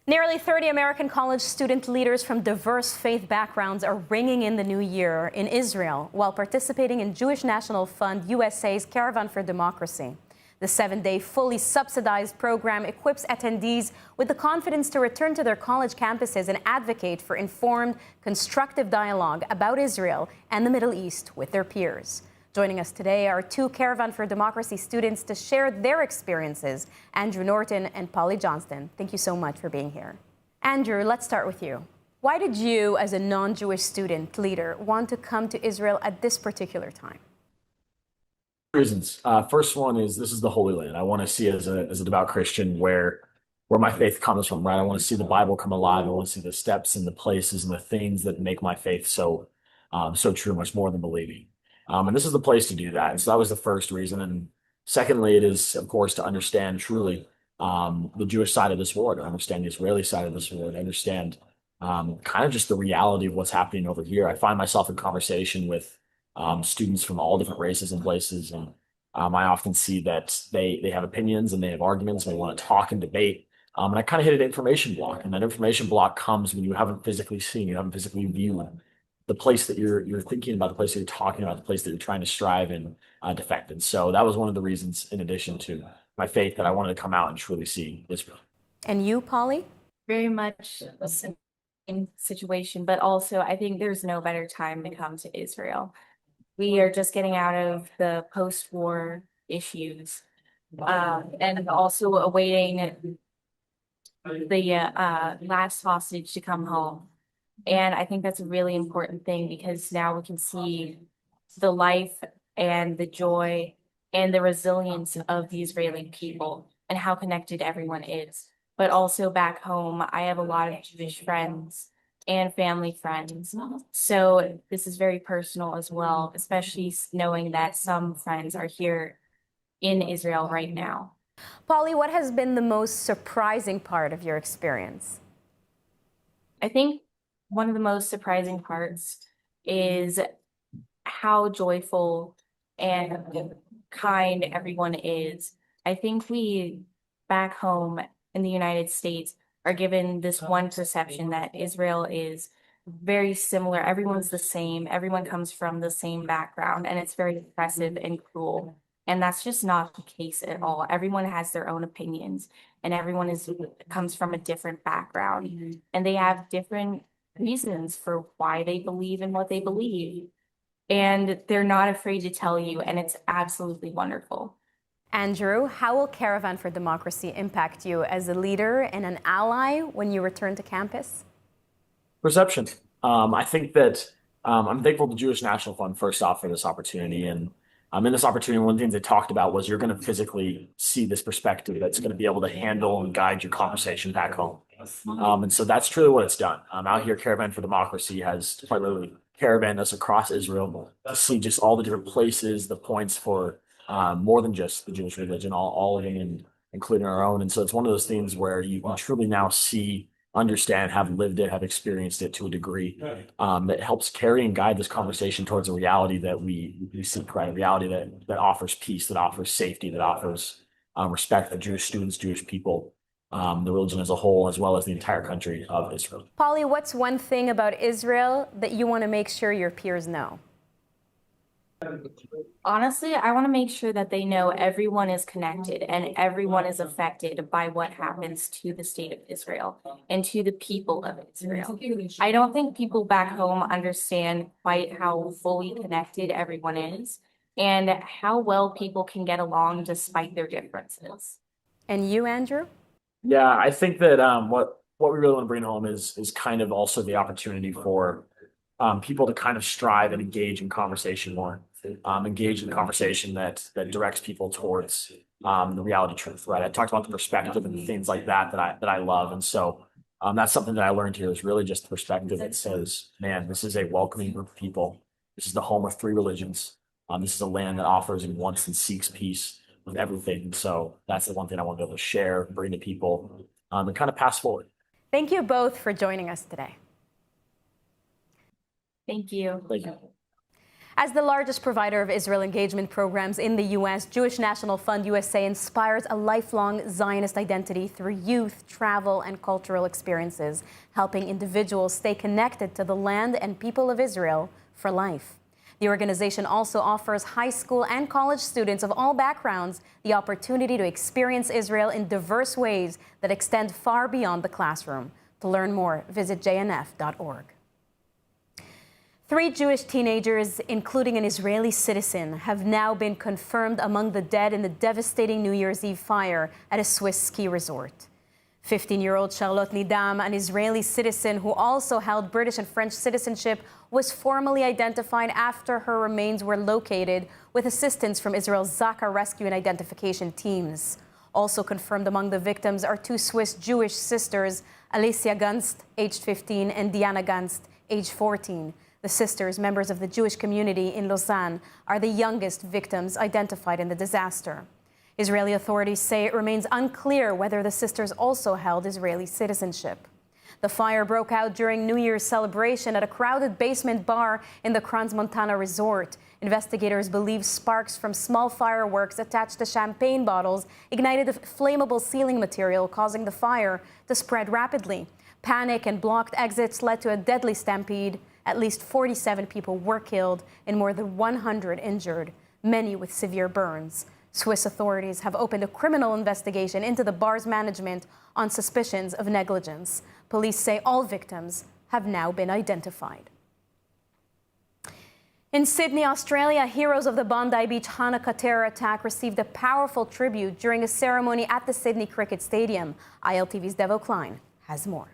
Nearly 30 American college student leaders from diverse faith backgrounds are ringing in the new year in Israel while participating in Jewish National Fund USA's Caravan for Democracy. The 7-day fully subsidized program equips attendees with the confidence to return to their college campuses and advocate for informed, constructive dialogue about Israel and the Middle East with their peers. Joining us today are two Caravan for Democracy students to share their experiences, Andrew Norton and Polly Johnston. Thank you so much for being here. Andrew, let's start with you. Why did you, as a non-Jewish student leader, want to come to Israel at this particular time? Reasons. First one is this is the Holy Land. I want to see as a devout Christian where my faith comes from, right? I want to see the Bible come alive. I want to see the steps and the places and the things that make my faith so true, much more than believing. And this is the place to do that. And so that was the first reason. And secondly, it is, of course, to understand truly the Jewish side of this war, to understand the Israeli side of this war, to understand kind of just the reality of what's happening over here. I find myself in conversation with students from all different races and places. And I often see that they have opinions and they have arguments and they want to talk and debate. And I kind of hit an information block. And that information block comes when you haven't physically seen, you haven't physically viewed the place that you're thinking about, the place that you're talking about, the place that you're trying to strive and defend. And so that was one of the reasons, in addition to my faith, that I wanted to come out and truly see Israel. And you, Polly? Very much the same situation, but also I think there's no better time to come to Israel. We are just getting out of the post-war issues, and also awaiting the last hostage to come home. And I think that's a really important thing because now we can see the life and the joy and the resilience of the Israeli people and how connected everyone is. But also back home, I have a lot of Jewish friends and family friends. So this is very personal as well, especially knowing that some friends are here in Israel right now. Polly, what has been the most surprising part of your experience? I think one of the most surprising parts is how joyful and kind everyone is. I think we back home in the United States are given this one perception that Israel is very similar. Everyone's the same. Everyone comes from the same background, and it's very oppressive and cruel. And that's just not the case at all. Everyone has their own opinions, and everyone comes from a different background, and they have different reasons for why they believe in what they believe. And they're not afraid to tell you, and it's absolutely wonderful. Andrew, how will Caravan for Democracy impact you as a leader and an ally when you return to campus? Perception. I think that I'm thankful to the Jewish National Fund, first off, for this opportunity. And in this opportunity, one of the things they talked about was you're going to physically see this perspective that's going to be able to handle and guide your conversation back home. And so that's truly what it's done. Out here, Caravan for Democracy has quite literally caravan us across Israel to see just all the different places, the points for more than just the Jewish religion, all of them, and including our own. And so it's one of those things where you can truly now see, understand, have lived it, have experienced it to a degree that helps carry and guide this conversation towards a reality that we seek, right? A reality that offers peace, that offers safety, that offers respect for Jewish students, Jewish people, the religion as a whole, as well as the entire country of Israel. Polly, what's one thing about Israel that you want to make sure your peers know? Honestly, I want to make sure that they know everyone is connected and everyone is affected by what happens to the state of Israel and to the people of Israel. I don't think people back home understand quite how fully connected everyone is and how well people can get along despite their differences. And you, Andrew? Yeah, I think that what we really want to bring home is kind of also the opportunity for people to kind of strive and engage in conversation more, engage in conversation that directs people towards the reality truth, right? I talked about the perspective and things like that I love. And so that's something that I learned here is really just the perspective that says, man, this is a welcoming group of people. This is the home of three religions. This is a land that offers and wants and seeks peace with everything. And so that's the one thing I want to be able to share, bring to people, and kind of pass forward. Thank you both for joining us today. Thank you. Thank you. As the largest provider of Israel engagement programs in the U.S., Jewish National Fund USA inspires a lifelong Zionist identity through youth, travel, and cultural experiences, helping individuals stay connected to the land and people of Israel for life. The organization also offers high school and college students of all backgrounds the opportunity to experience Israel in diverse ways that extend far beyond the classroom. To learn more, visit jnf.org. 3 Jewish teenagers, including an Israeli citizen, have now been confirmed among the dead in the devastating New Year's Eve fire at a Swiss ski resort. 15-year-old Charlotte Nidam, an Israeli citizen who also held British and French citizenship, was formally identified after her remains were located with assistance from Israel's Zaka rescue and identification teams. Also confirmed among the victims are 2 Swiss Jewish sisters, Alicia Gunst, aged 15, and Diana Gunst, aged 14. The sisters, members of the Jewish community in Lausanne, are the youngest victims identified in the disaster. Israeli authorities say it remains unclear whether the sisters also held Israeli citizenship. The fire broke out during New Year's celebration at a crowded basement bar in the Crans Montana resort. Investigators believe sparks from small fireworks attached to champagne bottles ignited the flammable ceiling material, causing the fire to spread rapidly. Panic and blocked exits led to a deadly stampede. At least 47 people were killed and more than 100 injured, many with severe burns. Swiss authorities have opened a criminal investigation into the bar's management on suspicions of negligence. Police say all victims have now been identified. In Sydney, Australia, heroes of the Bondi Beach Hanukkah terror attack received a powerful tribute during a ceremony at the Sydney Cricket Stadium. ILTV's Devo Klein has more.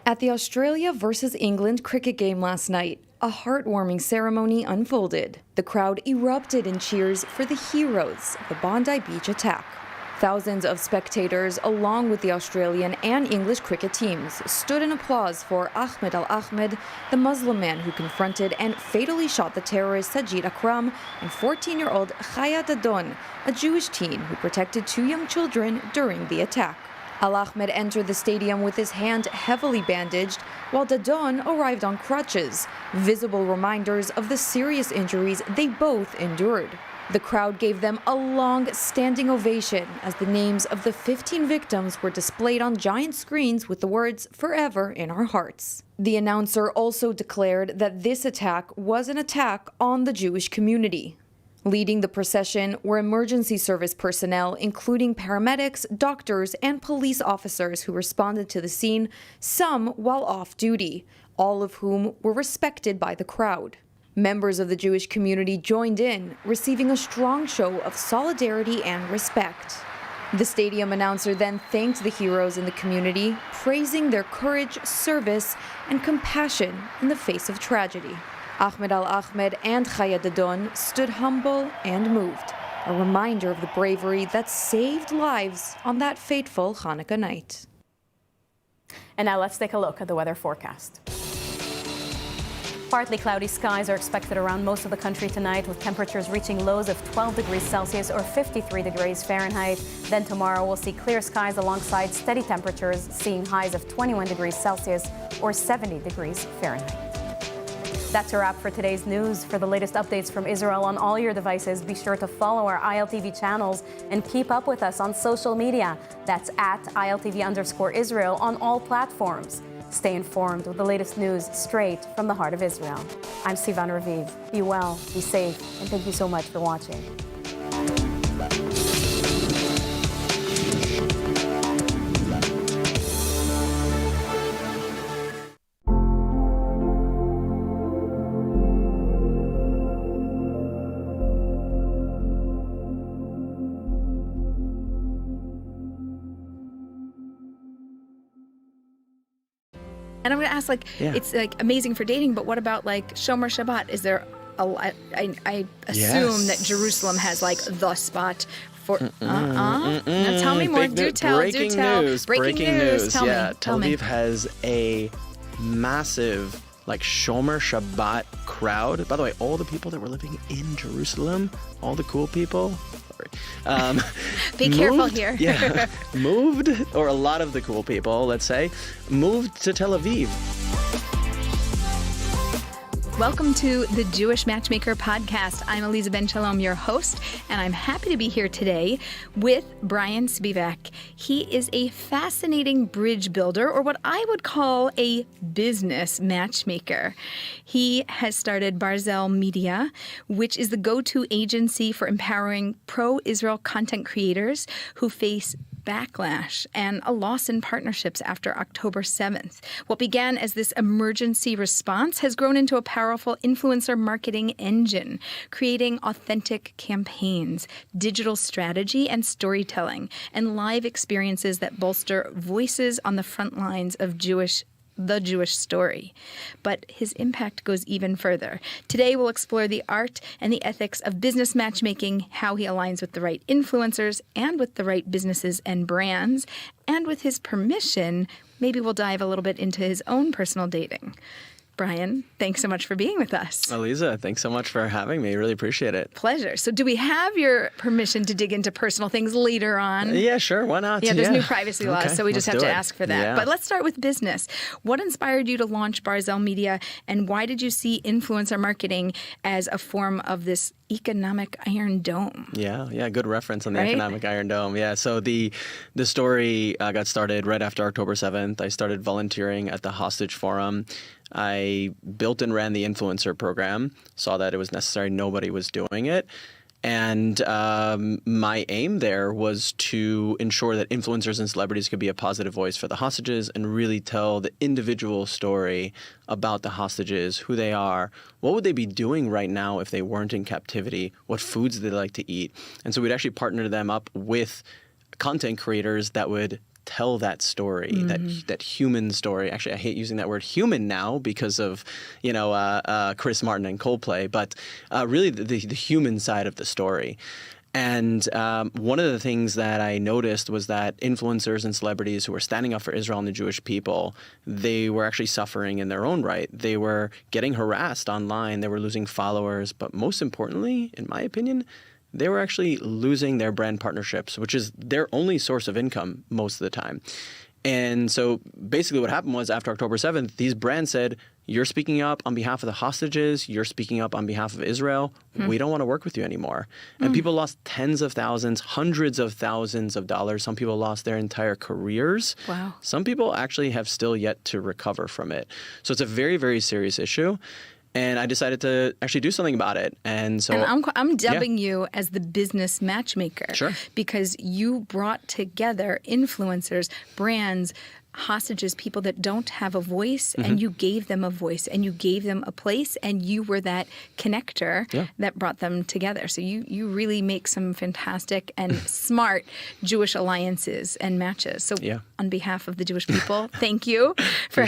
At the Australia versus England cricket game last night, a heartwarming ceremony unfolded. The crowd erupted in cheers for the heroes of the Bondi Beach attack. Thousands of spectators, along with the Australian and English cricket teams, stood in applause for Ahmed Al-Ahmed, the Muslim man who confronted and fatally shot the terrorist Sajid Akram, and 14-year-old Chaya Dadon, a Jewish teen who protected 2 young children during the attack. Al-Ahmed entered the stadium with his hand heavily bandaged, while Dadon arrived on crutches, visible reminders of the serious injuries they both endured. The crowd gave them a long standing ovation as the names of the 15 victims were displayed on giant screens with the words "Forever in our hearts." The announcer also declared that this attack was an attack on the Jewish community. Leading the procession were emergency service personnel, including paramedics, doctors, and police officers who responded to the scene, some while off duty, all of whom were respected by the crowd. Members of the Jewish community joined in, receiving a strong show of solidarity and respect. The stadium announcer then thanked the heroes in the community, praising their courage, service, and compassion in the face of tragedy. Ahmed Al-Ahmed and Chaya Dadon stood humble and moved, a reminder of the bravery that saved lives on that fateful Hanukkah night. And now let's take a look at the weather forecast. Partly cloudy skies are expected around most of the country tonight, with temperatures reaching lows of 12 degrees Celsius or 53 degrees Fahrenheit. Then tomorrow we'll see clear skies alongside steady temperatures, seeing highs of 21 degrees Celsius or 70 degrees Fahrenheit. That's a wrap for today's news. For the latest updates from Israel on all your devices, be sure to follow our ILTV channels and keep up with us on social media. That's at ILTV_Israel on all platforms. Stay informed with the latest news straight from the heart of Israel. I'm Sivan Raviv. Be well, be safe, and thank you so much for watching. And I'm going to ask, it's like amazing for dating, but what about like Shomer Shabbat? Is there I assume that Jerusalem has like the spot for. Now tell me more. Do tell. Breaking news. Breaking news. Tell me. Tel Aviv has a massive Shomer Shabbat crowd. By the way, all the people that were living in Jerusalem, all the cool people. Be careful here. Moved, or a lot of the cool people, let's say, moved to Tel Aviv. Welcome to the Jewish Matchmaker podcast. I'm Eliza Ben Shalom, your host, and I'm happy to be here today with Brian Spivak. He is a fascinating bridge builder, or what I would call a business matchmaker. He has started Barzel Media, which is the go-to agency for empowering pro-Israel content creators who face backlash and a loss in partnerships after October 7th. What began as this emergency response has grown into a powerful influencer marketing engine, creating authentic campaigns, digital strategy and storytelling, and live experiences that bolster voices on the front lines of the Jewish story. But his impact goes even further. Today, we'll explore the art and the ethics of business matchmaking, how he aligns with the right influencers and with the right businesses and brands. And with his permission, maybe we'll dive a little bit into his own personal dating. Brian, thanks so much for being with us. Eliza, thanks so much for having me. Really appreciate it. Pleasure. So do we have your permission to dig into personal things later on? Yeah, sure. Why not? Yeah, there's new privacy laws, so we just have to ask for that. Yeah. But let's start with business. What inspired you to launch Barzel Media, and why did you see influencer marketing as a form of this economic Iron Dome? Yeah, good reference on the economic Iron Dome. Yeah, so the story got started right after October 7th. I started volunteering at the Hostage Forum. I built and ran the influencer program, saw that it was necessary, nobody was doing it. And my aim there was to ensure that influencers and celebrities could be a positive voice for the hostages and really tell the individual story about the hostages, who they are, what would they be doing right now if they weren't in captivity, what foods they like to eat. And so we'd actually partner them up with content creators that would tell that story, that human story. Actually, I hate using that word human now because of, Chris Martin and Coldplay, but really the human side of the story. And one of the things that I noticed was that influencers and celebrities who were standing up for Israel and the Jewish people, they were actually suffering in their own right. They were getting harassed online. They were losing followers. But most importantly, in my opinion, they were actually losing their brand partnerships, which is their only source of income most of the time. And so basically what happened was after October 7th, these brands said, you're speaking up on behalf of the hostages, you're speaking up on behalf of Israel, we don't want to work with you anymore. And people lost tens of thousands, hundreds of thousands of dollars. Some people lost their entire careers. Wow. Some people actually have still yet to recover from it. So it's a very, very serious issue. And I decided to actually do something about it. And so I'm dubbing you as the business matchmaker. Sure. Because you brought together influencers, brands, hostages, people that don't have a voice, and you gave them a voice and you gave them a place, and you were that connector that brought them together. So you really make some fantastic and smart Jewish alliances and matches. So on behalf of the Jewish people, thank you for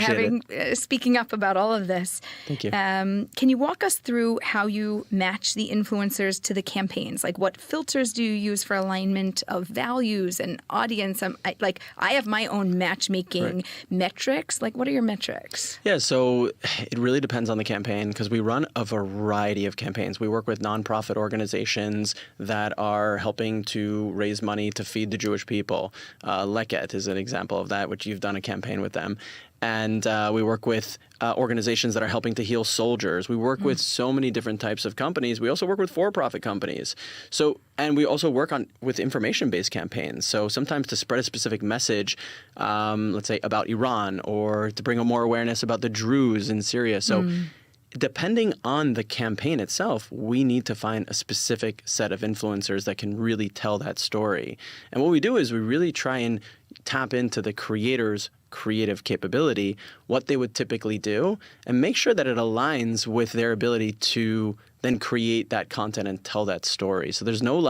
speaking up about all of this. Thank you. Can you walk us through how you match the influencers to the campaigns? Like, what filters do you use for alignment of values and audience? I have my own matchmaking metrics. Like, what are your metrics? Yeah, so it really depends on the campaign because we run a variety of campaigns. We work with nonprofit organizations that are helping to raise money to feed the Jewish people. Leket is an example of that, which you've done a campaign with them. And we work with organizations that are helping to heal soldiers. We work with so many different types of companies. We also work with for-profit companies. And we also work with information-based campaigns. So sometimes to spread a specific message, let's say about Iran, or to bring more awareness about the Druze in Syria. So depending on the campaign itself, we need to find a specific set of influencers that can really tell that story. And what we do is we really try and tap into the creator's creative capability, what they would typically do, and make sure that it aligns with their ability to then create that content and tell that story. So there's no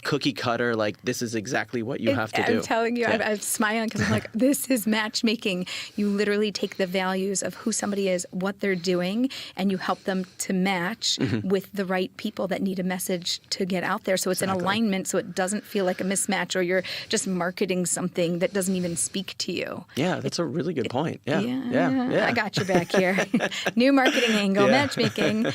cookie cutter, this is exactly what you have to do. I'm telling you, I'm smiling because I'm like, this is matchmaking. You literally take the values of who somebody is, what they're doing, and you help them to match with the right people that need a message to get out there. So it's an alignment, so it doesn't feel like a mismatch or you're just marketing something that doesn't even speak to you. Yeah, that's a really good point. Yeah. I got your back here. New marketing angle, matchmaking.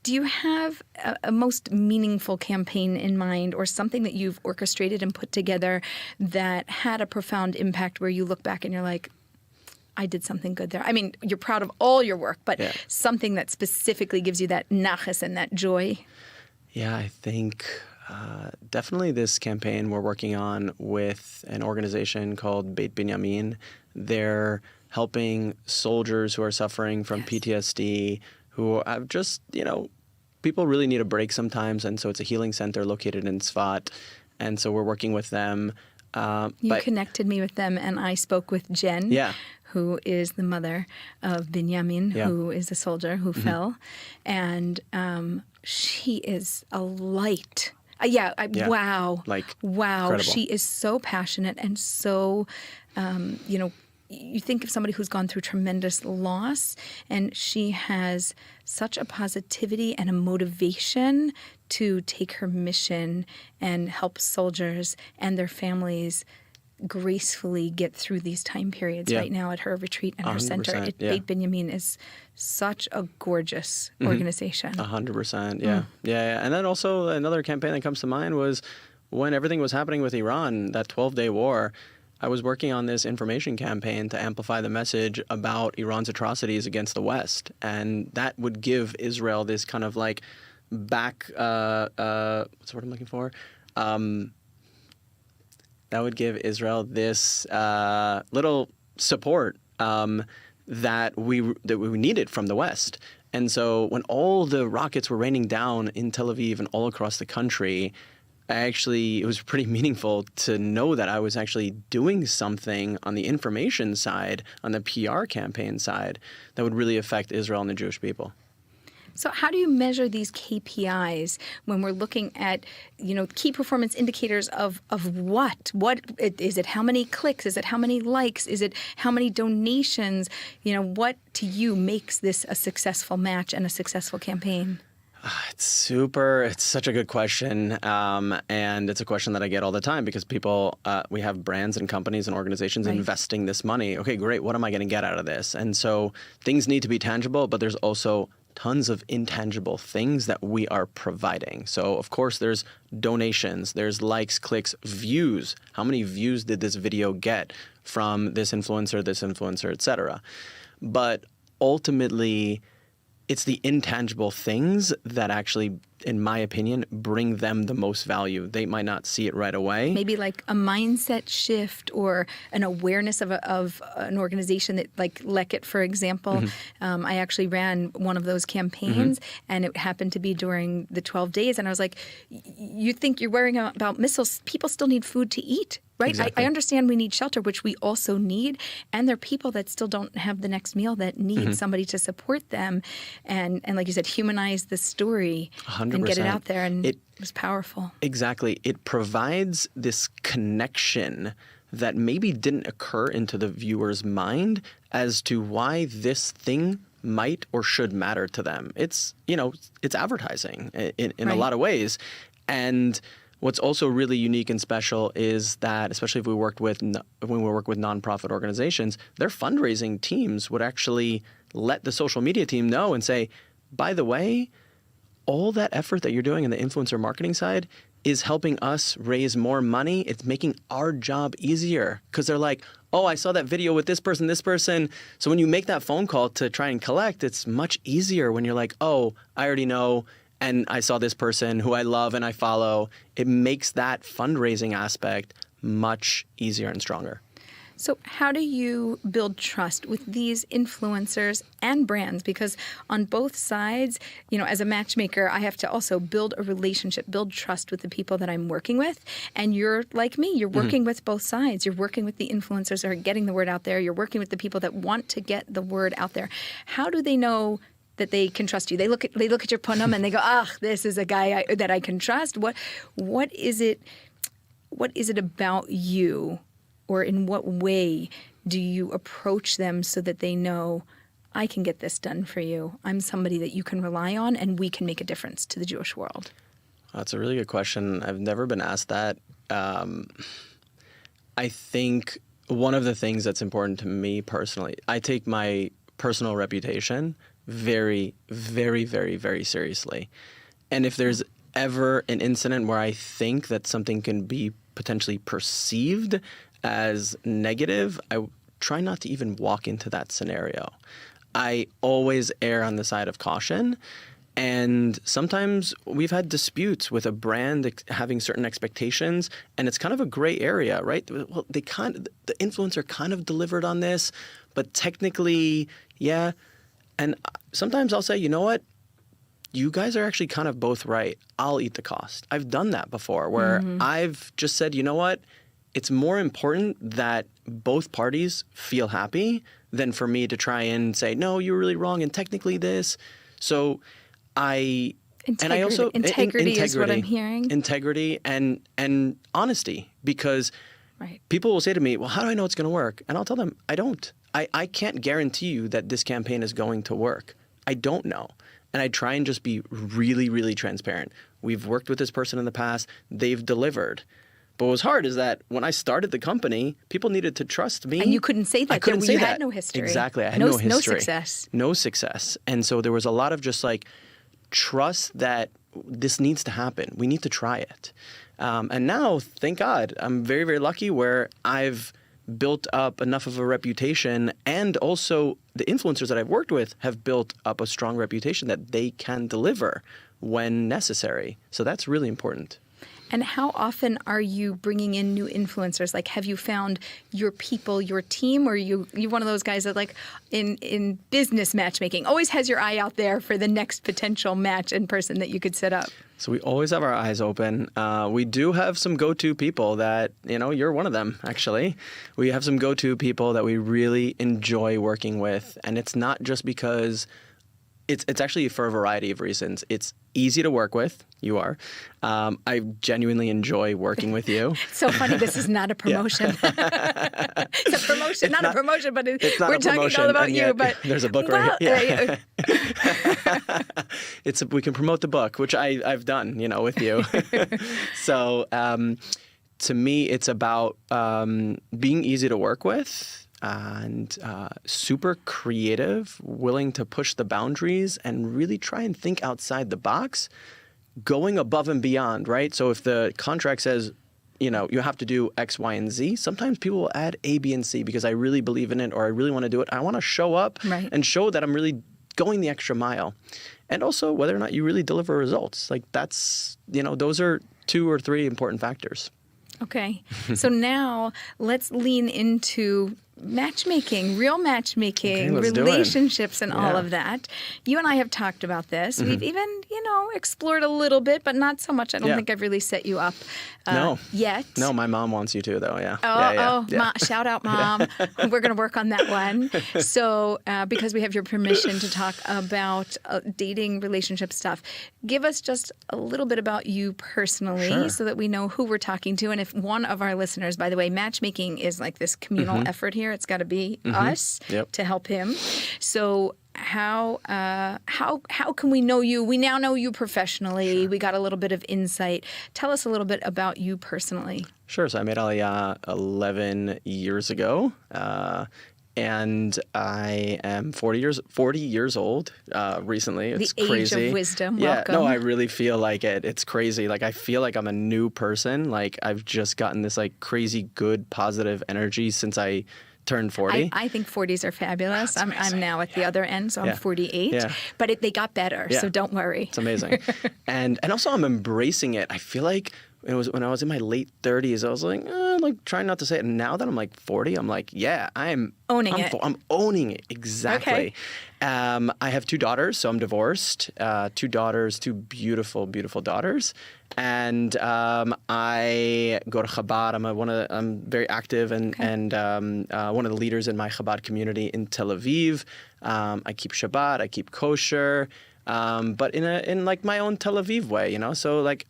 Do you have a most meaningful campaign in mind, or something that you've orchestrated and put together that had a profound impact where you look back and you're like, I did something good there? I mean, you're proud of all your work, but something that specifically gives you that nachas and that joy? Yeah, I think definitely this campaign we're working on with an organization called Beit Binyamin. They're helping soldiers who are suffering from PTSD, who have just, people really need a break sometimes. And so it's a healing center located in Tzfat. And so we're working with them. You connected me with them, and I spoke with Jen, who is the mother of Binyamin, who is a soldier who fell. And she is a light. Wow. Wow. Incredible. She is so passionate and so, you think of somebody who's gone through tremendous loss, and she has such a positivity and a motivation to take her mission and help soldiers and their families gracefully get through these time periods right now at her retreat and her center. Beit Binyamin is such a gorgeous organization. 100%, yeah. And then also another campaign that comes to mind was when everything was happening with Iran, that 12-day war. I was working on this information campaign to amplify the message about Iran's atrocities against the West. And that would give Israel this kind of what's the word I'm looking for? That would give Israel this little support that we needed from the West. And so when all the rockets were raining down in Tel Aviv and all across the country, it was pretty meaningful to know that I was actually doing something on the information side, on the PR campaign side, that would really affect Israel and the Jewish people. So how do you measure these KPIs when we're looking at, key performance indicators of what? What is it? How many clicks? Is it how many likes? Is it how many donations? What to you makes this a successful match and a successful campaign? It's such a good question. And it's a question that I get all the time because we have brands and companies and organizations investing this money. Okay, great. What am I going to get out of this? And so things need to be tangible, but there's also tons of intangible things that we are providing. So, of course, there's donations, there's likes, clicks, views. How many views did this video get from this influencer, et cetera? But ultimately, it's the intangible things that actually, in my opinion, bring them the most value. They might not see it right away. Maybe like a mindset shift or an awareness of an organization that, like Leket, for example. I actually ran one of those campaigns, and it happened to be during the 12 days. And I was like, you think you're worrying about missiles? People still need food to eat. Right? Exactly. I understand we need shelter, which we also need. And there are people that still don't have the next meal that need somebody to support them. And like you said, humanize the story 100%. And get it out there. And it was powerful. Exactly. It provides this connection that maybe didn't occur into the viewer's mind as to why this thing might or should matter to them. It's advertising in a lot of ways. And what's also really unique and special is that, especially if when we work with nonprofit organizations, their fundraising teams would actually let the social media team know and say, by the way, all that effort that you're doing in the influencer marketing side is helping us raise more money. It's making our job easier because they're like, oh, I saw that video with this person. So when you make that phone call to try and collect, it's much easier when you're like, oh, I already know. And I saw this person who I love and I follow. It makes that fundraising aspect much easier and stronger. So how do you build trust with these influencers and brands? Because on both sides, as a matchmaker, I have to also build a relationship, build trust with the people that I'm working with. And you're like me, you're working with both sides. You're working with the influencers that are getting the word out there. You're working with the people that want to get the word out there. How do they know that they can trust you? They look at your punam and they go, this is a guy that I can trust. What is it about you, or in what way do you approach them so that they know, I can get this done for you. I'm somebody that you can rely on, and we can make a difference to the Jewish world? That's a really good question. I've never been asked that. I think one of the things that's important to me personally, I take my personal reputation very, very, very, very seriously. And if there's ever an incident where I think that something can be potentially perceived as negative, I try not to even walk into that scenario. I always err on the side of caution. And sometimes we've had disputes with a brand having certain expectations, and it's kind of a gray area, right? Well, the influencer kind of delivered on this, but technically, yeah. And sometimes I'll say, you know what? You guys are actually kind of both right. I'll eat the cost. I've done that before where I've just said, you know what? It's more important that both parties feel happy than for me to try and say, no, you were really wrong and technically this. So integrity is what I'm hearing. Integrity and honesty, because people will say to me, well, how do I know it's going to work? And I'll tell them, I don't. I can't guarantee you that this campaign is going to work. I don't know. And I try and just be really, really transparent. We've worked with this person in the past. They've delivered. But what was hard is that when I started the company, people needed to trust me. And you couldn't say that. I couldn't say you that. had no history. Exactly. I had no history. No success. No success. And so there was a lot of just like trust that this needs to happen. We need to try it. And now, thank God, I'm very, very lucky where I've built up enough of a reputation, and also the influencers that I've worked with have built up a strong reputation that they can deliver when necessary. So that's really important. And how often are you bringing in new influencers? Like, have you found your people, your team, or you one of those guys that, like, in business matchmaking, always has your eye out there for the next potential match in person that you could set up? So we always have our eyes open. We do have some go-to people that, you're one of them, actually. We have some go-to people that we really enjoy working with. And it's not just because it's actually for a variety of reasons. It's easy to work with. You are. I genuinely enjoy working with you. So funny. This is not a promotion. It's a promotion, not a promotion, but we're talking all about you. But there's a book right here. Yeah. We can promote the book, which I've done, with you. So to me, it's about being easy to work with. And super creative, willing to push the boundaries and really try and think outside the box, going above and beyond, right? So if the contract says, you have to do X, Y, and Z, sometimes people will add A, B, and C because I really believe in it or I really want to do it. I want to show up and show that I'm really going the extra mile. And also whether or not you really deliver results. Like that's, those are 2 or 3 important factors. Okay. So now let's lean into matchmaking, real matchmaking, relationships and all of that. You and I have talked about this. We've even, explored a little bit, but not so much. I don't think I've really set you up yet. No, my mom wants you to, though, Shout out, Mom. We're going to work on that one. So because we have your permission to talk about dating, relationship stuff, give us just a little bit about you personally so that we know who we're talking to. And if one of our listeners, by the way, matchmaking is like this communal effort here. It's got to be us to help him. So how can we know you? We now know you professionally. We got a little bit of insight. Tell us a little bit about you personally. Sure. So I made Aliyah 11 years ago. And I am 40 years old recently. It's the crazy. Age of wisdom. Yeah, Welcome. no, I really feel like it. It's crazy. Like I feel like I'm a new person. Like I've just gotten this like crazy good positive energy since I turned 40. I think 40s are fabulous. I'm now at the other end, so I'm 48. Yeah. But they got better, so don't worry. It's amazing. and also I'm embracing it. I feel like it was when I was in my late 30s, I was like trying not to say it. And now that I'm like 40, I'm like, I'm owning it. Exactly. Okay. I have 2 daughters, so I'm divorced. 2 daughters, 2 beautiful, beautiful daughters. And I go to Chabad. I'm very active and one of the leaders in my Chabad community in Tel Aviv. I keep Shabbat, I keep kosher, but in like my own Tel Aviv way, So like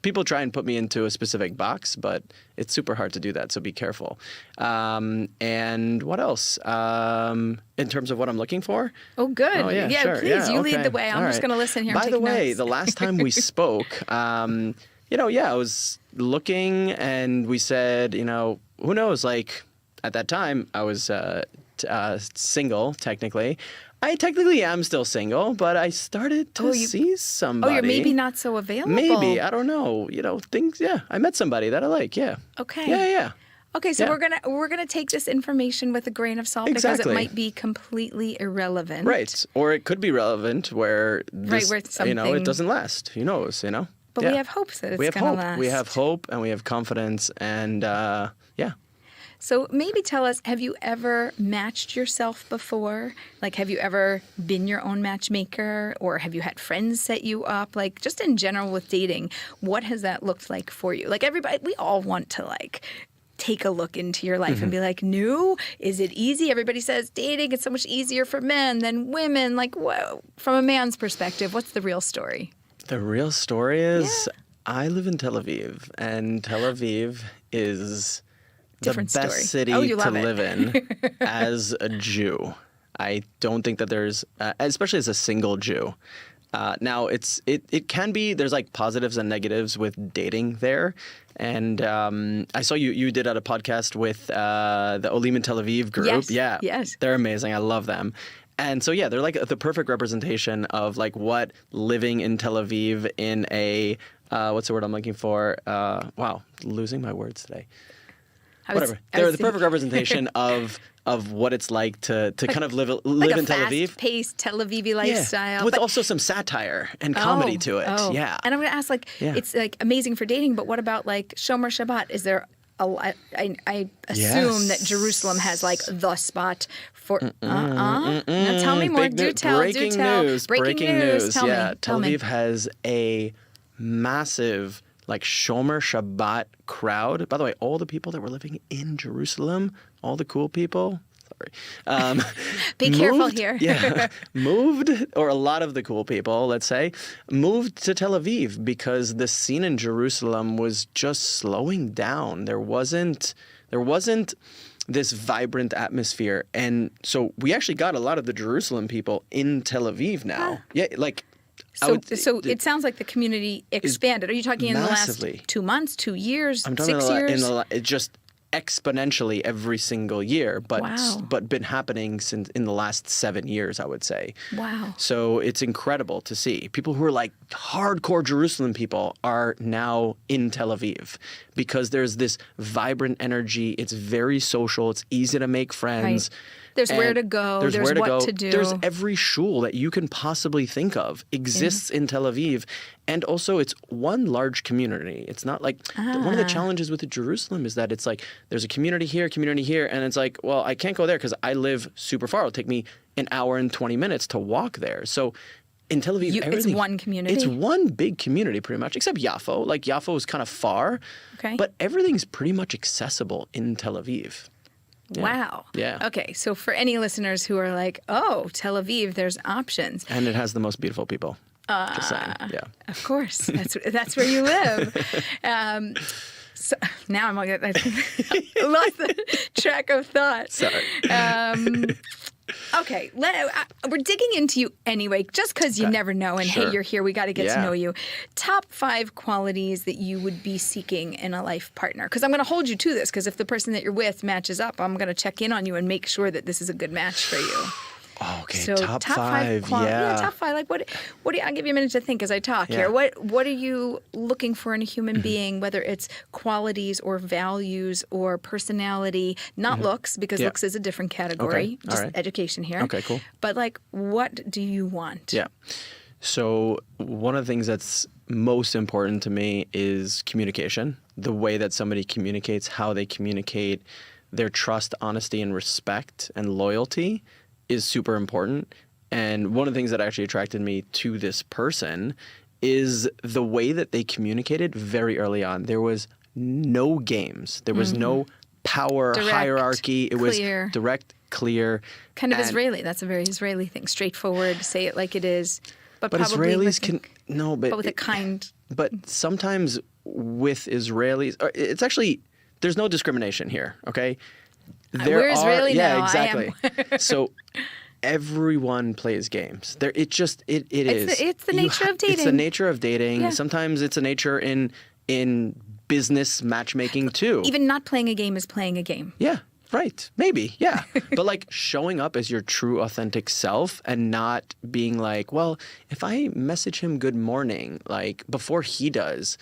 people try and put me into a specific box, but it's super hard to do that, so be careful. And what else? In terms of what I'm looking for? Oh, good. Oh, yeah, sure. Please, you lead the way. I'm just going to listen here and take notes. By the way, the last time we spoke, I was looking and we said, who knows, like at that time I was single, technically. I technically am still single, but I started to see somebody. Oh, you're maybe not so available. Maybe. I don't know. Things, I met somebody that I like, Okay. Yeah. Okay, so we're gonna take this information with a grain of salt because it might be completely irrelevant. Right. Or it could be relevant where this, where something, it doesn't last. Who knows, But we have hopes that it's gonna last. We have hope and we have confidence and So maybe tell us, have you ever matched yourself before? Like, have you ever been your own matchmaker or have you had friends set you up? Like, just in general with dating, what has that looked like for you? Like, we all want to, like, take a look into your life and be like, no, is it easy? Everybody says dating is so much easier for men than women. Like, whoa, from a man's perspective, what's the real story? The real story is I live in Tel Aviv, and Tel Aviv is the best city to live in as a Jew. I don't think that there's, especially as a single Jew. Now, it can be, there's like positives and negatives with dating there. And I saw you did a podcast with the Olim in Tel Aviv group. Yes. They're amazing. I love them. And so, they're like the perfect representation of like what living in Tel Aviv in a, what's the word I'm looking for? Wow, losing my words today. whatever. They're the perfect representation of what it's like to kind of live in Tel Aviv. Fast-paced Tel Aviv lifestyle. With also some satire and comedy to it. Yeah. And I'm going to ask, it's like amazing for dating, but what about like Shomer Shabbat? Is there I assume that Jerusalem has like the spot for. Now tell me more. Do tell. Breaking news. Tell me. Tel Aviv has a massive like Shomer Shabbat crowd. By the way, all the people that were living in Jerusalem, all the cool people. Sorry. Be careful here. Moved, or a lot of the cool people, let's say, moved to Tel Aviv because the scene in Jerusalem was just slowing down. There wasn't this vibrant atmosphere. And so we actually got a lot of the Jerusalem people in Tel Aviv now. Yeah, like... So it sounds like the community expanded. Are you talking in massively. The last 2 months, 2 years, I'm talking 6 years? It just exponentially every single year, but been happening since in the last 7 years, I would say. Wow. So it's incredible to see. People who are like hardcore Jerusalem people are now in Tel Aviv because there's this vibrant energy. It's very social. It's easy to make friends. Right. There's where to go. There's what to do. There's every shul that you can possibly think of exists in Tel Aviv. And also, it's one large community. It's not like one of the challenges with Jerusalem is that it's like there's a community here, and it's like, well, I can't go there because I live super far. It'll take me an hour and 20 minutes to walk there. So in Tel Aviv, it's one community? It's one big community pretty much, except Yaffo. Like Yaffo is kind of far, okay, but everything's pretty much accessible in Tel Aviv. Yeah. Wow. Yeah. Okay, so for any listeners who are like, oh, Tel Aviv, there's options. And it has the most beautiful people. Just saying. Yeah. Of course. That's where you live. So now I'm lost the track of thought. Sorry. Okay, we're digging into you anyway, just because you never know. And hey, you're here. We got to get to know you. Top 5 qualities that you would be seeking in a life partner. Because I'm going to hold you to this. Because if the person that you're with matches up, I'm going to check in on you and make sure that this is a good match for you. Okay, so top 5. Yeah, top 5. Like what do you? I'll give you a minute to think as I talk here. What are you looking for in a human being? Whether it's qualities or values or personality, not looks, because looks is a different category. Okay. Just right. education here. Okay, cool. But like, what do you want? Yeah. So one of the things that's most important to me is communication. The way that somebody communicates, how they communicate, their trust, honesty, and respect and loyalty is super important. And one of the things that actually attracted me to this person is the way that they communicated very early on. There was no games. There was no power hierarchy. It was direct, clear. Kind of Israeli. That's a very Israeli thing. Straightforward, say it like it is. But probably Israelis but with a kind. But sometimes with Israelis, it's actually, there's no discrimination here, okay? We're Israeli now. Yeah, exactly. So everyone plays games. It's the nature of dating. It's the nature of dating. Yeah. Sometimes it's a nature in business matchmaking too. Even not playing a game is playing a game. Yeah. Right. Maybe. Yeah. But like showing up as your true authentic self and not being like, well, if I message him good morning, like before he does,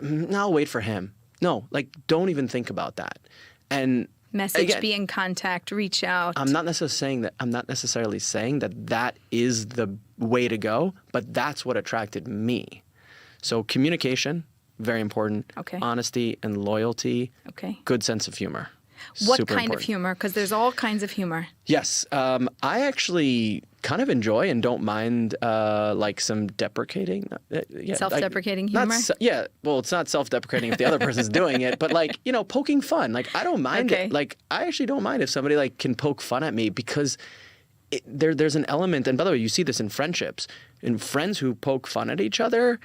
no, I'll wait for him. No, like don't even think about that. And be in contact, reach out. I'm not necessarily saying that is the way to go, but that's what attracted me. So communication, very important. Okay. Honesty and loyalty. Okay. Good sense of humor. What Super kind important. of humor? Because there's all kinds of humor. Yes. I actually kind of enjoy and don't mind like some deprecating. Self-deprecating humor? Well, it's not self-deprecating if the other person's doing it, but like, poking fun. Like, I don't mind it. Like, I actually don't mind if somebody like can poke fun at me because there's an element, and by the way, you see this in friendships. In friends who poke fun at each other,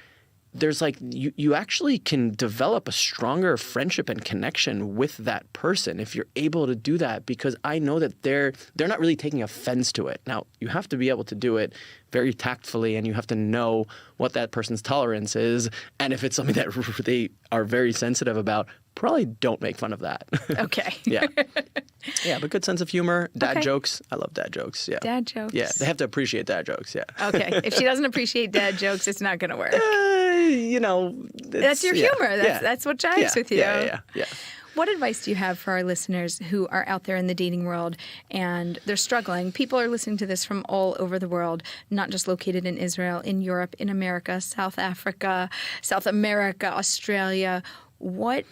there's like you actually can develop a stronger friendship and connection with that person if you're able to do that, because I know that they're not really taking offense to it. Now, you have to be able to do it very tactfully, and you have to know what that person's tolerance is, and if it's something that they are very sensitive about, probably don't make fun of that. Okay. Yeah, but good sense of humor, dad jokes. I love dad jokes. Yeah. Dad jokes. Yeah, they have to appreciate dad jokes. Yeah. Okay. If she doesn't appreciate dad jokes, it's not going to work. That's your humor. That's what jives with you. Yeah. What advice do you have for our listeners who are out there in the dating world and they're struggling? People are listening to this from all over the world, not just located in Israel, in Europe, in America, South Africa, South America, Australia. What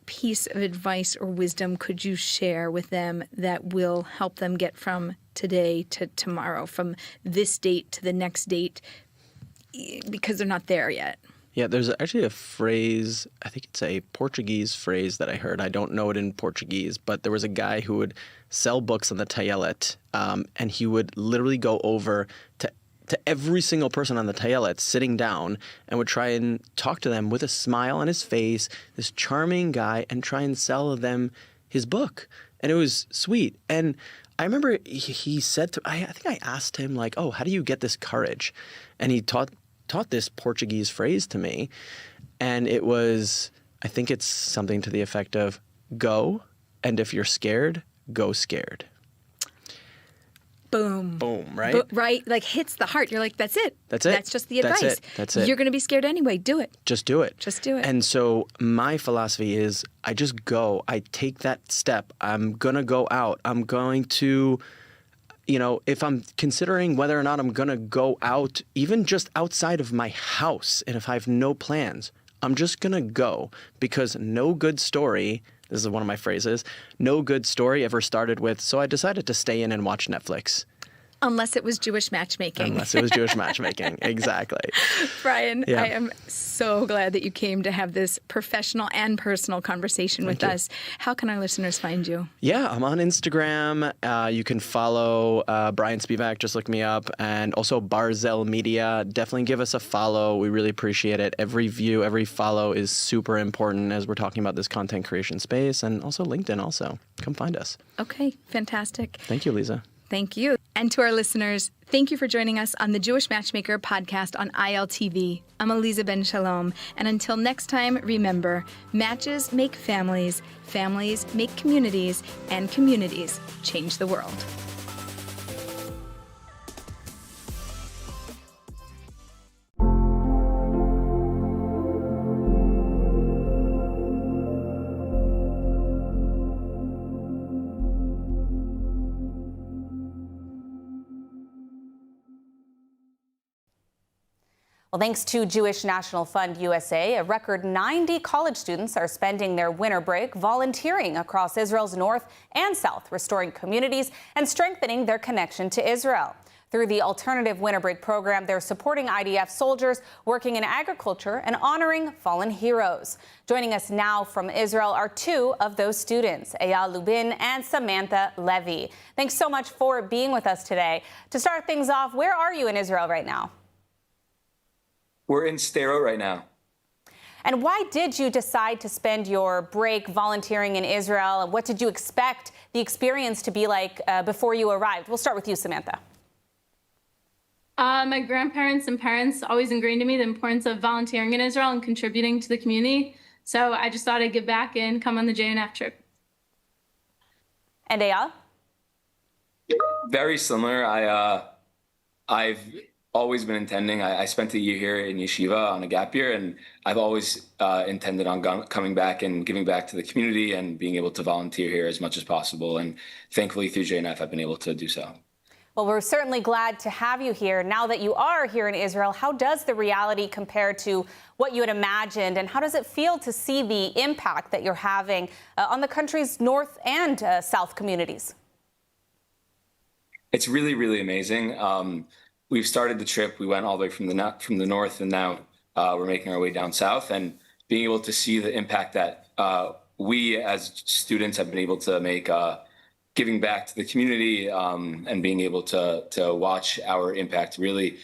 piece of advice or wisdom could you share with them that will help them get from today to tomorrow, from this date to the next date, because they're not there yet? Yeah, there's actually a phrase, I think it's a Portuguese phrase that I heard. I don't know it in Portuguese, but there was a guy who would sell books on the Tayelet, and he would literally go over to every single person on the Tayelet sitting down and would try and talk to them with a smile on his face, this charming guy, and try and sell them his book. And it was sweet. And I remember he said I think I asked him, like, oh, how do you get this courage? And he taught this Portuguese phrase to me. And it was, I think it's something to the effect of, go, and if you're scared, go scared. Boom. Boom, right? Right, like hits the heart. You're like, that's it. That's it. That's just the advice. That's it. You're going to be scared anyway. Do it. Just do it. Just do it. And so my philosophy is I just go. I take that step. I'm going to go out. I'm going to, if I'm considering whether or not I'm going to go out, even just outside of my house, and if I have no plans, I'm just going to go, because no good story, this is one of my phrases, no good story ever started with, so I decided to stay in and watch Netflix. Unless it was Jewish matchmaking. Unless it was Jewish matchmaking. Exactly. Brian, Yeah. I am so glad that you came to have this professional and personal conversation with us. How can our listeners find you? Yeah, I'm on Instagram. You can follow Brian Spivak. Just look me up. And also Barzel Media. Definitely give us a follow. We really appreciate it. Every view, every follow is super important as we're talking about this content creation space. And also LinkedIn also. Come find us. Okay, fantastic. Thank you, Lisa. Thank you. And to our listeners, thank you for joining us on the Jewish Matchmaker podcast on ILTV. I'm Aliza Ben Shalom. And until next time, remember, matches make families, families make communities, and communities change the world. Well, thanks to Jewish National Fund USA, a record 90 college students are spending their winter break volunteering across Israel's north and south, restoring communities and strengthening their connection to Israel. Through the Alternative Winter Break program, they're supporting IDF soldiers working in agriculture and honoring fallen heroes. Joining us now from Israel are two of those students, Eyal Lubin and Samantha Levy. Thanks so much for being with us today. To start things off, where are you in Israel right now? We're in Stero right now. And why did you decide to spend your break volunteering in Israel? And what did you expect the experience to be like before you arrived? We'll start with you, Samantha. My grandparents and parents always ingrained in me the importance of volunteering in Israel and contributing to the community. So I just thought I'd give back and come on the JNF trip. And Eyal? Very similar. I've always been intending. I spent a year here in yeshiva on a gap year, and I've always intended on coming back and giving back to the community and being able to volunteer here as much as possible. And thankfully, through JNF, I've been able to do so. Well, we're certainly glad to have you here. Now that you are here in Israel, how does the reality compare to what you had imagined, and how does it feel to see the impact that you're having on the country's north and south communities? It's really, really amazing. We've started the trip. We went all the way from the north, and now we're making our way down south. And being able to see the impact that we as students have been able to make, giving back to the community, and being able to watch our impact really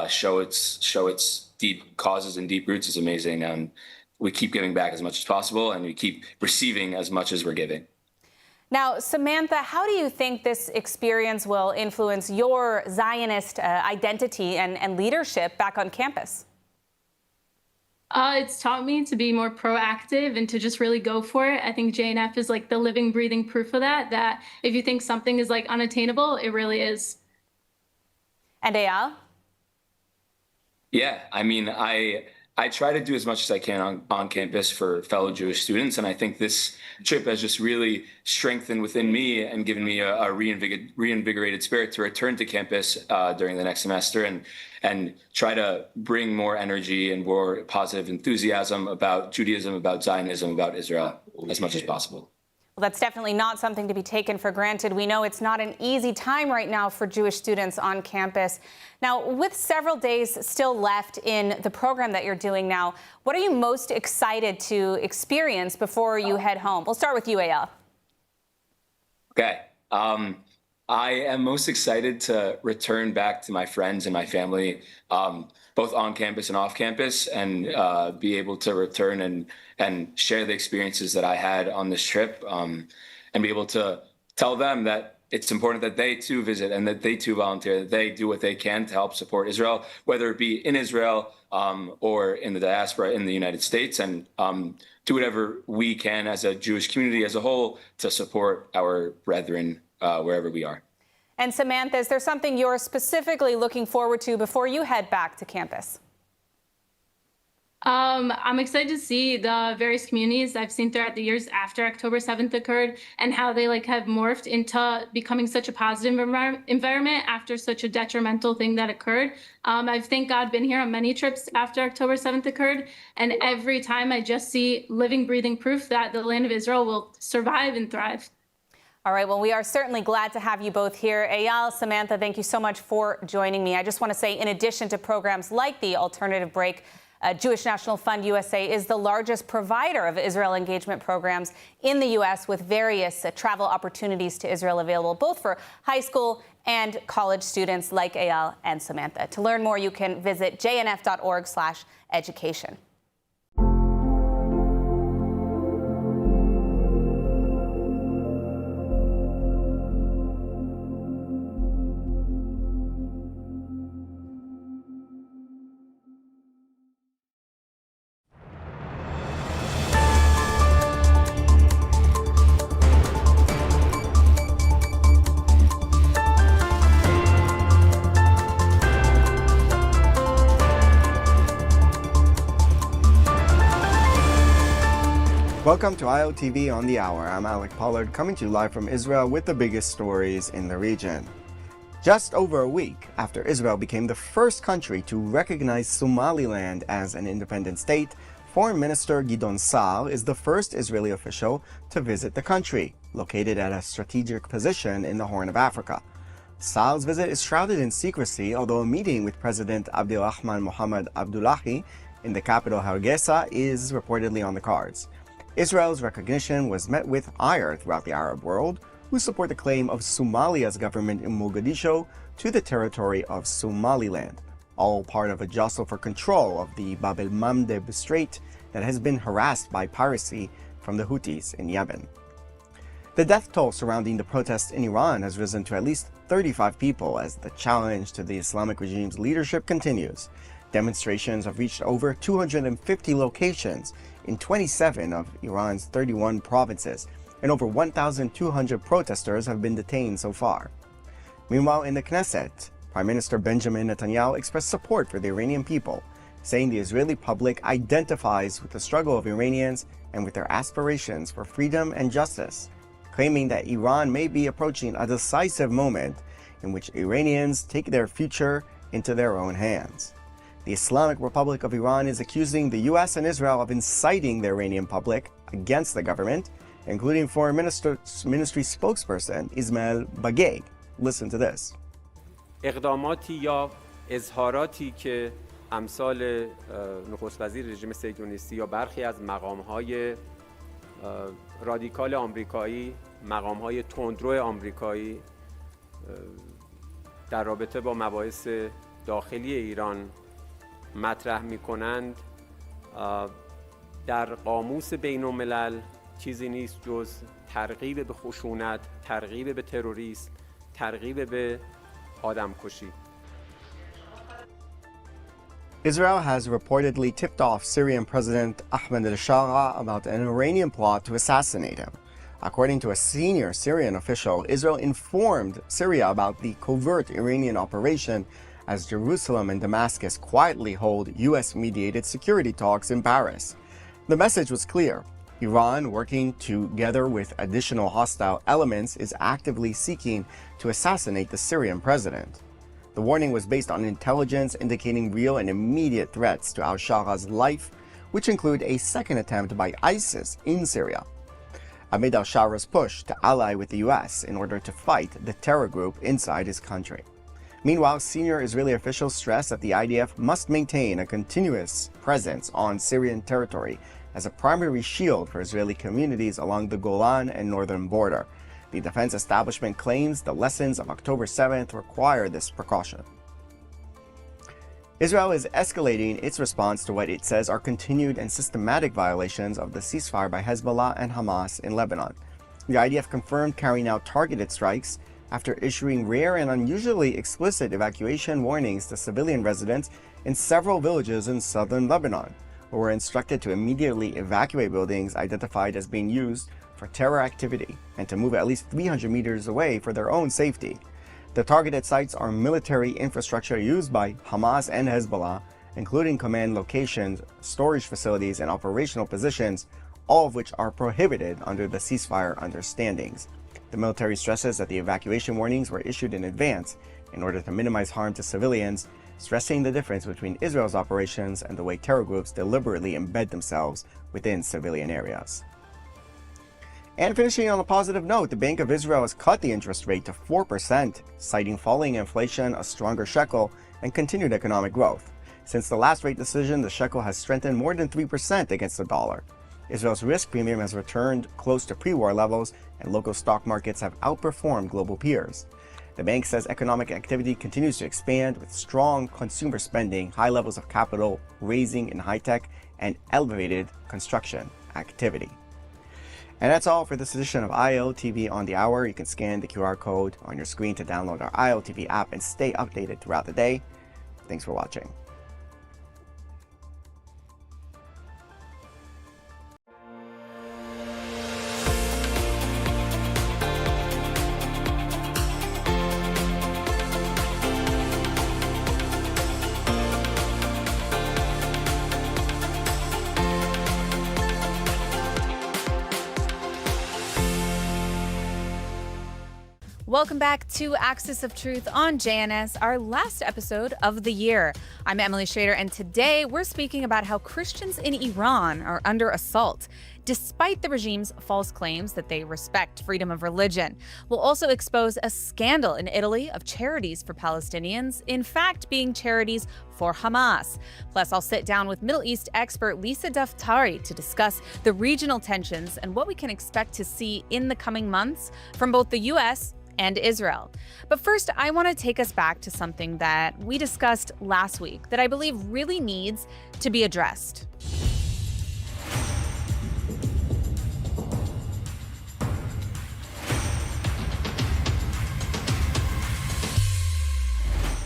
show its deep causes and deep roots is amazing. And we keep giving back as much as possible, and we keep receiving as much as we're giving. Now, Samantha, how do you think this experience will influence your Zionist identity and leadership back on campus? It's taught me to be more proactive and to just really go for it. I think JNF is like the living, breathing proof of that if you think something is like unattainable, it really is. And Eyal? Yeah, I mean, I I try to do as much as I can on campus for fellow Jewish students. And I think this trip has just really strengthened within me and given me a reinvigorated spirit to return to campus during the next semester and try to bring more energy and more positive enthusiasm about Judaism, about Zionism, about Israel as much as possible. Well, that's definitely not something to be taken for granted. We know it's not an easy time right now for Jewish students on campus. Now, with several days still left in the program that you're doing now, what are you most excited to experience before you head home? We'll start with you, Eyal. Okay. I am most excited to return back to my friends and my family, both on campus and off campus, and be able to return and share the experiences that I had on this trip, and be able to tell them that it's important that they too visit and that they too volunteer, that they do what they can to help support Israel, whether it be in Israel or in the diaspora in the United States, and do whatever we can as a Jewish community as a whole to support our brethren wherever we are. And Samantha, is there something you're specifically looking forward to before you head back to campus? I'm excited to see the various communities I've seen throughout the years after October 7th occurred and how they have morphed into becoming such a positive environment after such a detrimental thing that occurred. I've, thank God, been here on many trips after October 7th occurred, and every time I just see living, breathing proof that the land of Israel will survive and thrive. All right, well, we are certainly glad to have you both here. Eyal, Samantha, thank you so much for joining me. I just want to say, in addition to programs like the Alternative Break, Jewish National Fund USA is the largest provider of Israel engagement programs in the U.S., with various travel opportunities to Israel available, both for high school and college students like Eyal and Samantha. To learn more, you can visit jnf.org/education. Welcome to ILTV on the Hour. I'm Alec Pollard, coming to you live from Israel with the biggest stories in the region. Just over a week after Israel became the first country to recognize Somaliland as an independent state, Foreign Minister Gideon Sa'ar is the first Israeli official to visit the country, located at a strategic position in the Horn of Africa. Sa'ar's visit is shrouded in secrecy, although a meeting with President Abdirahman Mohamed Abdullahi in the capital Hargeisa is reportedly on the cards. Israel's recognition was met with ire throughout the Arab world, who support the claim of Somalia's government in Mogadishu to the territory of Somaliland, all part of a jostle for control of the Bab el-Mandeb Strait that has been harassed by piracy from the Houthis in Yemen. The death toll surrounding the protests in Iran has risen to at least 35 people as the challenge to the Islamic regime's leadership continues. Demonstrations have reached over 250 locations in 27 of Iran's 31 provinces, and over 1,200 protesters have been detained so far. Meanwhile, in the Knesset, Prime Minister Benjamin Netanyahu expressed support for the Iranian people, saying the Israeli public identifies with the struggle of Iranians and with their aspirations for freedom and justice, claiming that Iran may be approaching a decisive moment in which Iranians take their future into their own hands. The Islamic Republic of Iran is accusing the U.S. and Israel of inciting the Iranian public against the government, including Foreign Ministry spokesperson Ismail Bagay. Listen to this. اقداماتی یا اظهاراتی که امثال نخست وزیر رژیم صهیونیستی یا برخی از مقام‌های رادیکال آمریکایی، مقام‌های تندرو آمریکایی در رابطه با مباحث داخلی ایران مطرح می‌کنند، در قاموس بین‌الملل چیزی نیست جز ترغیب به خشونت، ترغیب به تروریسم، ترغیب به آدمکشی. Israel has reportedly tipped off Syrian President Ahmed al-Shara about an Iranian plot to assassinate him. According to a senior Syrian official, Israel informed Syria about the covert Iranian operation as Jerusalem and Damascus quietly hold U.S.-mediated security talks in Paris. The message was clear. Iran, working together with additional hostile elements, is actively seeking to assassinate the Syrian president. The warning was based on intelligence indicating real and immediate threats to al-Shara's life, which include a second attempt by ISIS in Syria, amid al-Shara's push to ally with the U.S. in order to fight the terror group inside his country. Meanwhile, senior Israeli officials stress that the IDF must maintain a continuous presence on Syrian territory as a primary shield for Israeli communities along the Golan and northern border. The defense establishment claims the lessons of October 7th require this precaution. Israel is escalating its response to what it says are continued and systematic violations of the ceasefire by Hezbollah and Hamas in Lebanon. The IDF confirmed carrying out targeted strikes after issuing rare and unusually explicit evacuation warnings to civilian residents in several villages in southern Lebanon, who were instructed to immediately evacuate buildings identified as being used for terror activity and to move at least 300 meters away for their own safety. The targeted sites are military infrastructure used by Hamas and Hezbollah, including command locations, storage facilities, and operational positions, all of which are prohibited under the ceasefire understandings. The military stresses that the evacuation warnings were issued in advance in order to minimize harm to civilians, stressing the difference between Israel's operations and the way terror groups deliberately embed themselves within civilian areas. And finishing on a positive note, the Bank of Israel has cut the interest rate to 4%, citing falling inflation, a stronger shekel, and continued economic growth. Since the last rate decision, the shekel has strengthened more than 3% against the dollar. Israel's risk premium has returned close to pre-war levels, and local stock markets have outperformed global peers. The bank says economic activity continues to expand with strong consumer spending, high levels of capital raising in high-tech, and elevated construction activity. And that's all for this edition of ILTV on the Hour. You can scan the QR code on your screen to download our ILTV app and stay updated throughout the day. Thanks for watching. Welcome back to Axis of Truth on JNS, our last episode of the year. I'm Emily Schrader, and today we're speaking about how Christians in Iran are under assault, despite the regime's false claims that they respect freedom of religion. We'll also expose a scandal in Italy of charities for Palestinians, in fact being charities for Hamas. Plus, I'll sit down with Middle East expert Lisa Daftari to discuss the regional tensions and what we can expect to see in the coming months from both the U.S. and Israel. But first, I want to take us back to something that we discussed last week that I believe really needs to be addressed.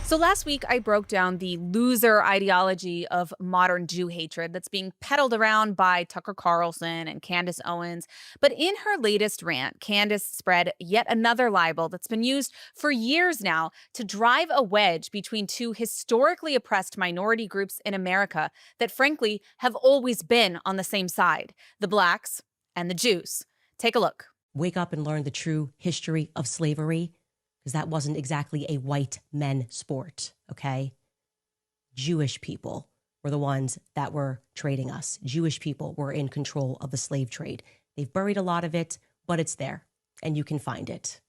So last week, I broke down the loser ideology of modern Jew hatred that's being peddled around by Tucker Carlson and Candace Owens. But in her latest rant, Candace spread yet another libel that's been used for years now to drive a wedge between two historically oppressed minority groups in America that, frankly, have always been on the same side, the blacks and the Jews. Take a look. Wake up and learn the true history of slavery, because that wasn't exactly a white men sport, okay? Jewish people were the ones that were trading us. Jewish people were in control of the slave trade. They've buried a lot of it, but it's there, and you can find it.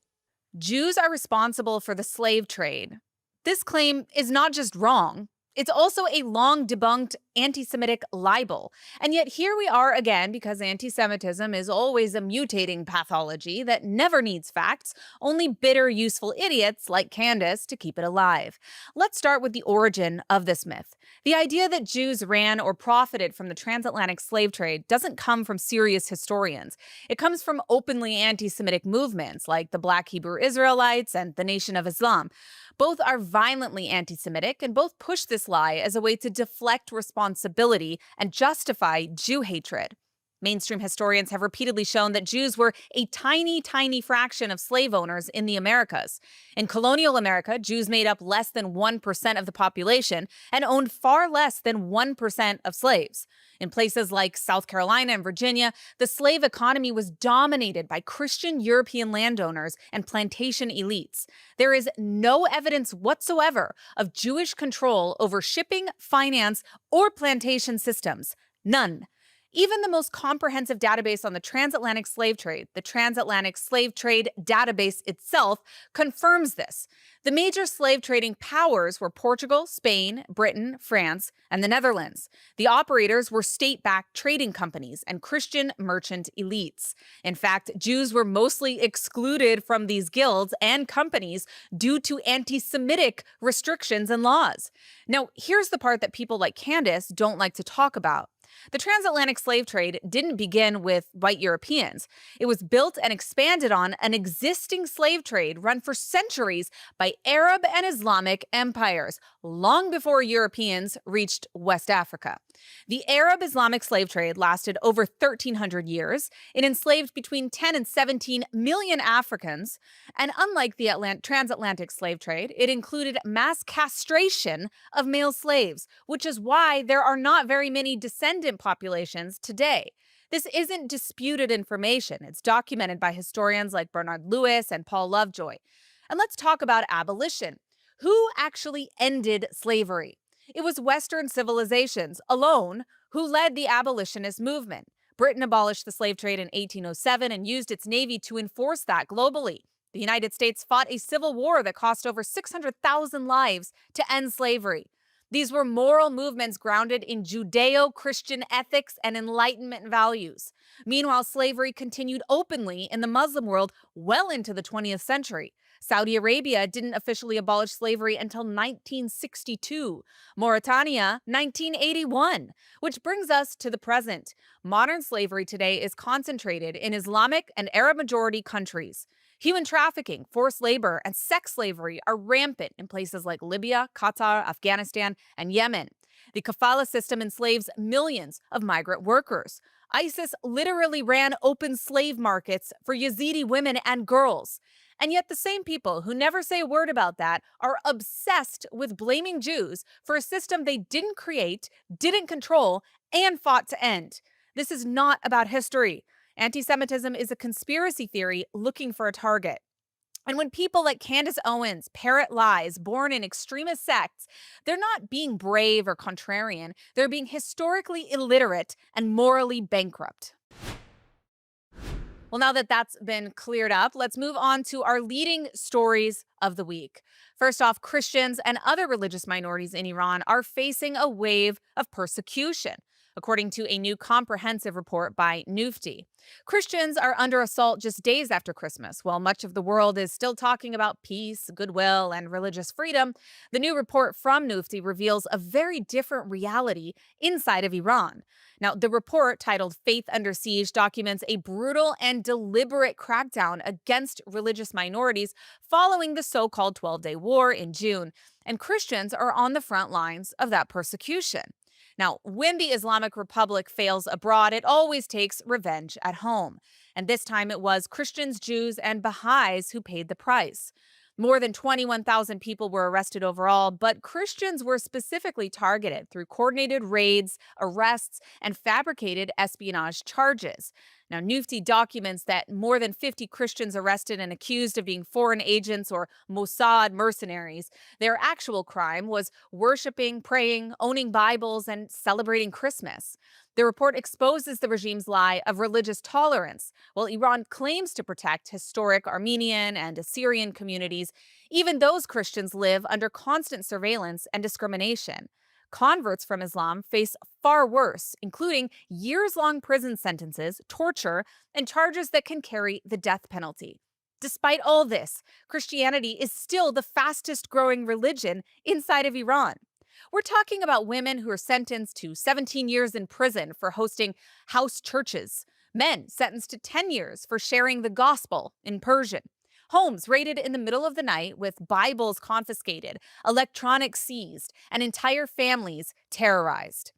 Jews are responsible for the slave trade. This claim is not just wrong, it's also a long debunked anti-Semitic libel. And yet here we are again because anti-Semitism is always a mutating pathology that never needs facts, only bitter, useful idiots like Candace to keep it alive. Let's start with the origin of this myth. The idea that Jews ran or profited from the transatlantic slave trade doesn't come from serious historians. It comes from openly anti-Semitic movements like the Black Hebrew Israelites and the Nation of Islam. Both are violently anti-Semitic and both push this lie as a way to deflect responsibility and justify Jew hatred. Mainstream historians have repeatedly shown that Jews were a tiny, tiny fraction of slave owners in the Americas. In colonial America, Jews made up less than 1% of the population and owned far less than 1% of slaves. In places like South Carolina and Virginia, the slave economy was dominated by Christian European landowners and plantation elites. There is no evidence whatsoever of Jewish control over shipping, finance, or plantation systems. None. Even the most comprehensive database on the transatlantic slave trade, the Transatlantic Slave Trade Database itself, confirms this. The major slave trading powers were Portugal, Spain, Britain, France, and the Netherlands. The operators were state-backed trading companies and Christian merchant elites. In fact, Jews were mostly excluded from these guilds and companies due to anti-Semitic restrictions and laws. Now, here's the part that people like Candace don't like to talk about. The transatlantic slave trade didn't begin with white Europeans. It was built and expanded on an existing slave trade run for centuries by Arab and Islamic empires, long before Europeans reached West Africa. The Arab-Islamic slave trade lasted over 1,300 years. It enslaved between 10 and 17 million Africans. And unlike the transatlantic slave trade, it included mass castration of male slaves, which is why there are not very many descendant populations today. This isn't disputed information. It's documented by historians like Bernard Lewis and Paul Lovejoy. And let's talk about abolition. Who actually ended slavery? It was Western civilizations alone who led the abolitionist movement. Britain abolished the slave trade in 1807 and used its navy to enforce that globally. The United States fought a civil war that cost over 600,000 lives to end slavery. These were moral movements grounded in Judeo-Christian ethics and Enlightenment values. Meanwhile, slavery continued openly in the Muslim world well into the 20th century. Saudi Arabia didn't officially abolish slavery until 1962. Mauritania, 1981. Which brings us to the present. Modern slavery today is concentrated in Islamic and Arab-majority countries. Human trafficking, forced labor, and sex slavery are rampant in places like Libya, Qatar, Afghanistan, and Yemen. The kafala system enslaves millions of migrant workers. ISIS literally ran open slave markets for Yazidi women and girls. And yet the same people who never say a word about that are obsessed with blaming Jews for a system they didn't create, didn't control, and fought to end. This is not about history. Anti-Semitism is a conspiracy theory looking for a target. And when people like Candace Owens parrot lies born in extremist sects, they're not being brave or contrarian. They're being historically illiterate and morally bankrupt. Well, now that that's been cleared up, let's move on to our leading stories of the week. First off, Christians and other religious minorities in Iran are facing a wave of persecution, according to a new comprehensive report by Nufti. Christians are under assault just days after Christmas. While much of the world is still talking about peace, goodwill, and religious freedom, the new report from Nufti reveals a very different reality inside of Iran. Now, the report, titled Faith Under Siege, documents a brutal and deliberate crackdown against religious minorities following the so-called 12-day war in June, and Christians are on the front lines of that persecution. Now, when the Islamic Republic fails abroad, it always takes revenge at home. And this time it was Christians, Jews, and Baha'is who paid the price. More than 21,000 people were arrested overall, but Christians were specifically targeted through coordinated raids, arrests, and fabricated espionage charges. Now, Nufti documents that more than 50 Christians arrested and accused of being foreign agents or Mossad mercenaries. Their actual crime was worshiping, praying, owning Bibles, and celebrating Christmas. The report exposes the regime's lie of religious tolerance. While Iran claims to protect historic Armenian and Assyrian communities, even those Christians live under constant surveillance and discrimination. Converts from Islam face far worse, including years-long prison sentences, torture, and charges that can carry the death penalty. Despite all this, Christianity is still the fastest-growing religion inside of Iran. We're talking about women who are sentenced to 17 years in prison for hosting house churches, men sentenced to 10 years for sharing the gospel in Persian, homes raided in the middle of the night with Bibles confiscated, electronics seized, and entire families terrorized.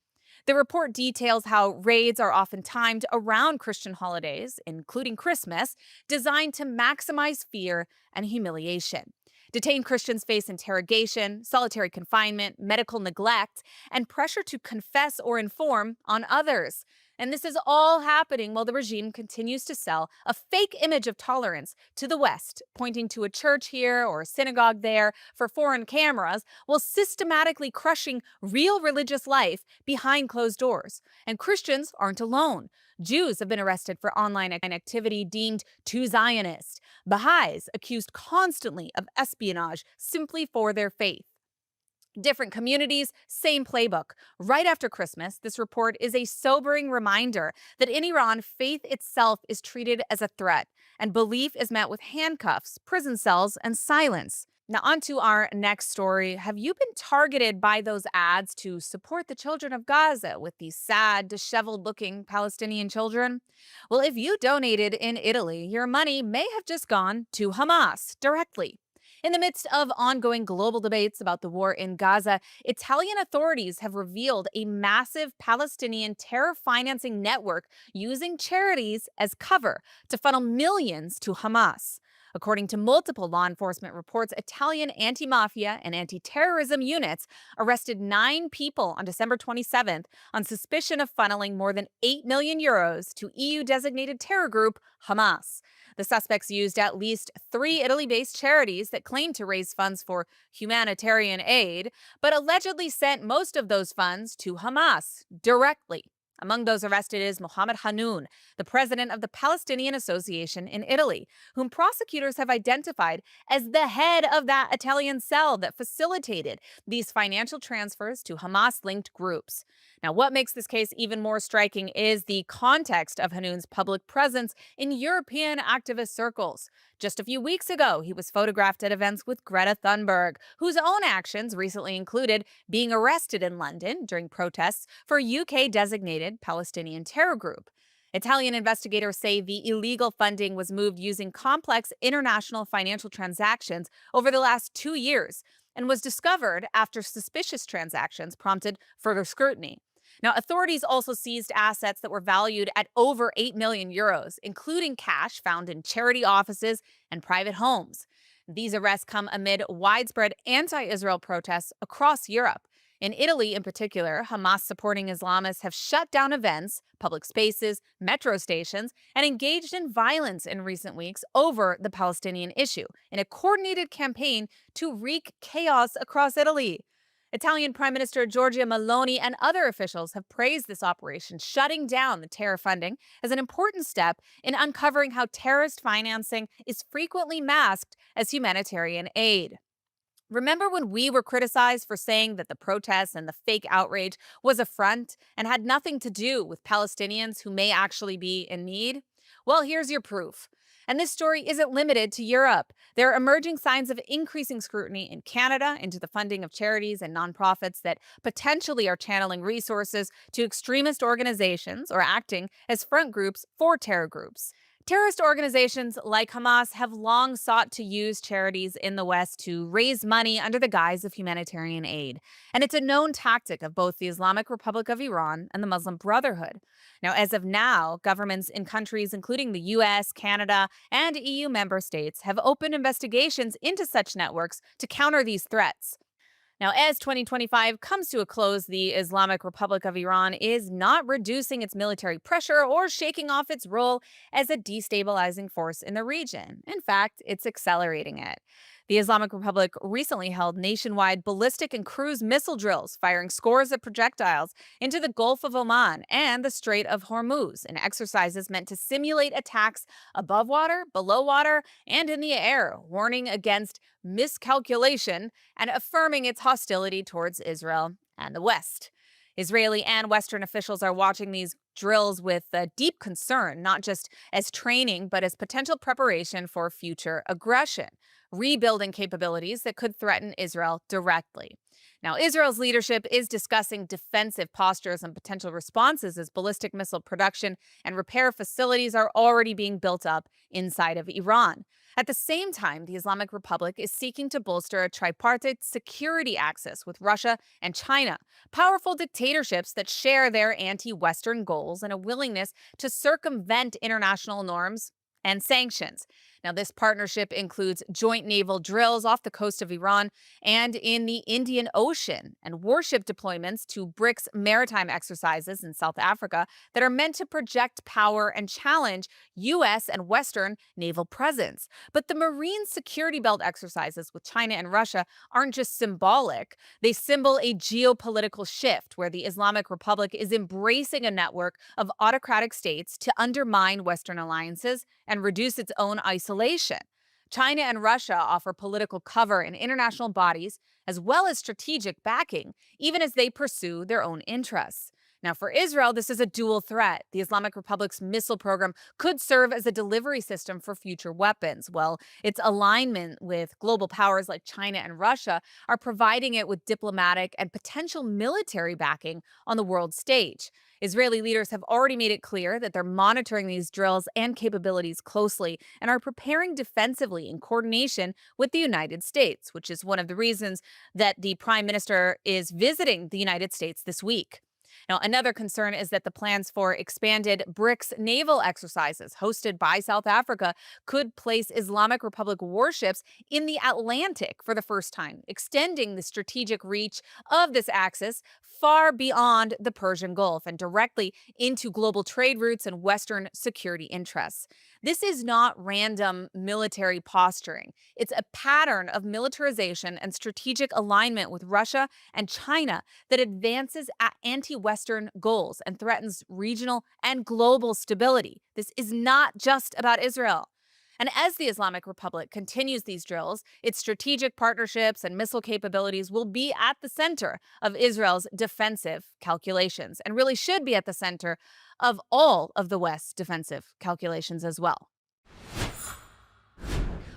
The report details how raids are often timed around Christian holidays, including Christmas, designed to maximize fear and humiliation. Detained Christians face interrogation, solitary confinement, medical neglect, and pressure to confess or inform on others. And this is all happening while the regime continues to sell a fake image of tolerance to the West, pointing to a church here or a synagogue there for foreign cameras, while systematically crushing real religious life behind closed doors. And Christians aren't alone. Jews have been arrested for online activity deemed too Zionist. Baha'is accused constantly of espionage simply for their faith. Different communities, same playbook. Right after Christmas, this report is a sobering reminder that in Iran, faith itself is treated as a threat, and belief is met with handcuffs, prison cells, and silence. Now, on to our next story. Have you been targeted by those ads to support the children of Gaza with these sad, disheveled looking Palestinian children? Well, if you donated in Italy, your money may have just gone to Hamas directly. In the midst of ongoing global debates about the war in Gaza, Italian authorities have revealed a massive Palestinian terror financing network using charities as cover to funnel millions to Hamas. According to multiple law enforcement reports, Italian anti-mafia and anti-terrorism units arrested 9 people on December 27th on suspicion of funneling more than 8 million euros to EU-designated terror group Hamas. The suspects used at least 3 Italy-based charities that claimed to raise funds for humanitarian aid, but allegedly sent most of those funds to Hamas directly. Among those arrested is Mohammed Hanoun, the president of the Palestinian Association in Italy, whom prosecutors have identified as the head of that Italian cell that facilitated these financial transfers to Hamas-linked groups. Now, what makes this case even more striking is the context of Hanoun's public presence in European activist circles. Just a few weeks ago, he was photographed at events with Greta Thunberg, whose own actions recently included being arrested in London during protests for a UK-designated Palestinian terror group. Italian investigators say the illegal funding was moved using complex international financial transactions over the last 2 years and was discovered after suspicious transactions prompted further scrutiny. Now, authorities also seized assets that were valued at over 8 million euros, including cash found in charity offices and private homes. These arrests come amid widespread anti-Israel protests across Europe. In Italy, in particular, Hamas-supporting Islamists have shut down events, public spaces, metro stations, and engaged in violence in recent weeks over the Palestinian issue in a coordinated campaign to wreak chaos across Italy. Italian Prime Minister Giorgia Meloni and other officials have praised this operation, shutting down the terror funding as an important step in uncovering how terrorist financing is frequently masked as humanitarian aid. Remember when we were criticized for saying that the protests and the fake outrage was a front and had nothing to do with Palestinians who may actually be in need? Well, here's your proof. And this story isn't limited to Europe. There are emerging signs of increasing scrutiny in Canada into the funding of charities and nonprofits that potentially are channeling resources to extremist organizations or acting as front groups for terror groups. Terrorist organizations like Hamas have long sought to use charities in the West to raise money under the guise of humanitarian aid. And it's a known tactic of both the Islamic Republic of Iran and the Muslim Brotherhood. Now, as of now, governments in countries including the US, Canada, and EU member states have opened investigations into such networks to counter these threats. Now, as 2025 comes to a close, the Islamic Republic of Iran is not reducing its military pressure or shaking off its role as a destabilizing force in the region. In fact, it's accelerating it. The Islamic Republic recently held nationwide ballistic and cruise missile drills, firing scores of projectiles into the Gulf of Oman and the Strait of Hormuz in exercises meant to simulate attacks above water, below water, and in the air, warning against miscalculation and affirming its hostility towards Israel and the West. Israeli and Western officials are watching these drills with deep concern, not just as training, but as potential preparation for future aggression, rebuilding capabilities that could threaten Israel directly. Now, Israel's leadership is discussing defensive postures and potential responses as ballistic missile production and repair facilities are already being built up inside of Iran. At the same time, the Islamic Republic is seeking to bolster a tripartite security axis with Russia and China, powerful dictatorships that share their anti-Western goals and a willingness to circumvent international norms and sanctions. Now, this partnership includes joint naval drills off the coast of Iran and in the Indian Ocean, and warship deployments to BRICS maritime exercises in South Africa that are meant to project power and challenge U.S. and Western naval presence. But the Marine Security Belt exercises with China and Russia aren't just symbolic, they symbol a geopolitical shift where the Islamic Republic is embracing a network of autocratic states to undermine Western alliances and reduce its own isolation. China and Russia offer political cover in international bodies as well as strategic backing, even as they pursue their own interests. Now, for Israel, this is a dual threat. The Islamic Republic's missile program could serve as a delivery system for future weapons, while its alignment with global powers like China and Russia are providing it with diplomatic and potential military backing on the world stage. Israeli leaders have already made it clear that they're monitoring these drills and capabilities closely and are preparing defensively in coordination with the United States, which is one of the reasons that the Prime Minister is visiting the United States this week. Now, another concern is that the plans for expanded BRICS naval exercises hosted by South Africa could place Islamic Republic warships in the Atlantic for the first time, extending the strategic reach of this axis far beyond the Persian Gulf and directly into global trade routes and Western security interests. This is not random military posturing. It's a pattern of militarization and strategic alignment with Russia and China that advances anti-Western goals and threatens regional and global stability. This is not just about Israel. And as the Islamic Republic continues these drills, its strategic partnerships and missile capabilities will be at the center of Israel's defensive calculations and really should be at the center of all of the West's defensive calculations as well.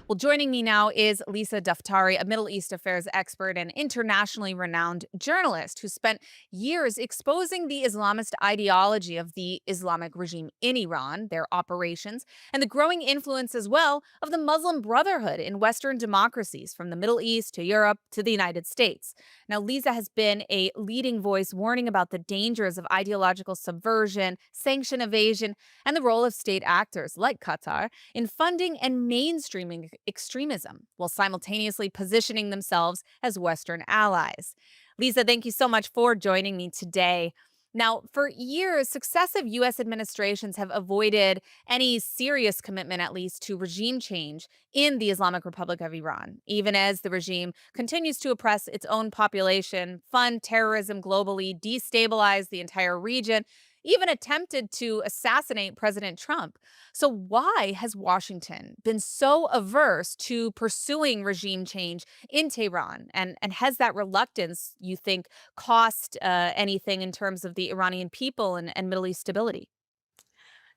Well, joining me now is Lisa Daftari, a Middle East affairs expert and internationally renowned journalist who spent years exposing the Islamist ideology of the Islamic regime in Iran, their operations, and the growing influence as well of the Muslim Brotherhood in Western democracies from the Middle East to Europe to the United States. Now, Lisa has been a leading voice warning about the dangers of ideological subversion, sanction evasion, and the role of state actors like Qatar in funding and mainstreaming extremism while simultaneously positioning themselves as Western allies. Lisa, thank you so much for joining me today. Now, for years, successive U.S. administrations have avoided any serious commitment, at least, to regime change in the Islamic Republic of Iran, even as the regime continues to oppress its own population, fund terrorism globally, destabilize the entire region, even attempted to assassinate President Trump. So why has Washington been so averse to pursuing regime change in Tehran? And has that reluctance, you think, cost anything in terms of the Iranian people and Middle East stability?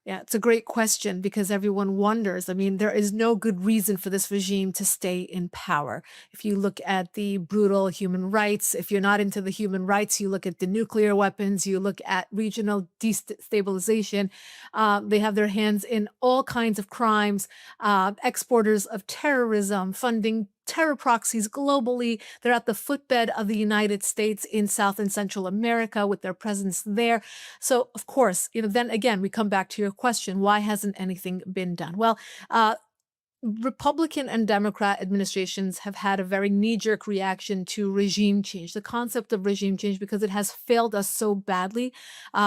Yeah, it's a great question because everyone wonders. I mean, there is no good reason for this regime to stay in power. If you look at the brutal human rights, if you're not into the human rights, you look at the nuclear weapons, you look at regional destabilization. They have their hands in all kinds of crimes, exporters of terrorism, funding terror proxies globally. They're at the footbed of the United States in South and Central America with their presence there. So, of course, then again, we come back to your question, why hasn't anything been done? Well, Republican and Democrat administrations have had a very knee-jerk reaction to regime change, the concept of regime change, because it has failed us so badly,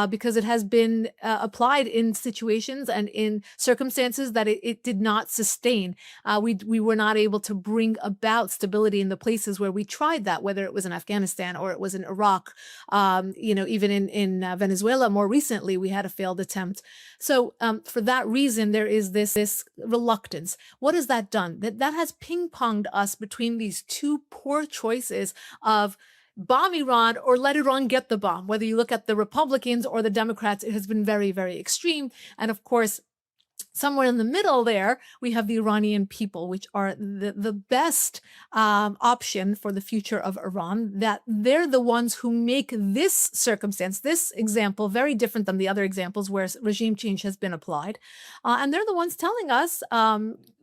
because it has been applied in situations and in circumstances that it did not sustain. We were not able to bring about stability in the places where we tried that, whether it was in Afghanistan or it was in Iraq, even in Venezuela more recently, we had a failed attempt. So for that reason, there is this reluctance. What has that done? That has ping-ponged us between these two poor choices of bomb Iran or let Iran get the bomb. Whether you look at the Republicans or the Democrats, it has been very, very extreme. And of course, somewhere in the middle there, we have the Iranian people, which are the best option for the future of Iran, that they're the ones who make this circumstance, this example, very different than the other examples where regime change has been applied. And they're the ones telling us,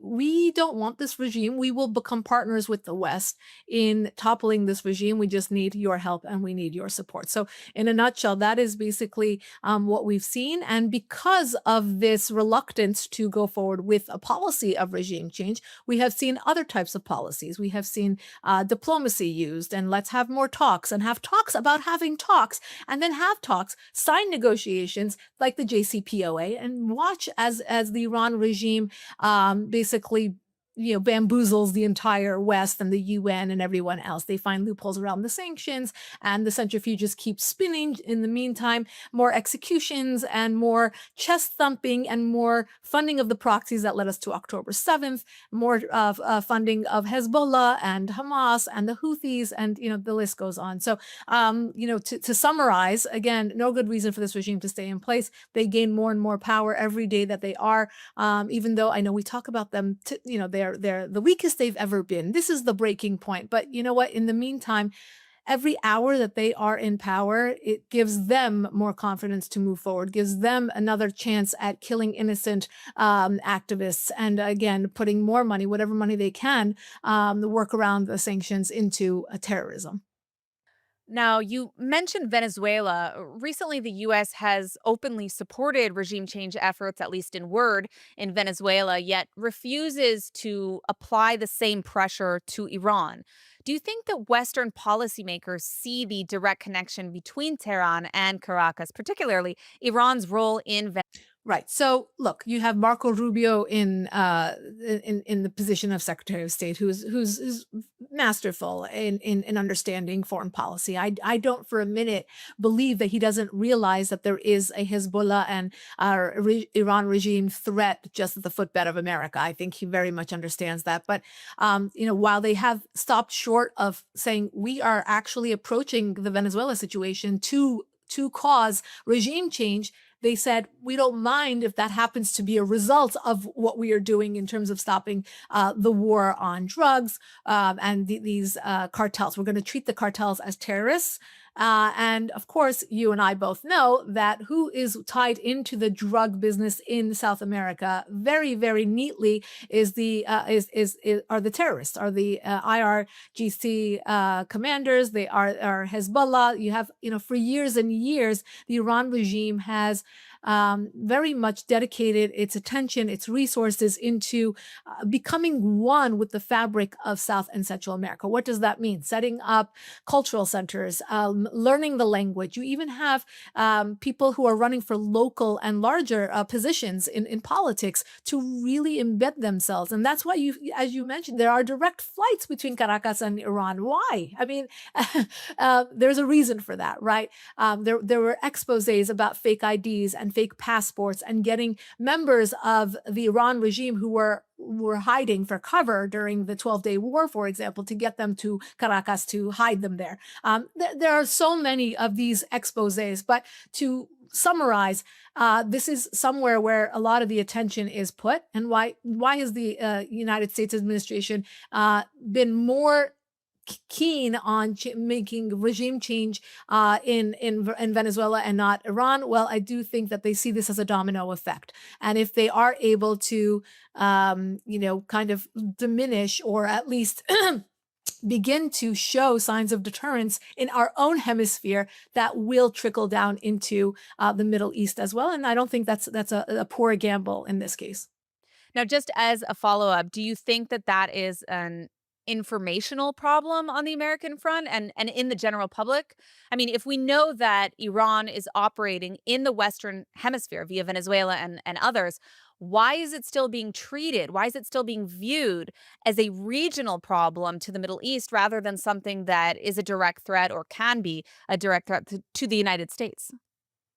we don't want this regime. We will become partners with the West in toppling this regime. We just need your help and we need your support. So in a nutshell, that is basically what we've seen. And because of this reluctance to go forward with a policy of regime change, we have seen other types of policies. We have seen diplomacy used, and let's have more talks and have talks about having talks, and then have talks, sign negotiations like the JCPOA, and watch as the Iran regime basically bamboozles the entire West and the UN and everyone else. They find loopholes around the sanctions, and the centrifuges keep spinning. In the meantime, more executions and more chest thumping and more funding of the proxies that led us to October 7th, more funding of Hezbollah and Hamas and the Houthis, and the list goes on. So, to summarize, again, no good reason for this regime to stay in place. They gain more and more power every day that they are, even though I know we talk about them, they're the weakest they've ever been. This is the breaking point. But you know what? In the meantime, every hour that they are in power, it gives them more confidence to move forward, gives them another chance at killing innocent activists, and again, putting more money, whatever money they can, the work around the sanctions into terrorism. Now, you mentioned Venezuela. Recently, the U.S. has openly supported regime change efforts, at least in word, in Venezuela, yet refuses to apply the same pressure to Iran. Do you think that Western policymakers see the direct connection between Tehran and Caracas, particularly Iran's role in Venezuela? Right. So look, you have Marco Rubio in the position of Secretary of State, who's masterful in understanding foreign policy. I don't for a minute believe that he doesn't realize that there is a Hezbollah and Iran regime threat just at the footbed of America. I think he very much understands that. But while they have stopped short of saying we are actually approaching the Venezuela situation to cause regime change, they said, we don't mind if that happens to be a result of what we are doing in terms of stopping the war on drugs and these cartels. We're going to treat the cartels as terrorists. And of course, you and I both know that who is tied into the drug business in South America very, very neatly are the terrorists, are the IRGC commanders. They are Hezbollah. You have, for years and years, the Iran regime has very much dedicated its attention, its resources into becoming one with the fabric of South and Central America. What does that mean? Setting up cultural centers, learning the language. You even have people who are running for local and larger positions in politics to really embed themselves. And that's why, as you mentioned, there are direct flights between Caracas and Iran. Why? I mean, there's a reason for that, right? There were exposés about fake IDs and fake passports and getting members of the Iran regime who were hiding for cover during the 12-day war, for example, to get them to Caracas to hide them there. There are so many of these exposés, but to summarize, this is somewhere where a lot of the attention is put. And why has the United States administration been more keen on making regime change in Venezuela and not Iran? Well, I do think that they see this as a domino effect. And if they are able to, kind of diminish or at least begin to show signs of deterrence in our own hemisphere, that will trickle down into the Middle East as well. And I don't think that's a poor gamble in this case. Now, just as a follow-up, do you think that is an informational problem on the American front and in the general public? I mean, if we know that Iran is operating in the Western Hemisphere via Venezuela and others, why is it still being treated? Why is it still being viewed as a regional problem to the Middle East rather than something that is a direct threat or can be a direct threat to the United States?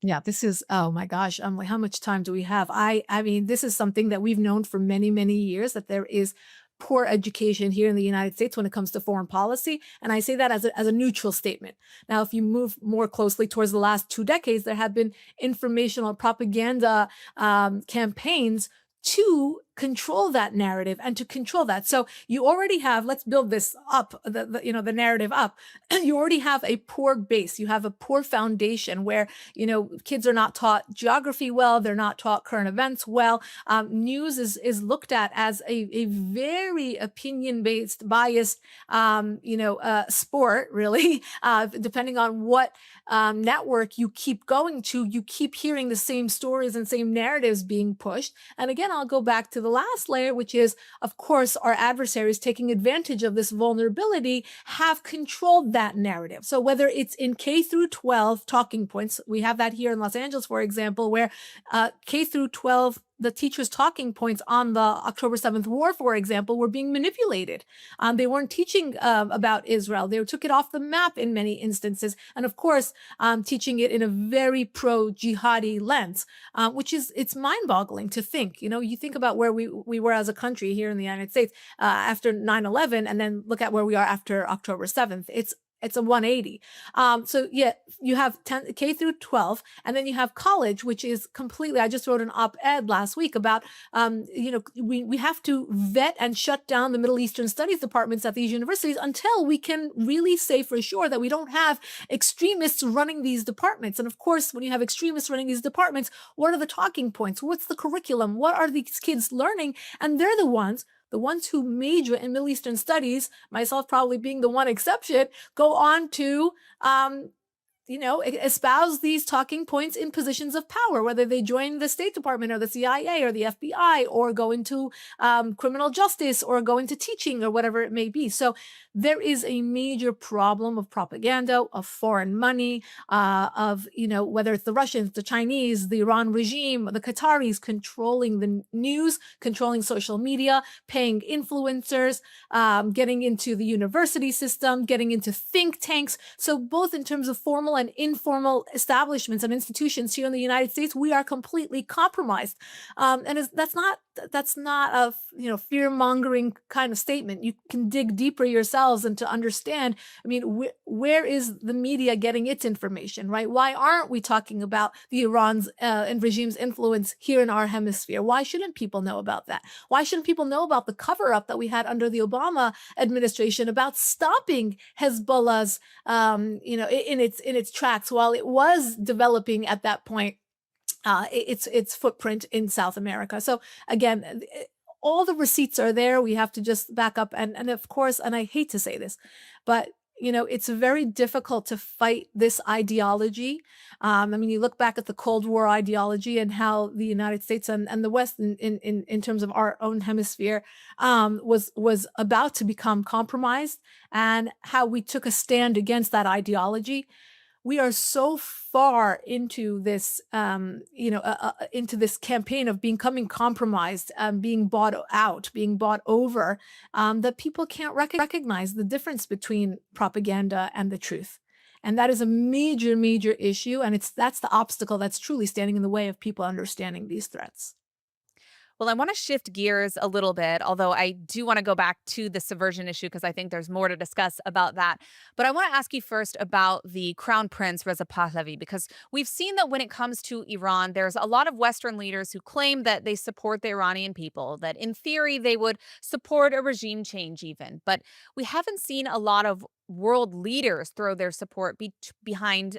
Yeah, this is, oh my gosh, how much time do we have? I mean, this is something that we've known for many, many years, that there is poor education here in the United States when it comes to foreign policy. And I say that as a neutral statement. Now, if you move more closely towards the last 2 decades, there have been informational propaganda campaigns to control that narrative and to control that. So you already have, let's build this up, the narrative up. You already have a poor base. You have a poor foundation where, kids are not taught geography well. They're not taught current events well. News is looked at as a very opinion-based, biased, sport, really, depending on what network you keep going to, you keep hearing the same stories and same narratives being pushed. And again, I'll go back to the last layer, which is, of course, our adversaries taking advantage of this vulnerability have controlled that narrative. So whether it's in K through 12 talking points, we have that here in Los Angeles, for example, where K through 12, the teachers' talking points on the October 7th war, for example, were being manipulated. They weren't teaching about Israel. They took it off the map in many instances. And of course, teaching it in a very pro-jihadi lens, which is, it's mind-boggling to think. You think about where we were as a country here in the United States after 9/11, and then look at where we are after October 7th. It's a 180. So yeah, you have K through 12, and then you have college, which is completely, I just wrote an op-ed last week about, we have to vet and shut down the Middle Eastern studies departments at these universities until we can really say for sure that we don't have extremists running these departments. And of course, when you have extremists running these departments, what are the talking points? What's the curriculum? What are these kids learning? And they're the ones who major in Middle Eastern studies, myself probably being the one exception, go on to espouse these talking points in positions of power, whether they join the State Department or the CIA or the FBI or go into criminal justice or go into teaching or whatever it may be. So there is a major problem of propaganda, of foreign money, of, whether it's the Russians, the Chinese, the Iran regime, the Qataris controlling the news, controlling social media, paying influencers, getting into the university system, getting into think tanks. So both in terms of formal and informal establishments and institutions here in the United States, we are completely compromised. And that's not a fear-mongering kind of statement. You can dig deeper yourselves and to understand, where is the media getting its information, right? Why aren't we talking about the Iran's and regime's influence here in our hemisphere? Why shouldn't people know about that? Why shouldn't people know about the cover-up that we had under the Obama administration about stopping Hezbollah's, in its tracks while it was developing at that point its footprint in South America? So again, all the receipts are there. We have to just back up. And of course, and I hate to say this, but it's very difficult to fight this ideology. You look back at the Cold War ideology and how the United States and the West in terms of our own hemisphere was about to become compromised, and how we took a stand against that ideology. We are so far into this, into this campaign of becoming compromised, being bought out, being bought over, that people can't recognize the difference between propaganda and the truth. And that is a major, major issue. And that's the obstacle that's truly standing in the way of people understanding these threats. Well, I want to shift gears a little bit, although I do want to go back to the subversion issue because I think there's more to discuss about that. But I want to ask you first about the Crown Prince Reza Pahlavi, because we've seen that when it comes to Iran, there's a lot of Western leaders who claim that they support the Iranian people, that in theory they would support a regime change even. But we haven't seen a lot of world leaders throw their support behind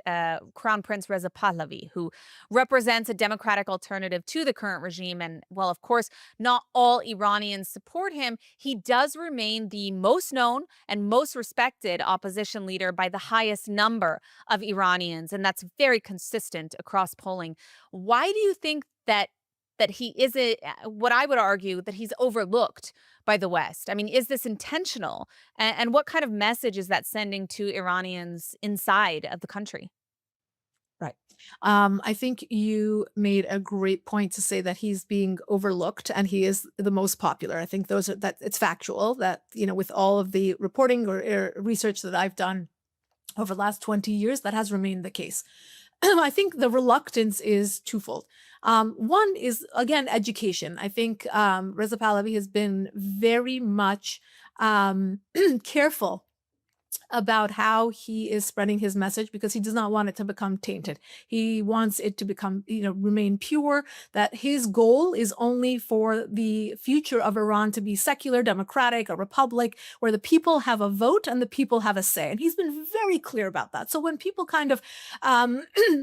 Crown Prince Reza Pahlavi, who represents a democratic alternative to the current regime. And while, of course, not all Iranians support him, he does remain the most known and most respected opposition leader by the highest number of Iranians. And that's very consistent across polling. Why do you think that he is what I would argue that he's overlooked by the West? Is this intentional? And what kind of message is that sending to Iranians inside of the country? Right. I think you made a great point to say that he's being overlooked and he is the most popular. I think that it's factual that, with all of the reporting or research that I've done over the last 20 years, that has remained the case. I think the reluctance is twofold. One is, again, education. I think Reza Pahlavi has been very much careful about how he is spreading his message, because he does not want it to become tainted. He wants it to become, remain pure, that his goal is only for the future of Iran to be secular, democratic, a republic where the people have a vote and the people have a say. And he's been very clear about that. So when people kind of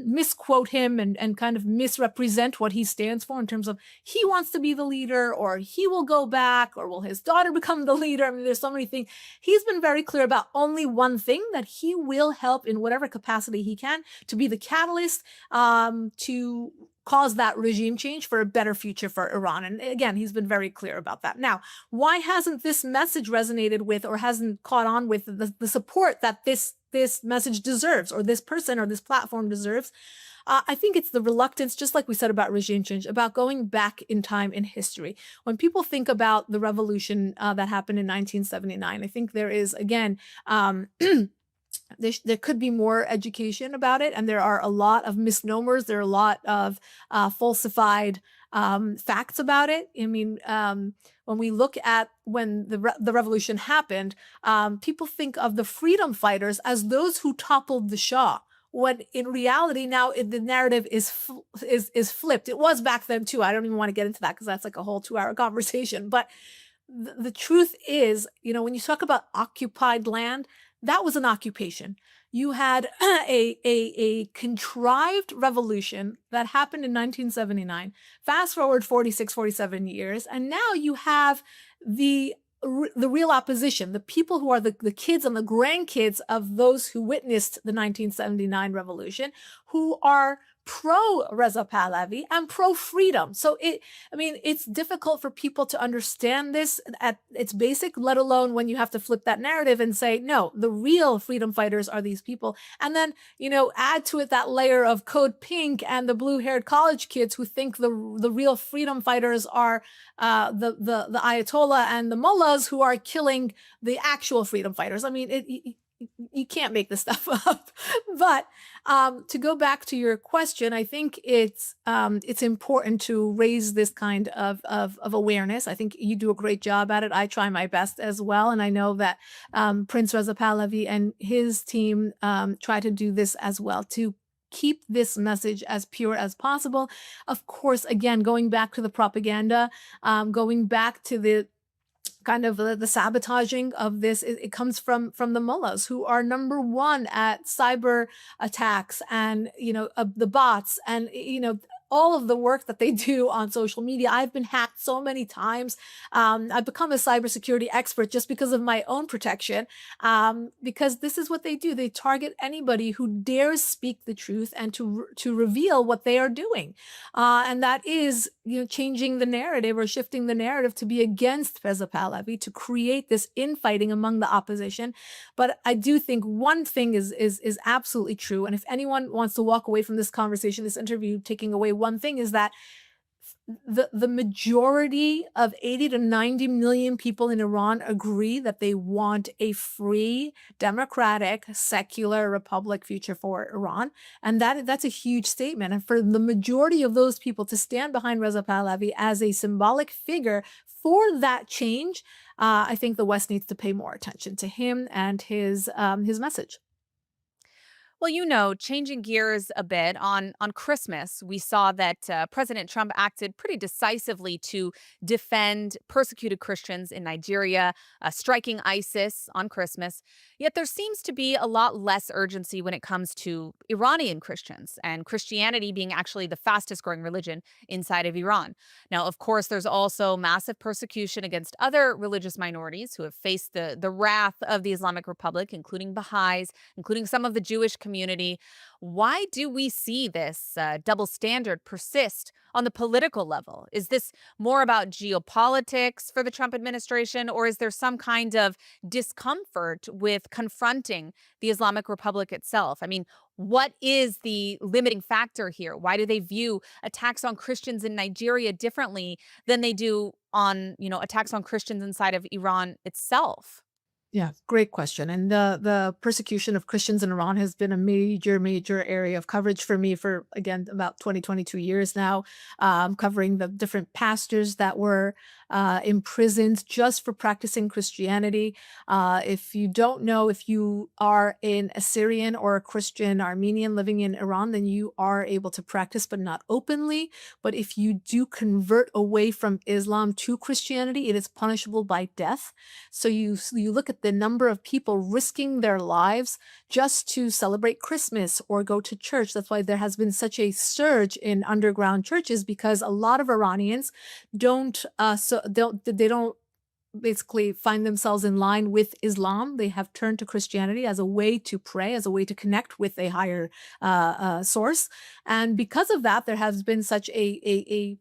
misquote him and kind of misrepresent what he stands for in terms of he wants to be the leader, or he will go back, or will his daughter become the leader, I mean, there's so many things. He's been very clear about only one thing, that he will help in whatever capacity he can to be the catalyst to cause that regime change for a better future for Iran. And again, he's been very clear about that. Now, why hasn't this message resonated with, or hasn't caught on with the support that this message deserves, or this person or this platform deserves? I think it's the reluctance, just like we said about regime change, about going back in time in history. When people think about the revolution that happened in 1979, I think there is, again, there could be more education about it, and there are a lot of misnomers. There are a lot of falsified facts about it. I mean, when we look at when the revolution happened, people think of the freedom fighters as those who toppled the Shah, when in reality now the narrative is flipped. It was back then too. I don't even want to get into that because that's like a whole 2-hour conversation. But the truth is, when you talk about occupied land, that was an occupation. You had a contrived revolution that happened in 1979. Fast forward 46, 47 years, and now you have the real opposition, the people who are the kids and the grandkids of those who witnessed the 1979 revolution, who are pro Reza Pahlavi and pro freedom. So it's difficult for people to understand this at its basic, let alone when you have to flip that narrative and say, no, the real freedom fighters are these people. And then, add to it that layer of Code Pink and the blue-haired college kids who think the real freedom fighters are the Ayatollah and the mullahs who are killing the actual freedom fighters. I mean, you can't make this stuff up. But to go back to your question, I think it's important to raise this kind of awareness. I think you do a great job at it. I try my best as well. And I know that Prince Reza Pahlavi and his team try to do this as well, to keep this message as pure as possible. Of course, again, going back to the propaganda, going back to the kind of the sabotaging of this, it comes from the mullahs, who are number one at cyber attacks and the bots and all of the work that they do on social media. I've been hacked so many times. I've become a cybersecurity expert just because of my own protection, because this is what they do. They target anybody who dares speak the truth and to reveal what they are doing. And that is, changing the narrative or shifting the narrative to be against Reza Pahlavi, to create this infighting among the opposition. But I do think one thing is absolutely true. And if anyone wants to walk away from this conversation, this interview, taking away one thing, is that the majority of 80 to 90 million people in Iran agree that they want a free, democratic, secular republic future for Iran. And that's a huge statement. And for the majority of those people to stand behind Reza Pahlavi as a symbolic figure for that change, I think the West needs to pay more attention to him and his message. Well, changing gears a bit, on Christmas, we saw that President Trump acted pretty decisively to defend persecuted Christians in Nigeria, striking ISIS on Christmas. Yet there seems to be a lot less urgency when it comes to Iranian Christians, and Christianity being actually the fastest growing religion inside of Iran. Now, of course, there's also massive persecution against other religious minorities who have faced the wrath of the Islamic Republic, including Baha'is, including some of the Jewish community. Why do we see this double standard persist on the political level? Is this more about geopolitics for the Trump administration, or is there some kind of discomfort with confronting the Islamic Republic itself? I mean, what is the limiting factor here? Why do they view attacks on Christians in Nigeria differently than they do on, attacks on Christians inside of Iran itself? Yeah, great question. And the persecution of Christians in Iran has been a major area of coverage for me for, again, about 22 years now, covering the different pastors that were imprisoned just for practicing Christianity. If you don't know, if you are an Assyrian or a Christian Armenian living in Iran, then you are able to practice, but not openly. But if you do convert away from Islam to Christianity, it is punishable by death. So you look at the number of people risking their lives just to celebrate Christmas or go to church. That's why there has been such a surge in underground churches, because a lot of Iranians don't basically find themselves in line with Islam. They have turned to Christianity as a way to pray, as a way to connect with a higher source. And because of that, there has been such a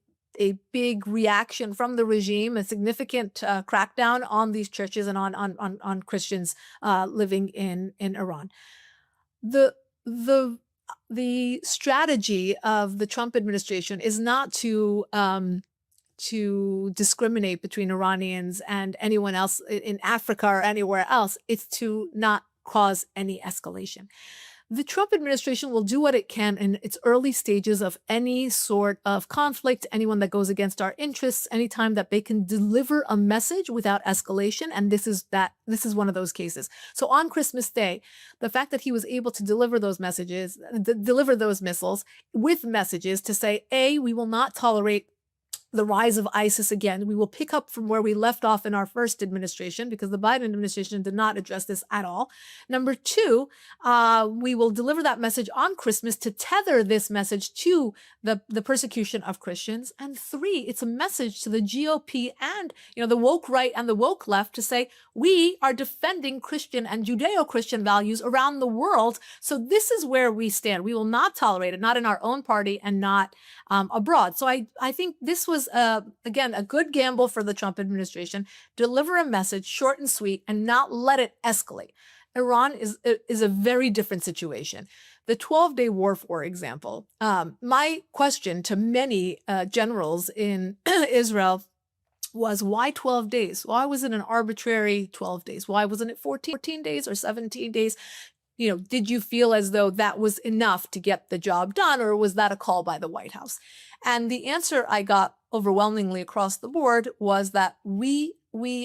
big reaction from the regime, a significant crackdown on these churches and on Christians living in Iran. The strategy of the Trump administration is not to discriminate between Iranians and anyone else in Africa or anywhere else. It's to not cause any escalation. The Trump administration will do what it can in its early stages of any sort of conflict, anyone that goes against our interests, anytime that they can deliver a message without escalation. And this is one of those cases. So on Christmas Day, the fact that he was able to deliver those messages, deliver those missiles with messages to say, A, we will not tolerate the rise of ISIS again. We will pick up from where we left off in our first administration, because the Biden administration did not address this at all. Number two, we will deliver that message on Christmas to tether this message to the persecution of Christians. And three, it's a message to the GOP and the woke right and the woke left to say, we are defending Christian and Judeo-Christian values around the world. So this is where we stand. We will not tolerate it, not in our own party and not abroad. So I think this was, again, a good gamble for the Trump administration. Deliver a message short and sweet and not let it escalate. Iran is a very different situation. The 12-day war, for example, my question to many generals in Israel was, why 12 days? Why was it an arbitrary 12 days? Why wasn't it 14 days or 17 days? Did you feel as though that was enough to get the job done, or was that a call by the White House? And the answer I got overwhelmingly across the board was that we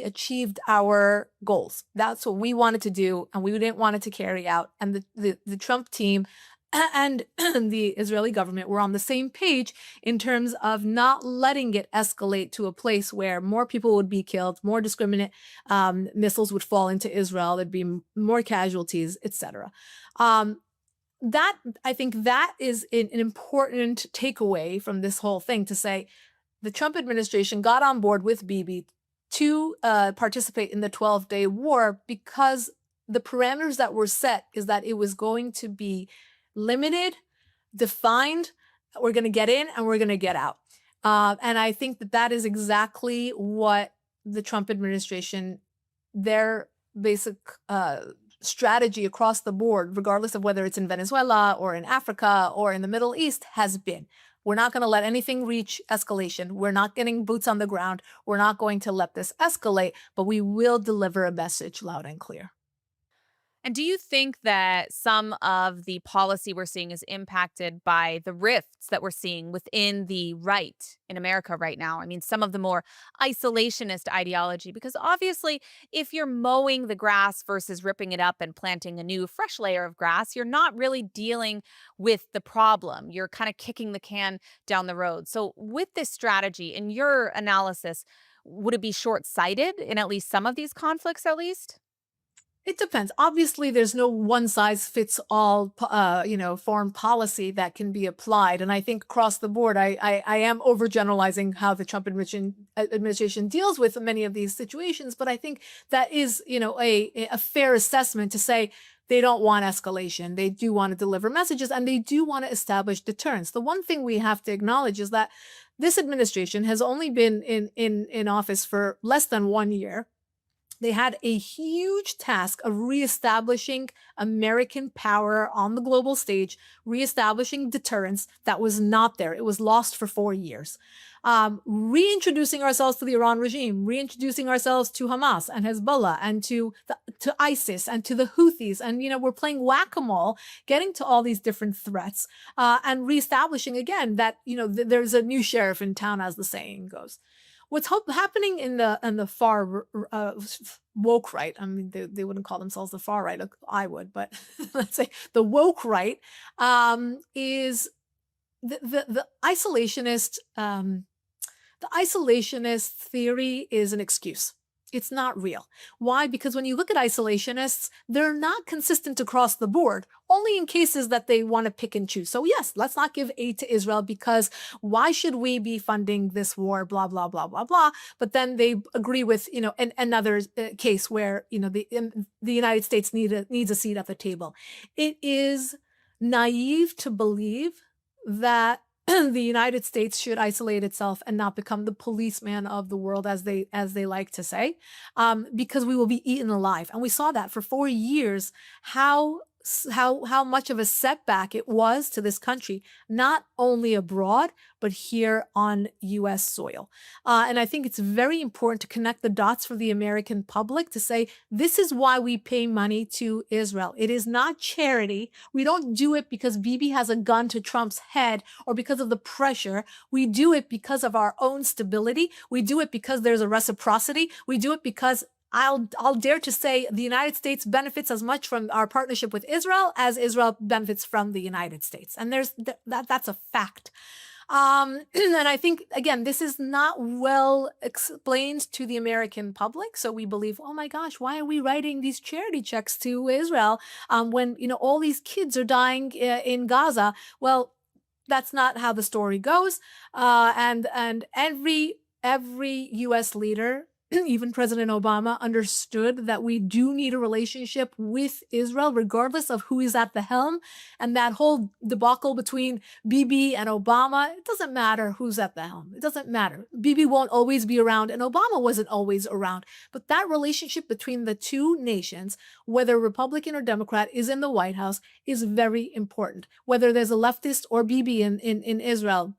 achieved our goals. That's what we wanted to do, and we didn't want it to carry out. And the Trump team and the Israeli government were on the same page in terms of not letting it escalate to a place where more people would be killed, more discriminate missiles would fall into Israel, there'd be more casualties, etc. I think that is an important takeaway from this whole thing, to say the Trump administration got on board with Bibi to participate in the 12-day war because the parameters that were set is that it was going to be limited, defined. We're going to get in and we're going to get out. And I think that is exactly what the Trump administration, their basic strategy across the board, regardless of whether it's in Venezuela or in Africa or in the Middle East, has been. We're not going to let anything reach escalation. We're not getting boots on the ground. We're not going to let this escalate, but we will deliver a message loud and clear. And do you think that some of the policy we're seeing is impacted by the rifts that we're seeing within the right in America right now? I mean, some of the more isolationist ideology, because obviously if you're mowing the grass versus ripping it up and planting a new fresh layer of grass, you're not really dealing with the problem. You're kind of kicking the can down the road. So with this strategy, in your analysis, would it be short-sighted in at least some of these conflicts at least? It depends. Obviously, there's no one-size-fits-all, foreign policy that can be applied. And I think across the board, I am overgeneralizing how the Trump administration deals with many of these situations. But I think that is, a fair assessment to say they don't want escalation. They do want to deliver messages, and they do want to establish deterrence. The one thing we have to acknowledge is that this administration has only been in office for less than 1 year. They had a huge task of reestablishing American power on the global stage, reestablishing deterrence that was not there. It was lost for 4 years. reintroducing ourselves to the Iran regime, reintroducing ourselves to Hamas and Hezbollah and to ISIS and to the Houthis. And, we're playing whack-a-mole, getting to all these different threats and reestablishing again that, there's a new sheriff in town, as the saying goes. What's happening in the far woke right, I mean, they wouldn't call themselves the far right, I would, but let's say the woke right, is the isolationist theory is an excuse. It's not real. Why? Because when you look at isolationists, they're not consistent across the board, only in cases that they want to pick and choose. So yes, let's not give aid to Israel because why should we be funding this war, blah, blah, blah, blah, blah. But then they agree with, another case where, the United States needs a seat at the table. It is naive to believe that the United States should isolate itself and not become the policeman of the world, as they like to say, because we will be eaten alive. And we saw that for 4 years, how much of a setback it was to this country, not only abroad, but here on U.S. soil. And I think it's very important to connect the dots for the American public to say, this is why we pay money to Israel. It is not charity. We don't do it because Bibi has a gun to Trump's head or because of the pressure. We do it because of our own stability. We do it because there's a reciprocity. We do it because I'll dare to say the United States benefits as much from our partnership with Israel as Israel benefits from the United States. And that's a fact. And I think, again, this is not well explained to the American public. So we believe, oh my gosh, why are we writing these charity checks to Israel when, all these kids are dying in Gaza? Well, that's not how the story goes. And every U.S. leader, even President Obama, understood that we do need a relationship with Israel, regardless of who is at the helm. And that whole debacle between Bibi and Obama, it doesn't matter who's at the helm. It doesn't matter. Bibi won't always be around, and Obama wasn't always around. But that relationship between the two nations, whether Republican or Democrat, is in the White House, is very important. Whether there's a leftist or Bibi in Israel,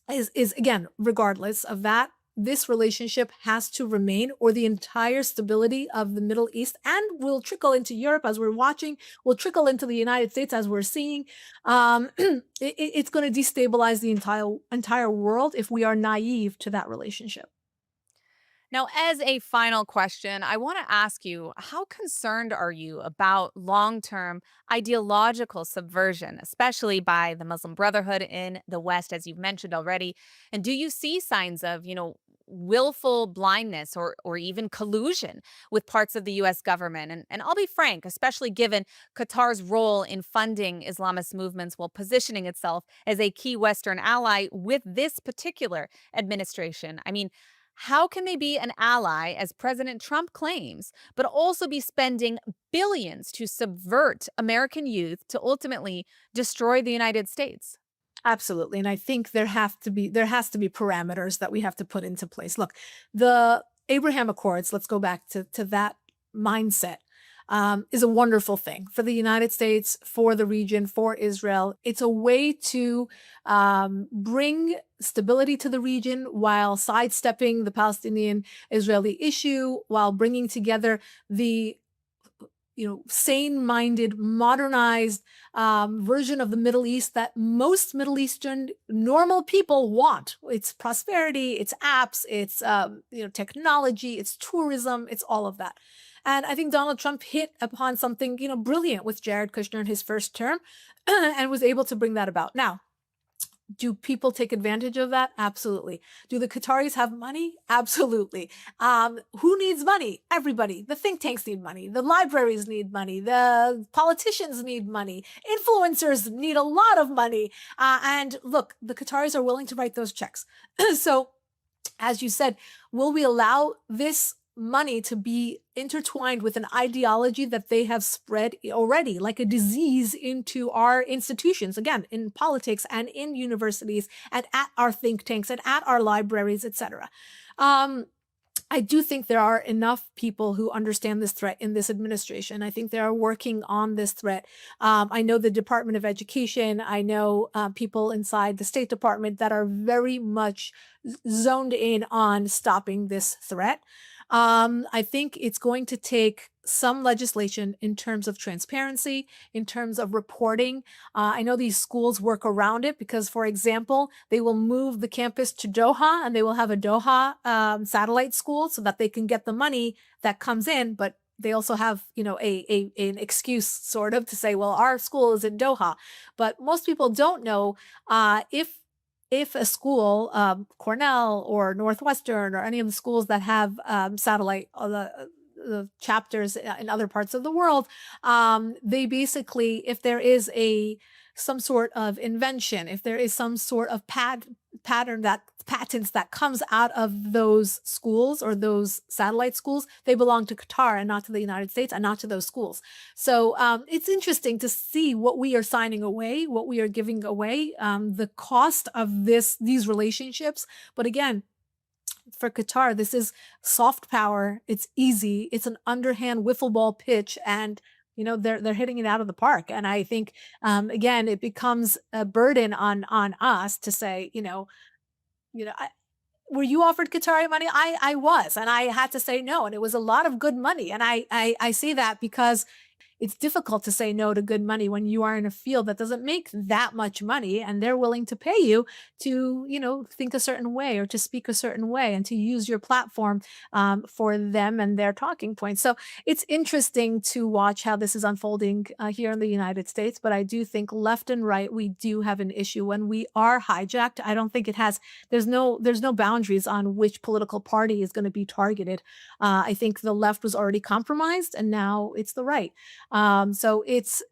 is again, regardless of that, this relationship has to remain, or the entire stability of the Middle East, and will trickle into Europe as we're watching, will trickle into the United States as we're seeing. It's going to destabilize the entire world if we are naive to that relationship. Now, as a final question, I want to ask you, how concerned are you about long-term ideological subversion, especially by the Muslim Brotherhood in the West, as you've mentioned already? And do you see signs of, willful blindness or even collusion with parts of the U.S. government? And I'll be frank, especially given Qatar's role in funding Islamist movements while positioning itself as a key Western ally with this particular administration. I mean, how can they be an ally, as President Trump claims, but also be spending billions to subvert American youth to ultimately destroy the United States? Absolutely. And I think there has to be parameters that we have to put into place. Look, the Abraham Accords, let's go back to that mindset, is a wonderful thing for the United States, for the region, for Israel. It's a way to bring stability to the region while sidestepping the Palestinian-Israeli issue, while bringing together the sane-minded, modernized version of the Middle East that most Middle Eastern normal people want. It's prosperity, it's apps, it's technology, it's tourism, it's all of that. And I think Donald Trump hit upon something brilliant with Jared Kushner in his first term and was able to bring that about. Now, do people take advantage of that? Absolutely. Do the Qataris have money? Absolutely. Who needs money? Everybody. The think tanks need money. The libraries need money. The politicians need money. Influencers need a lot of money. And look, the Qataris are willing to write those checks. So, as you said, will we allow this money to be intertwined with an ideology that they have spread already like a disease into our institutions, again, in politics and in universities and at our think tanks and at our libraries, etc. I do think there are enough people who understand this threat in this administration. I think they are working on this threat. I know the Department of Education. I know people inside the State Department that are very much zoned in on stopping this threat. I think it's going to take some legislation in terms of transparency, in terms of reporting. I know these schools work around it because, for example, they will move the campus to Doha and they will have a Doha satellite school so that they can get the money that comes in, but they also have, an excuse sort of to say, well, our school is in Doha. But most people don't know if a school, Cornell or Northwestern or any of the schools that have satellite, the chapters in other parts of the world, they basically, if there is some sort of invention, if there is some sort of patents that comes out of those schools or those satellite schools, they belong to Qatar and not to the United States and not to those schools. So it's interesting to see what we are signing away, what we are giving away, the cost of these relationships. But again, for Qatar, this is soft power. It's easy. It's an underhand wiffle ball pitch, and they're hitting it out of the park. And I think again, it becomes a burden on us to say, were you offered Qatari money? I was, and I had to say no, and it was a lot of good money. And I say that because it's difficult to say no to good money when you are in a field that doesn't make that much money and they're willing to pay you to, think a certain way or to speak a certain way and to use your platform for them and their talking points. So it's interesting to watch how this is unfolding here in the United States. But I do think left and right, we do have an issue when we are hijacked. I don't think there's no boundaries on which political party is going to be targeted. I think the left was already compromised and now it's the right. So it's,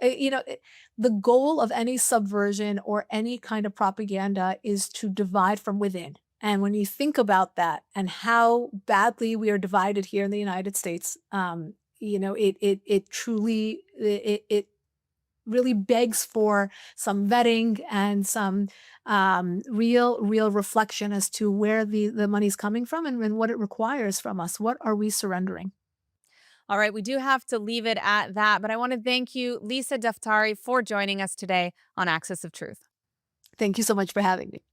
the goal of any subversion or any kind of propaganda is to divide from within. And when you think about that and how badly we are divided here in the United States, it truly, it really begs for some vetting and some real reflection as to where the money's coming from and what it requires from us. What are we surrendering? All right, we do have to leave it at that, but I want to thank you, Lisa Daftari, for joining us today on Axis of Truth. Thank you so much for having me.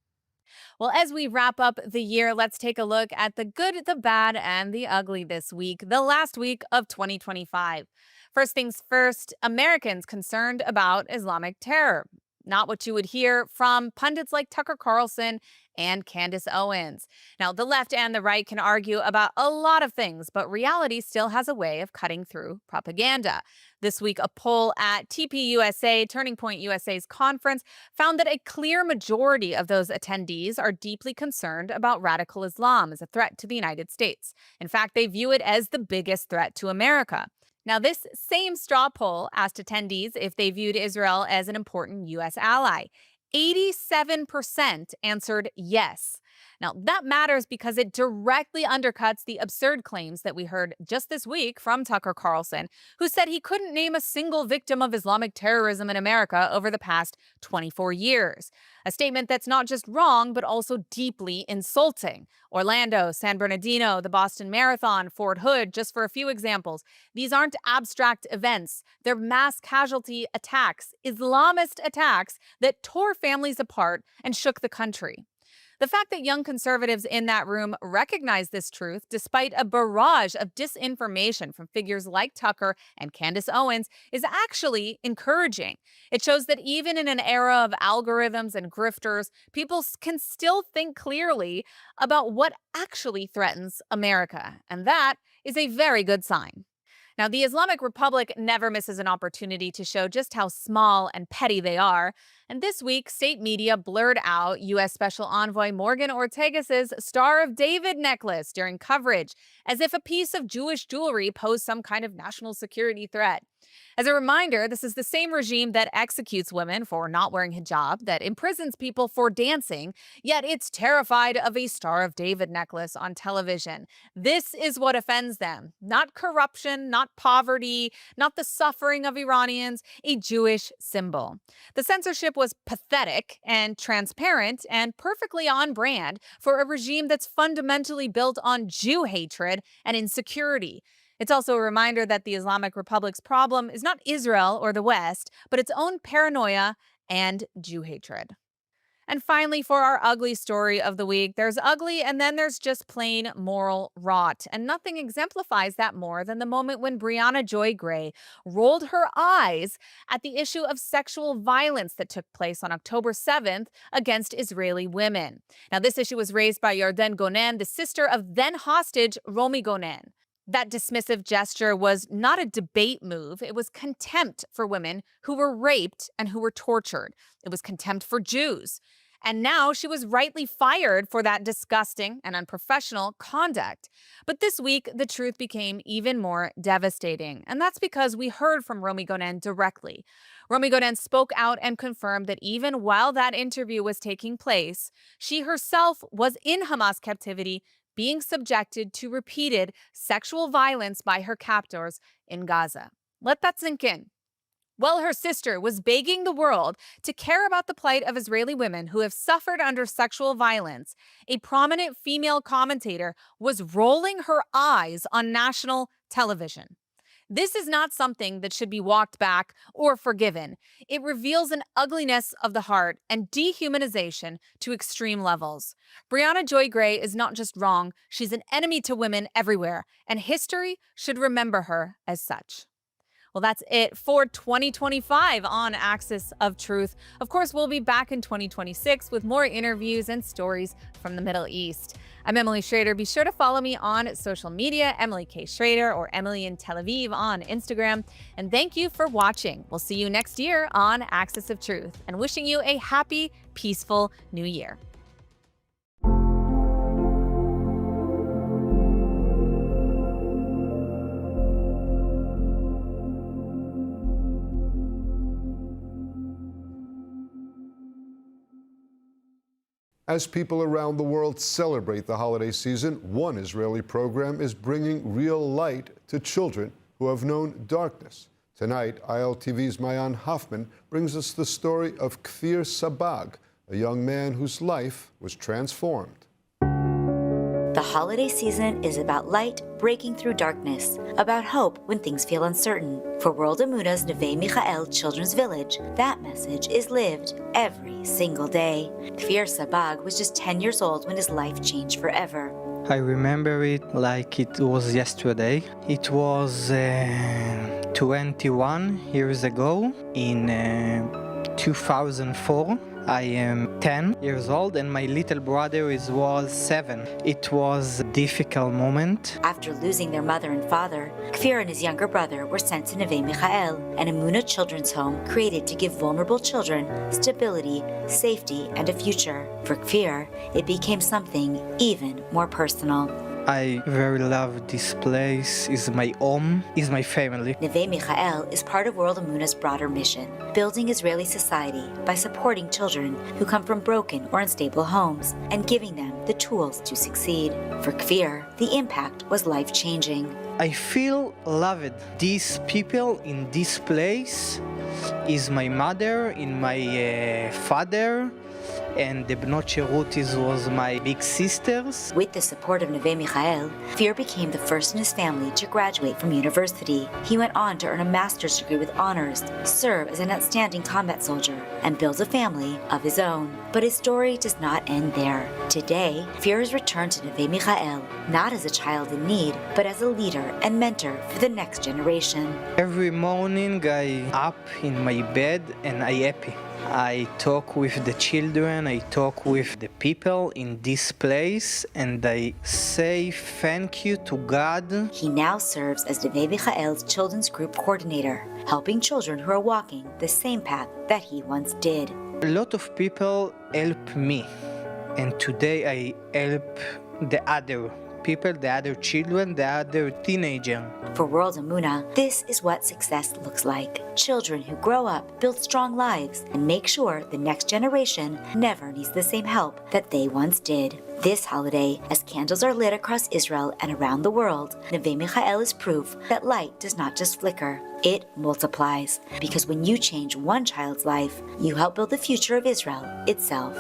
Well, as we wrap up the year, let's take a look at the good, the bad, and the ugly this week, the last week of 2025. First things first, Americans concerned about Islamic terror. Not what you would hear from pundits like Tucker Carlson and Candace Owens. Now, the left and the right can argue about a lot of things, but reality still has a way of cutting through propaganda. This week, a poll at TPUSA, Turning Point USA's conference, found that a clear majority of those attendees are deeply concerned about radical Islam as a threat to the United States. In fact, they view it as the biggest threat to America. Now, this same straw poll asked attendees if they viewed Israel as an important U.S. ally. 87% answered yes. Now, that matters because it directly undercuts the absurd claims that we heard just this week from Tucker Carlson, who said he couldn't name a single victim of Islamic terrorism in America over the past 24 years. A statement that's not just wrong, but also deeply insulting. Orlando, San Bernardino, the Boston Marathon, Fort Hood, just for a few examples. These aren't abstract events. They're mass casualty attacks, Islamist attacks that tore families apart and shook the country. The fact that young conservatives in that room recognize this truth, despite a barrage of disinformation from figures like Tucker and Candace Owens, is actually encouraging. It shows that even in an era of algorithms and grifters, people can still think clearly about what actually threatens America. And that is a very good sign. Now, the Islamic Republic never misses an opportunity to show just how small and petty they are. And this week, state media blurred out U.S. Special Envoy Morgan Ortagus' Star of David necklace during coverage, as if a piece of Jewish jewelry posed some kind of national security threat. As a reminder, this is the same regime that executes women for not wearing hijab, that imprisons people for dancing, yet it's terrified of a Star of David necklace on television. This is what offends them. Not corruption, not poverty, not the suffering of Iranians, a Jewish symbol. The censorship was pathetic and transparent and perfectly on brand for a regime that's fundamentally built on Jew hatred and insecurity. It's also a reminder that the Islamic Republic's problem is not Israel or the West, but its own paranoia and Jew hatred. And finally, for our ugly story of the week, there's ugly and then there's just plain moral rot. And nothing exemplifies that more than the moment when Brianna Joy Gray rolled her eyes at the issue of sexual violence that took place on October 7th against Israeli women. Now, this issue was raised by Yarden Gonen, the sister of then hostage Romi Gonen. That dismissive gesture was not a debate move. It was contempt for women who were raped and who were tortured. It was contempt for Jews. And now she was rightly fired for that disgusting and unprofessional conduct. But this week, the truth became even more devastating. And that's because we heard from Romi Gonen directly. Romi Gonen spoke out and confirmed that even while that interview was taking place, she herself was in Hamas captivity, being subjected to repeated sexual violence by her captors in Gaza. Let that sink in. While her sister was begging the world to care about the plight of Israeli women who have suffered under sexual violence, a prominent female commentator was rolling her eyes on national television. This is not something that should be walked back or forgiven. It reveals an ugliness of the heart and dehumanization to extreme levels. Brianna Joy Gray is not just wrong, she's an enemy to women everywhere, and history should remember her as such. Well, that's it for 2025 on Axis of Truth. Of course, we'll be back in 2026 with more interviews and stories from the Middle East. I'm Emily Schrader. Be sure to follow me on social media, Emily K. Schrader or Emily in Tel Aviv on Instagram. And thank you for watching. We'll see you next year on Axis of Truth, and wishing you a happy, peaceful new year. As people around the world celebrate the holiday season, one Israeli program is bringing real light to children who have known darkness. Tonight, ILTV's Mayan Hoffman brings us the story of Kfir Sabag, a young man whose life was transformed. The holiday season is about light breaking through darkness, about hope when things feel uncertain. For World Emuna's Neve Michael Children's Village, that message is lived every single day. Kfir Sabag was just 10 years old when his life changed forever. I remember it like it was yesterday. It was 21 years ago in 2004. I am 10 years old and my little brother was 7. It was a difficult moment. After losing their mother and father, Kfir and his younger brother were sent to Neve Michael, an Emuna children's home created to give vulnerable children stability, safety, and a future. For Kfir, it became something even more personal. I very love this place. It's my home, it's my family. Neve Michael is part of World Emuna's broader mission, building Israeli society by supporting children who come from broken or unstable homes and giving them the tools to succeed. For Kfir, the impact was life-changing. I feel loved. These people in this place is my mother and my father, and the Bnot Sherutis was my big sisters. With the support of Neve Michael, Kfir became the first in his family to graduate from university. He went on to earn a master's degree with honors, serve as an outstanding combat soldier, and build a family of his own. But his story does not end there. Today, Kfir has returned to Neve Michael, not as a child in need, but as a leader and mentor for the next generation. Every morning I up in my bed and I happy. I talk with the children, I talk with the people in this place, and I say thank you to God. He now serves as Neve Michael's children's group coordinator, helping children who are walking the same path that he once did. A lot of people help me, and today I help the other people, the other children, the other teenager. For World Emunah, this is what success looks like. Children who grow up, build strong lives, and make sure the next generation never needs the same help that they once did. This holiday, as candles are lit across Israel and around the world, Neve Michael is proof that light does not just flicker, it multiplies. Because when you change one child's life, you help build the future of Israel itself.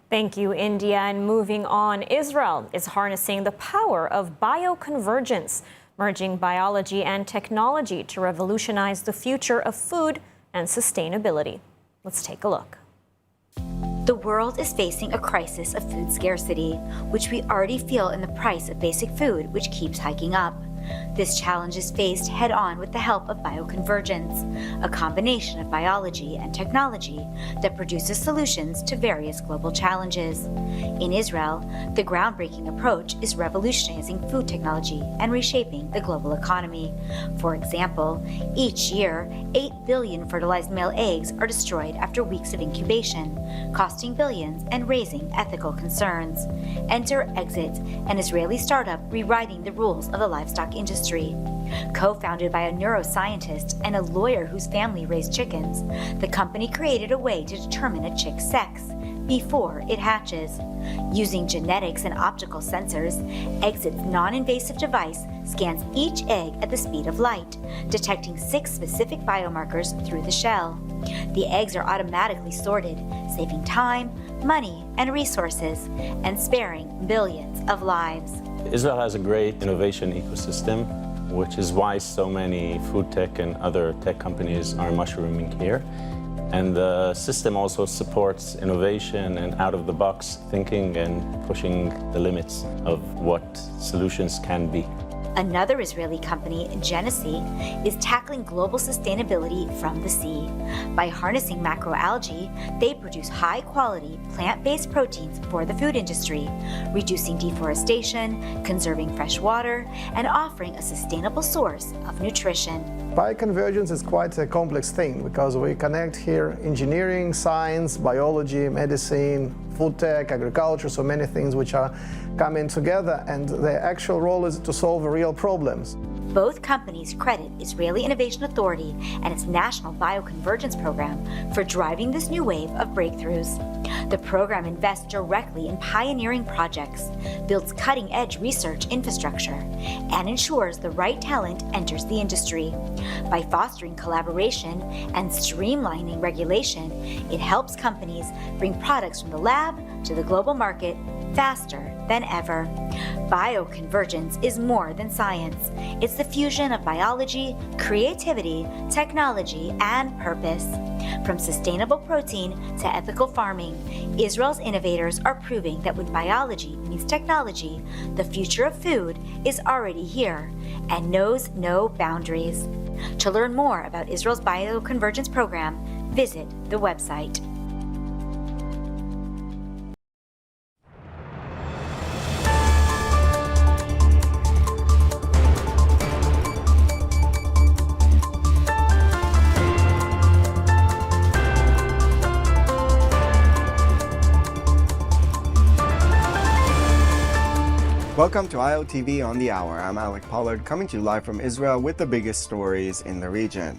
Thank you, India. And moving on, Israel is harnessing the power of bioconvergence, merging biology and technology to revolutionize the future of food and sustainability. Let's take a look. The world is facing a crisis of food scarcity, which we already feel in the price of basic food, which keeps hiking up. This challenge is faced head-on with the help of bioconvergence, a combination of biology and technology that produces solutions to various global challenges. In Israel, the groundbreaking approach is revolutionizing food technology and reshaping the global economy. For example, each year, 8 billion fertilized male eggs are destroyed after weeks of incubation, costing billions and raising ethical concerns. Enter Exit, an Israeli startup rewriting the rules of the livestock industry. Co-founded by a neuroscientist and a lawyer whose family raised chickens, the company created a way to determine a chick's sex before it hatches. Using genetics and optical sensors, Exit's non-invasive device scans each egg at the speed of light, detecting 6 specific biomarkers through the shell. The eggs are automatically sorted, saving time, money, and resources, and sparing billions of lives. Israel has a great innovation ecosystem, which is why so many food tech and other tech companies are mushrooming here. And the system also supports innovation and out-of-the-box thinking and pushing the limits of what solutions can be. Another Israeli company, Genesee, is tackling global sustainability from the sea. By harnessing macroalgae, they produce high-quality plant-based proteins for the food industry, reducing deforestation, conserving fresh water, and offering a sustainable source of nutrition. Bioconvergence is quite a complex thing because we connect here engineering, science, biology, medicine, food tech, agriculture, so many things which are coming together, and their actual role is to solve real problems. Both companies credit Israeli Innovation Authority and its National Bioconvergence Program for driving this new wave of breakthroughs. The program invests directly in pioneering projects, builds cutting-edge research infrastructure, and ensures the right talent enters the industry. By fostering collaboration and streamlining regulation, it helps companies bring products from the lab to the global market faster than ever. Bioconvergence is more than science. It's the fusion of biology, creativity, technology, and purpose. From sustainable protein to ethical farming, Israel's innovators are proving that when biology meets technology, the future of food is already here and knows no boundaries. To learn more about Israel's Bioconvergence program, visit the website. Welcome to ILTV on the Hour. I'm Alec Pollard, coming to you live from Israel with the biggest stories in the region.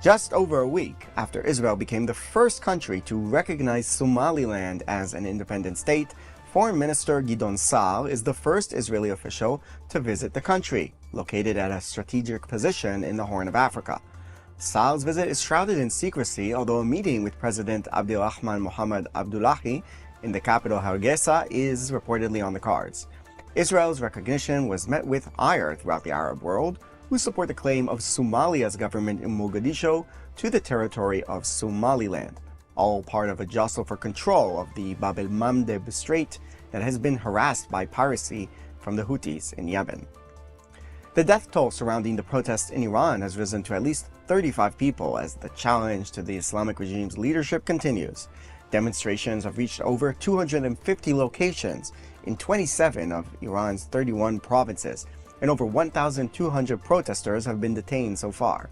Just over a week after Israel became the first country to recognize Somaliland as an independent state, Foreign Minister Gideon Saar is the first Israeli official to visit the country, located at a strategic position in the Horn of Africa. Saar's visit is shrouded in secrecy, although a meeting with President Abdirahman Mohamed Abdullahi in the capital Hargeisa is reportedly on the cards. Israel's recognition was met with ire throughout the Arab world, who support the claim of Somalia's government in Mogadishu to the territory of Somaliland, all part of a jostle for control of the Bab el-Mandeb Strait that has been harassed by piracy from the Houthis in Yemen. The death toll surrounding the protests in Iran has risen to at least 35 people as the challenge to the Islamic regime's leadership continues. Demonstrations have reached over 250 locations in 27 of Iran's 31 provinces, and over 1,200 protesters have been detained so far.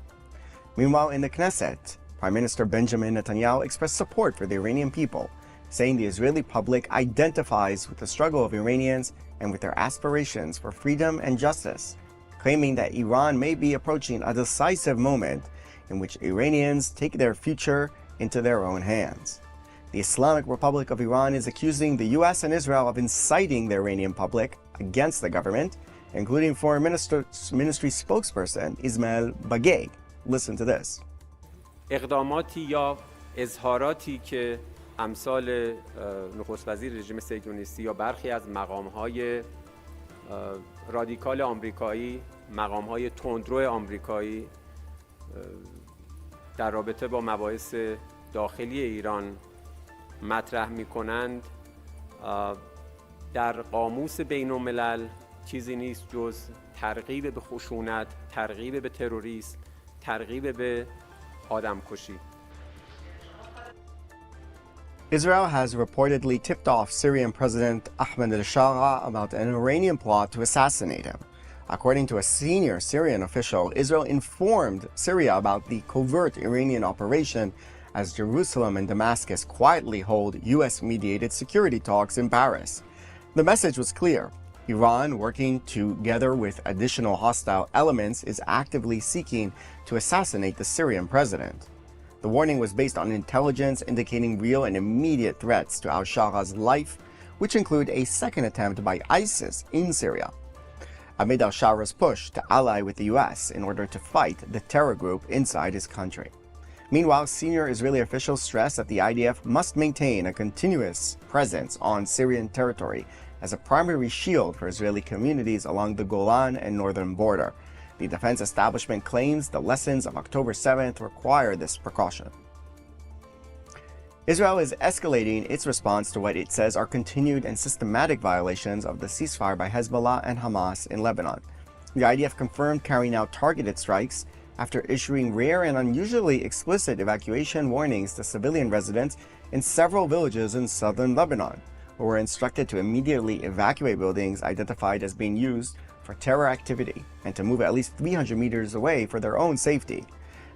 Meanwhile, in the Knesset, Prime Minister Benjamin Netanyahu expressed support for the Iranian people, saying the Israeli public identifies with the struggle of Iranians and with their aspirations for freedom and justice, claiming that Iran may be approaching a decisive moment in which Iranians take their future into their own hands. The Islamic Republic of Iran is accusing the US and Israel of inciting the Iranian public against the government, including Foreign Ministry spokesperson Ismail Bagay. Listen to this. اقداماتی یا اظهاراتی که امثال نخست وزیر رژیم صهیونیستی یا برخی از مقام‌های رادیکال آمریکایی، مقام‌های تندرو آمریکایی در رابطه با مباحث داخلی ایران مطرح می‌کنند در قاموس بین‌الملل چیزی نیست جز ترغیب به خشونت، ترغیب به تروریسم، ترغیب به آدمکشی. Israel has reportedly tipped off Syrian President Ahmed al-Shara about an Iranian plot to assassinate him. According to a senior Syrian official, Israel informed Syria about the covert Iranian operation as Jerusalem and Damascus quietly hold US-mediated security talks in Paris. The message was clear. Iran, working together with additional hostile elements, is actively seeking to assassinate the Syrian president. The warning was based on intelligence indicating real and immediate threats to al-Shara's life, which include a second attempt by ISIS in Syria. Amid al-Shara's push to ally with the US in order to fight the terror group inside his country. Meanwhile, senior Israeli officials stress that the IDF must maintain a continuous presence on Syrian territory as a primary shield for Israeli communities along the Golan and northern border. The defense establishment claims the lessons of October 7th require this precaution. Israel is escalating its response to what it says are continued and systematic violations of the ceasefire by Hezbollah and Hamas in Lebanon. The IDF confirmed carrying out targeted strikes after issuing rare and unusually explicit evacuation warnings to civilian residents in several villages in southern Lebanon, who were instructed to immediately evacuate buildings identified as being used for terror activity and to move at least 300 meters away for their own safety.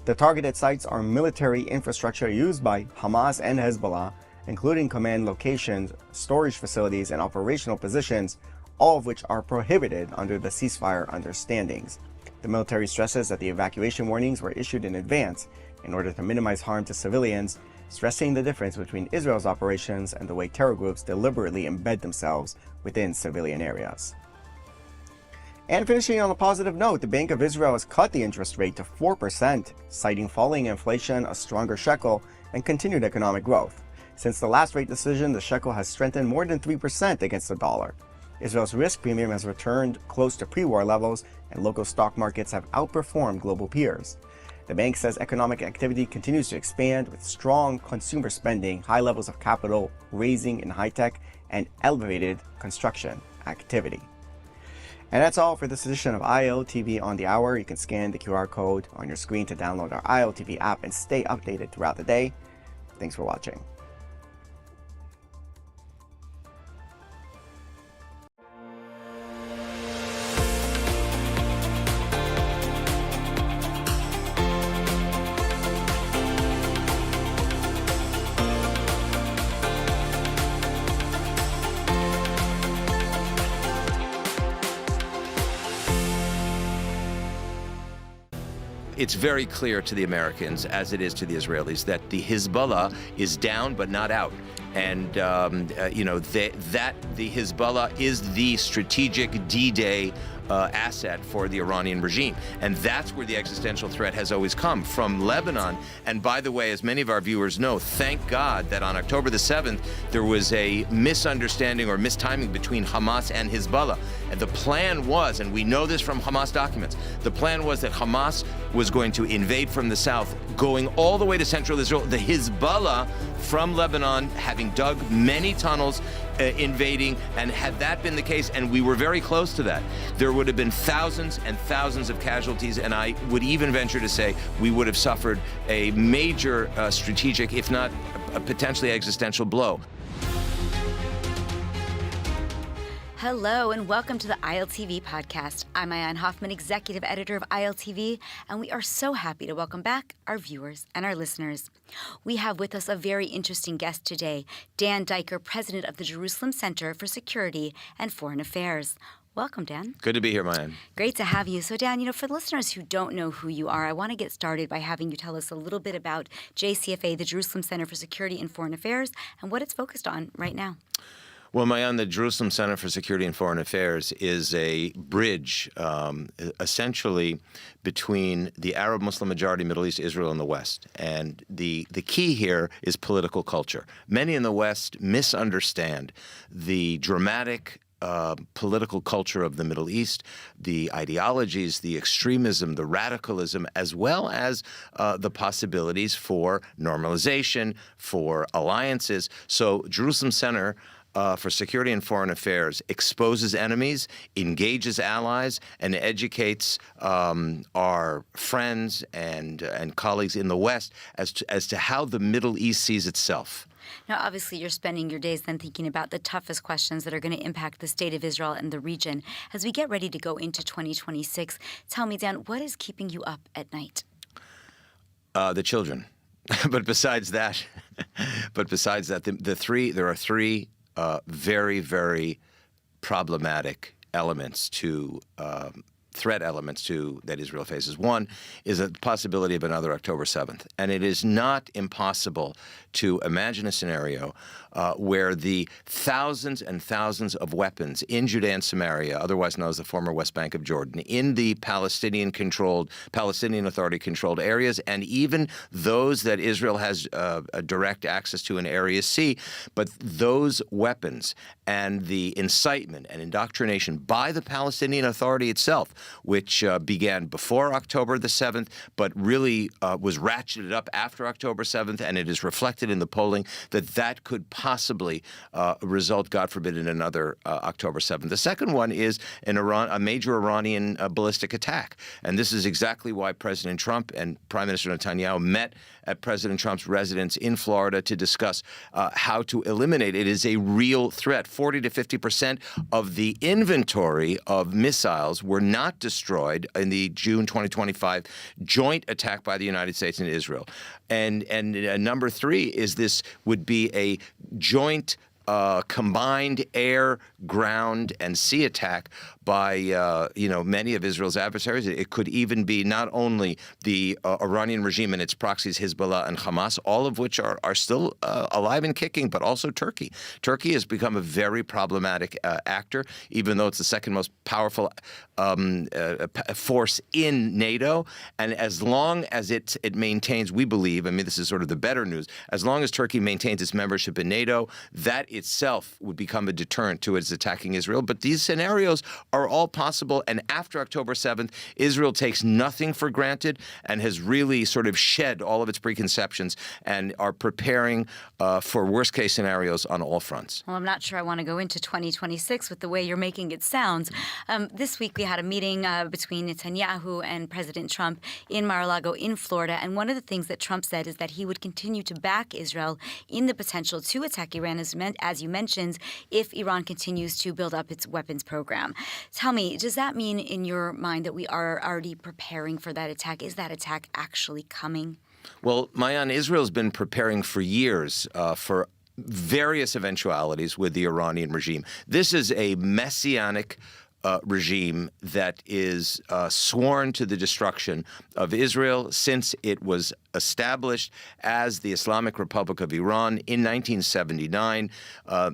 The targeted sites are military infrastructure used by Hamas and Hezbollah, including command locations, storage facilities, and operational positions, all of which are prohibited under the ceasefire understandings. The military stresses that the evacuation warnings were issued in advance in order to minimize harm to civilians, stressing the difference between Israel's operations and the way terror groups deliberately embed themselves within civilian areas. And finishing on a positive note, the Bank of Israel has cut the interest rate to 4%, citing falling inflation, a stronger shekel, and continued economic growth. Since the last rate decision, the shekel has strengthened more than 3% against the dollar. Israel's risk premium has returned close to pre-war levels, and local stock markets have outperformed global peers. The bank says economic activity continues to expand with strong consumer spending, high levels of capital raising in high-tech, and elevated construction activity. And that's all for this edition of ILTV on the Hour. You can scan the QR code on your screen to download our ILTV app and stay updated throughout the day. Thanks for watching. It's very clear to the Americans, as it is to the Israelis, that the Hezbollah is down but not out. And, the Hezbollah is the strategic D-Day asset for the Iranian regime. And that's where the existential threat has always come, from Lebanon. And by the way, as many of our viewers know, thank God that on October the 7th, there was a misunderstanding or mistiming between Hamas and Hezbollah. And the plan was, and we know this from Hamas documents, the plan was that Hamas was going to invade from the south, going all the way to central Israel, the Hezbollah from Lebanon, having dug many tunnels, invading, and had that been the case, and we were very close to that, there would have been thousands and thousands of casualties, and I would even venture to say we would have suffered a major strategic, if not a potentially existential blow. Hello and welcome to the ILTV podcast. I'm Ayan Hoffman, executive editor of ILTV, and we are so happy to welcome back our viewers and our listeners. We have with us a very interesting guest today, Dan Diker, president of the Jerusalem Center for Security and Foreign Affairs. Welcome, Dan. Good to be here, Mayan. Great to have you. So, Dan, for the listeners who don't know who you are, I want to get started by having you tell us a little bit about JCFA, the Jerusalem Center for Security and Foreign Affairs, and what it's focused on right now. Well, Mayan, the Jerusalem Center for Security and Foreign Affairs is a bridge, essentially, between the Arab-Muslim majority Middle East, Israel, and the West. And the key here is political culture. Many in the West misunderstand the dramatic political culture of the Middle East, the ideologies, the extremism, the radicalism, as well as the possibilities for normalization, for alliances. So Jerusalem Center for Security and Foreign Affairs exposes enemies, engages allies, and educates our friends and colleagues in the West as to how the Middle East sees itself. Now, obviously, you're spending your days then thinking about the toughest questions that are going to impact the state of Israel and the region. As we get ready to go into 2026, tell me, Dan, what is keeping you up at night? The children. But besides that, there are three very, very problematic elements to threat elements that Israel faces. One is the possibility of another October 7th. And it is not impossible to imagine a scenario where the thousands and thousands of weapons in Judea and Samaria, otherwise known as the former West Bank of Jordan, in the Palestinian Authority-controlled areas, and even those that Israel has a direct access to in Area C, but those weapons and the incitement and indoctrination by the Palestinian Authority itself, which began before October the 7th, but really was ratcheted up after October 7th, and it is reflected in the polling that could possibly result, God forbid, in another October 7th. The second one is a major Iranian ballistic attack, and this is exactly why President Trump and Prime Minister Netanyahu met at President Trump's residence in Florida to discuss how to eliminate it. It is a real threat. 40 to 50% of the inventory of missiles were not destroyed in the June 2025 joint attack by the United States and Israel. And number three is this would be a joint combined air, ground, and sea attack by many of Israel's adversaries. It could even be not only the Iranian regime and its proxies, Hezbollah and Hamas, all of which are still alive and kicking, but also Turkey. Turkey has become a very problematic actor, even though it's the second most powerful force in NATO. And as long as it maintains, we believe, this is sort of the better news, as long as Turkey maintains its membership in NATO, that itself would become a deterrent to its attacking Israel. But these scenarios are all possible. And after October 7th, Israel takes nothing for granted and has really sort of shed all of its preconceptions and are preparing for worst-case scenarios on all fronts. Well, I'm not sure I want to go into 2026 with the way you're making it sound. This week, we had a meeting between Netanyahu and President Trump in Mar-a-Lago in Florida. And one of the things that Trump said is that he would continue to back Israel in the potential to attack Iran, as you mentioned, if Iran continues to build up its weapons program. Tell me, does that mean in your mind that we are already preparing for that attack? Is that attack actually coming? Well, Mayan, Israel's been preparing for years for various eventualities with the Iranian regime. This is a messianic regime that is sworn to the destruction of Israel since it was established as the Islamic Republic of Iran in 1979.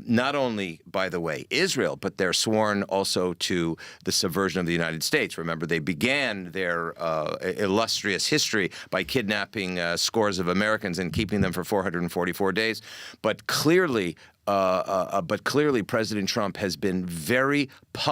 Not only, by the way, Israel, but they're sworn also to the subversion of the United States. Remember, they began their illustrious history by kidnapping scores of Americans and keeping them for 444 days. But clearly, President Trump has been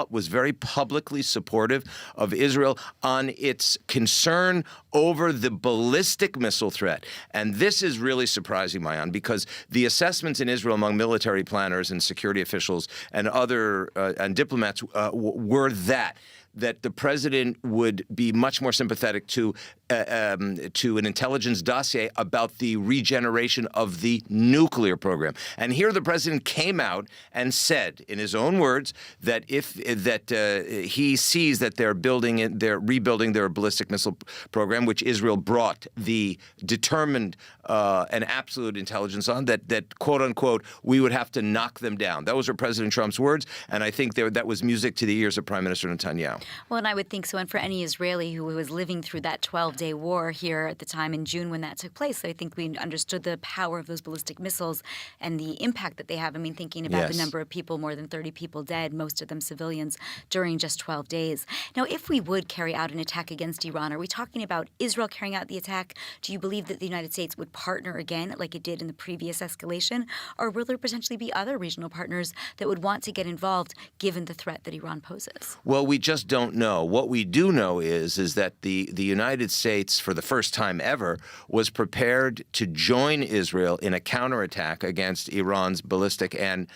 was very publicly supportive of Israel on its concern over the ballistic missile threat. And this is really surprising, Mayan, because the assessments in Israel among military planners and security officials and other and diplomats were that that the president would be much more sympathetic to an intelligence dossier about the regeneration of the nuclear program. And here the president came out and said, in his own words, that he sees that they're rebuilding their ballistic missile program, which Israel brought the determined and absolute intelligence on, that quote unquote we would have to knock them down. Those were President Trump's words, and I think that was music to the ears of Prime Minister Netanyahu. Well, and I would think so. And for any Israeli who was living through that 12-day war here at the time in June when that took place, I think we understood the power of those ballistic missiles and the impact that they have. I mean, thinking about the number of people, more than 30 people dead, most of them civilians, during just 12 days. Now, if we would carry out an attack against Iran, are we talking about Israel carrying out the attack? Do you believe that the United States would partner again like it did in the previous escalation? Or will there potentially be other regional partners that would want to get involved given the threat that Iran poses? Well, we just don't know. What we do know is that the United States, for the first time ever, was prepared to join Israel in a counterattack against Iran's ballistic and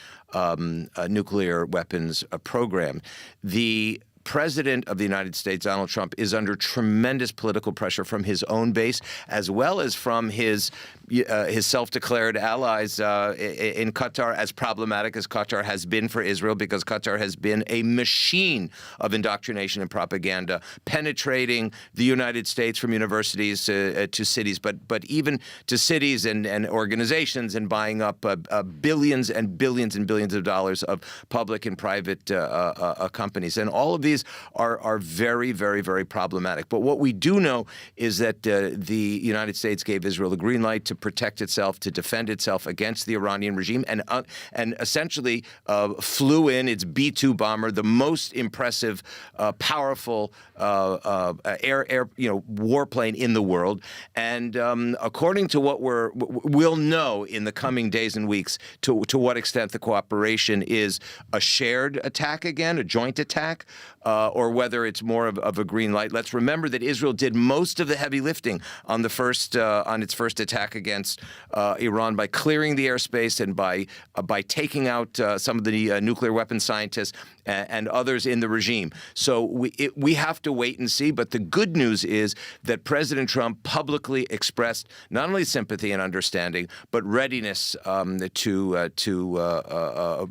nuclear weapons program. The President of the United States, Donald Trump, is under tremendous political pressure from his own base, as well as from his self-declared allies in Qatar, as problematic as Qatar has been for Israel, because Qatar has been a machine of indoctrination and propaganda, penetrating the United States from universities to cities, but even to cities and organizations, and buying up billions and billions and billions of dollars of public and private companies. And all of these are very, very, very problematic. But what we do know is that the United States gave Israel the green light to protect itself, to defend itself against the Iranian regime, and essentially flew in its B-2 bomber, the most impressive, powerful warplane in the world. And according to what we'll know in the coming days and weeks, to what extent the cooperation is a shared attack again, a joint attack, or whether it's more of a green light. Let's remember that Israel did most of the heavy lifting on its first attack against Iran by clearing the airspace and by taking out some of the nuclear weapons scientists and others in the regime. So we have to wait and see. But the good news is that President Trump publicly expressed not only sympathy and understanding, but readiness to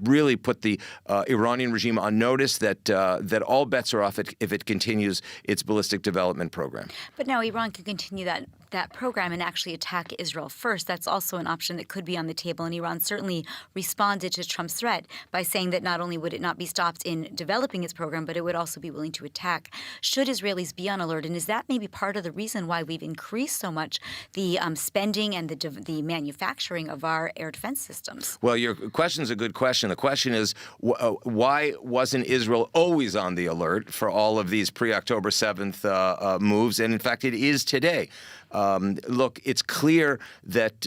really put the Iranian regime on notice that all bets are off if it continues its ballistic development program. But now Iran can continue that program and actually attack Israel first. That's also an option that could be on the table. And Iran certainly responded to Trump's threat by saying that not only would it not be stopped in developing its program, but it would also be willing to attack should Israelis be on alert. And is that maybe part of the reason why we've increased so much the spending and the manufacturing of our air defense systems? Well, your question is a good question. The question is, why wasn't Israel always on the alert for all of these pre-October 7th moves? And in fact, it is today. Look, it's clear that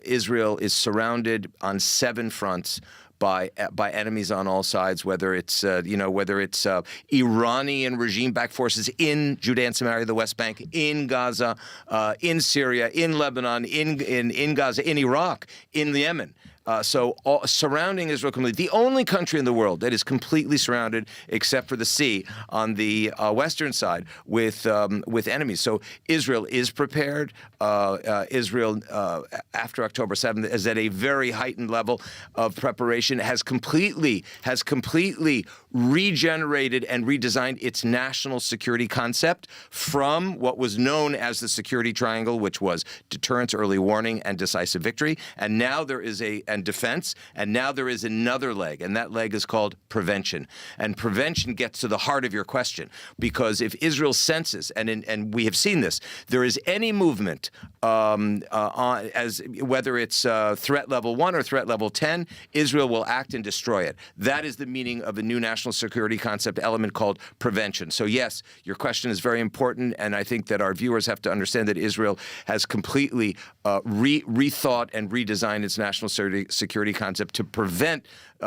Israel is surrounded on 7 fronts by enemies on all sides, whether it's Iranian regime-backed forces in Judea and Samaria, the West Bank, in Gaza, in Syria, in Lebanon, in Gaza, in Iraq, in Yemen. Surrounding Israel completely. The only country in the world that is completely surrounded, except for the sea, on the western side with enemies. So Israel is prepared. Israel, after October 7th, is at a very heightened level of preparation. Has completely regenerated and redesigned its national security concept from what was known as the security triangle, which was deterrence, early warning, and decisive victory. And now there is and defense, and now there is another leg, and that leg is called prevention. And prevention gets to the heart of your question, because if Israel senses, and we have seen this, there is any movement as whether it's threat level 1 or threat level 10, Israel will act and destroy it. That is the meaning of a new national security concept element called prevention. So yes, your question is very important, and I think that our viewers have to understand that Israel has completely rethought and redesigned its national security security concept to prevent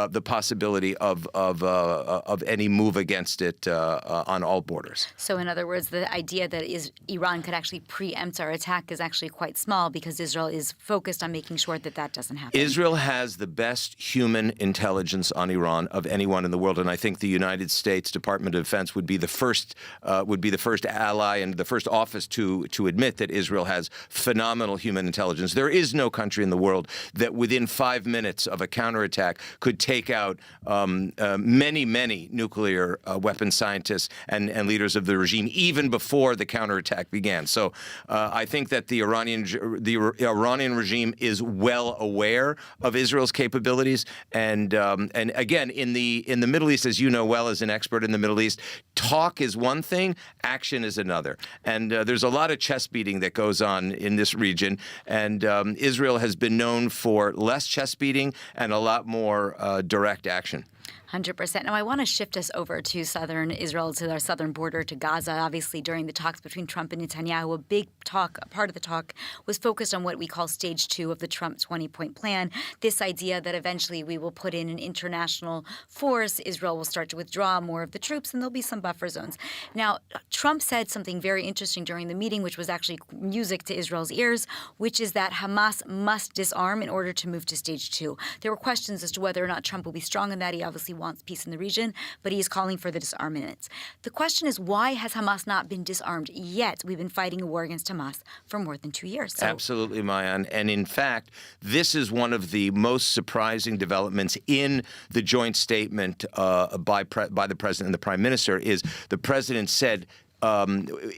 the possibility of any move against it on all borders. So in other words, the idea that Iran could actually preempt our attack is actually quite small because Israel is focused on making sure that that doesn't happen. Israel has the best human intelligence on Iran of anyone in the world, and I think the United States Department of Defense would be the first ally and the first office to admit that Israel has phenomenal human intelligence. There is no country in the world that within 5 minutes of a counterattack could take out many nuclear weapon scientists and leaders of the regime even before the counterattack began. So I think that the Iranian regime is well aware of Israel's capabilities, and again in the Middle East, as you know well as an expert in the Middle East, talk is one thing, action is another, and there's a lot of chest beating that goes on in this region, and Israel has been known for less chest beating and a lot more direct action. 100%. Now, I want to shift us over to southern Israel, to our southern border, to Gaza. Obviously, during the talks between Trump and Netanyahu, a part of the talk was focused on what we call stage 2 of the Trump 20-point plan. This idea that eventually we will put in an international force, Israel will start to withdraw more of the troops, and there'll be some buffer zones. Now, Trump said something very interesting during the meeting, which was actually music to Israel's ears, which is that Hamas must disarm in order to move to stage 2. There were questions as to whether or not Trump will be strong in that. He obviously wants peace in the region, but he is calling for the disarmament. The question is, why has Hamas not been disarmed yet? We've been fighting a war against Hamas for more than 2 years. So. Absolutely, Mayan. And in fact, this is one of the most surprising developments in the joint statement by the president and the prime minister. Is the president said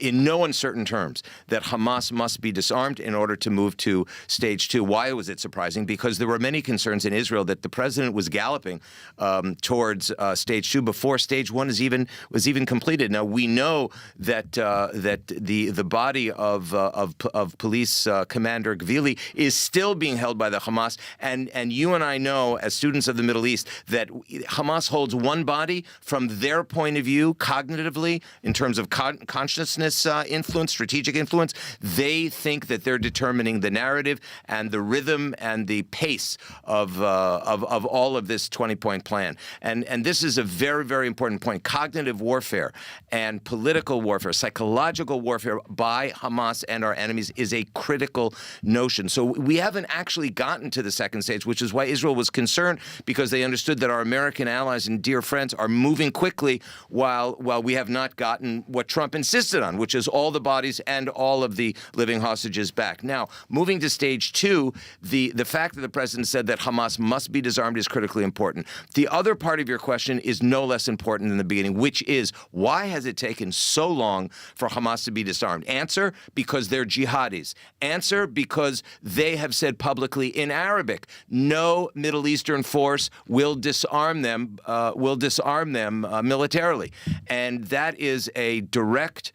in no uncertain terms that Hamas must be disarmed in order to move to stage 2. Why was it surprising? Because there were many concerns in Israel that the president was galloping towards stage 2 before stage 1 was even completed. Now we know that the body of police commander Gvili is still being held by the Hamas, and you and I know as students of the Middle East that Hamas holds one body from their point of view cognitively in terms of consciousness influence, strategic influence. They think that they're determining the narrative and the rhythm and the pace of all of this 20-point plan. And this is a very, very important point. Cognitive warfare and political warfare, psychological warfare by Hamas and our enemies is a critical notion. So we haven't actually gotten to the second stage, which is why Israel was concerned, because they understood that our American allies and dear friends are moving quickly while we have not gotten what Trump insisted on, which is all the bodies and all of the living hostages back. Now, moving to stage 2, the fact that the president said that Hamas must be disarmed is critically important. The other part of your question is no less important than the beginning, which is, why has it taken so long for Hamas to be disarmed? Answer, because they're jihadis. Answer, because they have said publicly in Arabic, no Middle Eastern force will disarm them militarily. And that is a direct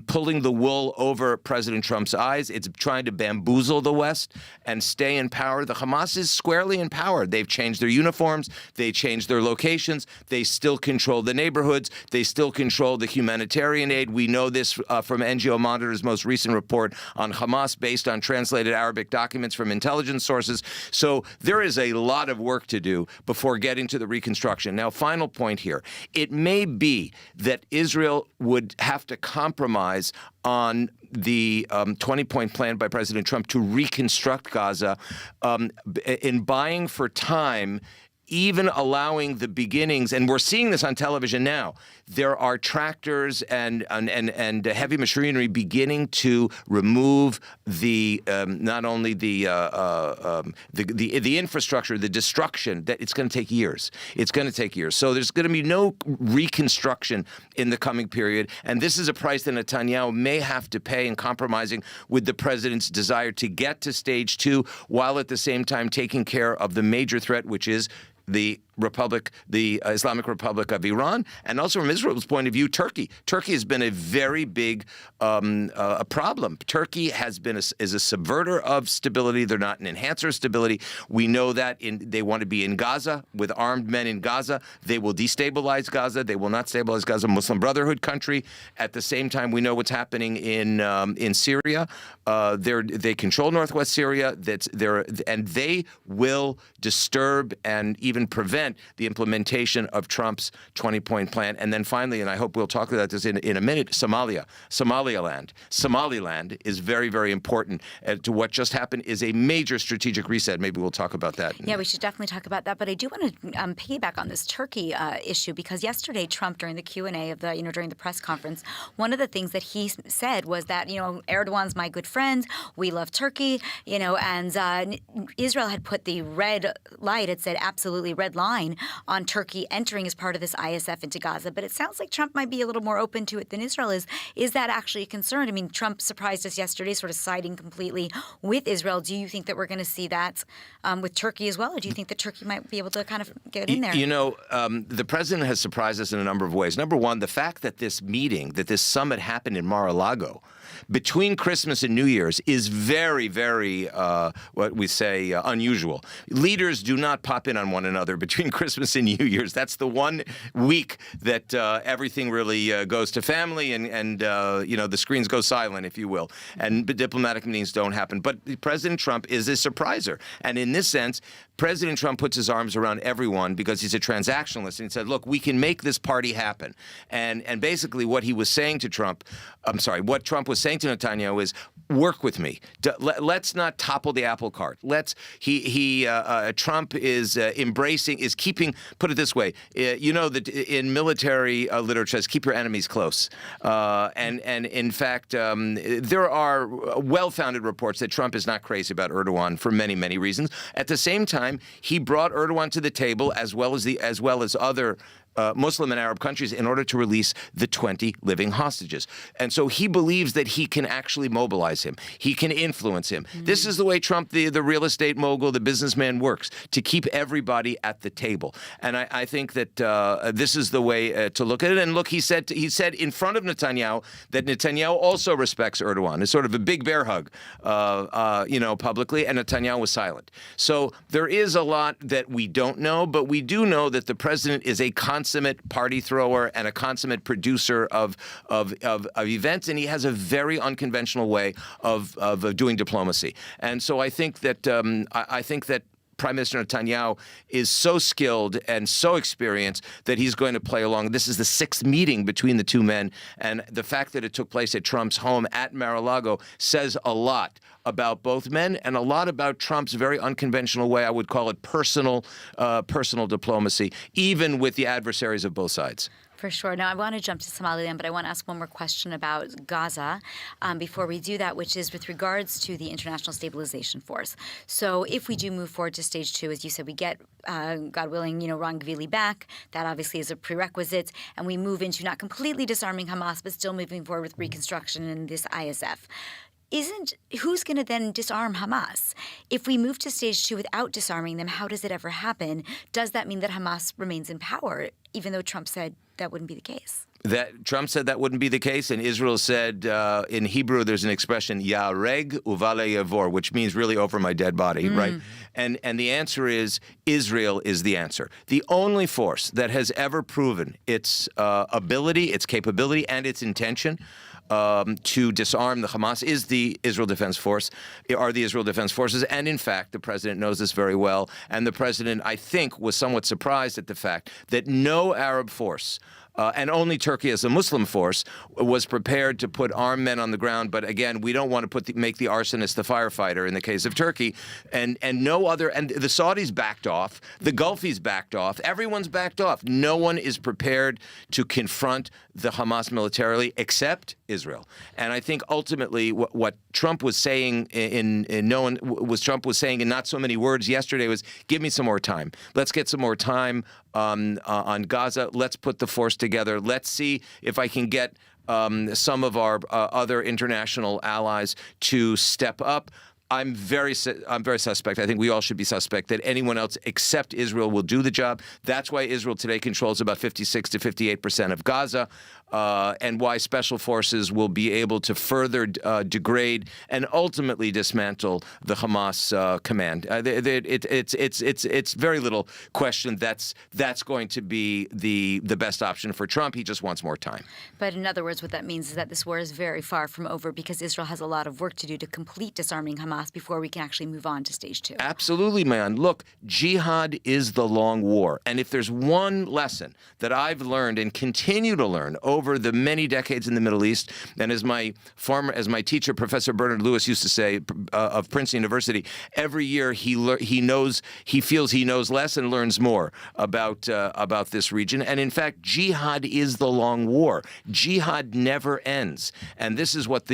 pulling the wool over President Trump's eyes. It's trying to bamboozle the West and stay in power. The Hamas is squarely in power. They've changed their uniforms. They changed their locations. They still control the neighborhoods. They still control the humanitarian aid. We know this from NGO Monitor's most recent report on Hamas based on translated Arabic documents from intelligence sources. So there is a lot of work to do before getting to the reconstruction. Now, final point here. It may be that Israel would have to compromise on the 20-point plan by President Trump to reconstruct Gaza in buying for time, even allowing the beginnings, and we're seeing this on television now. There are tractors and heavy machinery beginning to remove the not only the infrastructure, the destruction. That it's going to take years. It's going to take years. So there's going to be no reconstruction in the coming period, and this is a price that Netanyahu may have to pay in compromising with the president's desire to get to stage 2, while at the same time taking care of the major threat, which is the the Islamic Republic of Iran, and also from Israel's point of view, Turkey. Turkey has been a very big a problem. Turkey is a subverter of stability. They're not an enhancer of stability. We know that they want to be in Gaza with armed men in Gaza. They will destabilize Gaza. They will not stabilize Gaza, Muslim Brotherhood country. At the same time, we know what's happening in Syria. They control northwest Syria. And they will disturb and even prevent the implementation of Trump's 20-point plan. And then finally, and I hope we'll talk about this in a minute, Somaliland is very, very important to what just happened is a major strategic reset. Maybe we'll talk about that. Yeah, we should definitely talk about that. But I do want to piggyback on this Turkey issue, because yesterday Trump, during the Q&A of during the press conference, one of the things that he said was that, Erdogan's my good friend. We love Turkey, and Israel had put the red light. It said absolutely red line on Turkey entering as part of this ISF into Gaza. But it sounds like Trump might be a little more open to it than Israel is. Is that actually a concern? I mean, Trump surprised us yesterday, sort of siding completely with Israel. Do you think that we're going to see that with Turkey as well? Or do you think that Turkey might be able to kind of get in there? The president has surprised us in a number of ways. Number one, the fact that this summit happened in Mar-a-Lago between Christmas and New Year's is very, very, what we say, unusual. Leaders do not pop in on one another between Christmas and New Year's. That's the one week that everything really goes to family and the screens go silent, if you will. And diplomatic meetings don't happen. But President Trump is a surpriser. And in this sense, President Trump puts his arms around everyone because he's a transactionalist. And he said, look, we can make this party happen. And basically what he was saying to Trump, what Trump was saying to Netanyahu is, work with me. Let's not topple the apple cart. Trump is keeping, put it this way, that in military literature, is keep your enemies close. And in fact, there are well-founded reports that Trump is not crazy about Erdogan for many, many reasons. At the same time, he brought Erdogan to the table as well as other Muslim and Arab countries in order to release the 20 living hostages. And so he believes that he can actually mobilize him. He can influence him. Mm-hmm. This is the way Trump, the real estate mogul, the businessman works, to keep everybody at the table. And I think that this is the way to look at it. And look, he said in front of Netanyahu that Netanyahu also respects Erdogan. It's sort of a big bear hug, publicly, and Netanyahu was silent. So there is a lot that we don't know, but we do know that the president is a consummate party thrower and a consummate producer of events, and he has a very unconventional way of doing diplomacy. And so I think that Prime Minister Netanyahu is so skilled and so experienced that he's going to play along. This is the 6th meeting between the two men, and the fact that it took place at Trump's home at Mar-a-Lago says a lot about both men and a lot about Trump's very unconventional way, I would call it personal diplomacy, even with the adversaries of both sides. For sure. Now, I want to jump to Somaliland, but I want to ask one more question about Gaza before we do that, which is with regards to the International Stabilization Force. So if we do move forward to stage 2, as you said, we get, God willing, Ron Gvili back. That obviously is a prerequisite. And we move into not completely disarming Hamas, but still moving forward with reconstruction in this ISF. Who's going to then disarm Hamas? If we move to stage 2 without disarming them, how does it ever happen? Does that mean that Hamas remains in power, even though Trump said that wouldn't be the case? That Trump said that wouldn't be the case, and Israel said in Hebrew there's an expression "Yareg uvale yavor," which means really over my dead body, right? And the answer is Israel is the answer. The only force that has ever proven its ability, its capability, and its intention to disarm the Hamas is the Israel Defense Force, are the Israel Defense Forces. And in fact, the president knows this very well. And the president, I think, was somewhat surprised at the fact that no Arab force and only Turkey as a Muslim force was prepared to put armed men on the ground. But again, we don't want to make the arsonist the firefighter in the case of Turkey. And no other, and the Saudis backed off, the Gulfies backed off, everyone's backed off. No one is prepared to confront the Hamas militarily except Israel. And I think ultimately what Trump was saying Trump was saying in not so many words yesterday was, give me some more time. Let's get some more time on Gaza. Let's put the force together. Let's see if I can get some of our other international allies to step up. I'm very suspect. I think we all should be suspect that anyone else except Israel will do the job. That's why Israel today controls about 56 to 58% of Gaza, and why special forces will be able to further degrade and ultimately dismantle the Hamas command. It's very little question that's going to be the best option for Trump. He just wants more time. But in other words, what that means is that this war is very far from over because Israel has a lot of work to do to complete disarming Hamas before we can actually move on to stage 2. Absolutely, man. Look, jihad is the long war. And if there's one lesson that I've learned and continue to learn over the many decades in the Middle East, and as my teacher, Professor Bernard Lewis, used to say of Princeton University, every year he feels he knows less and learns more about this region. And in fact, jihad is the long war. Jihad never ends. And this is what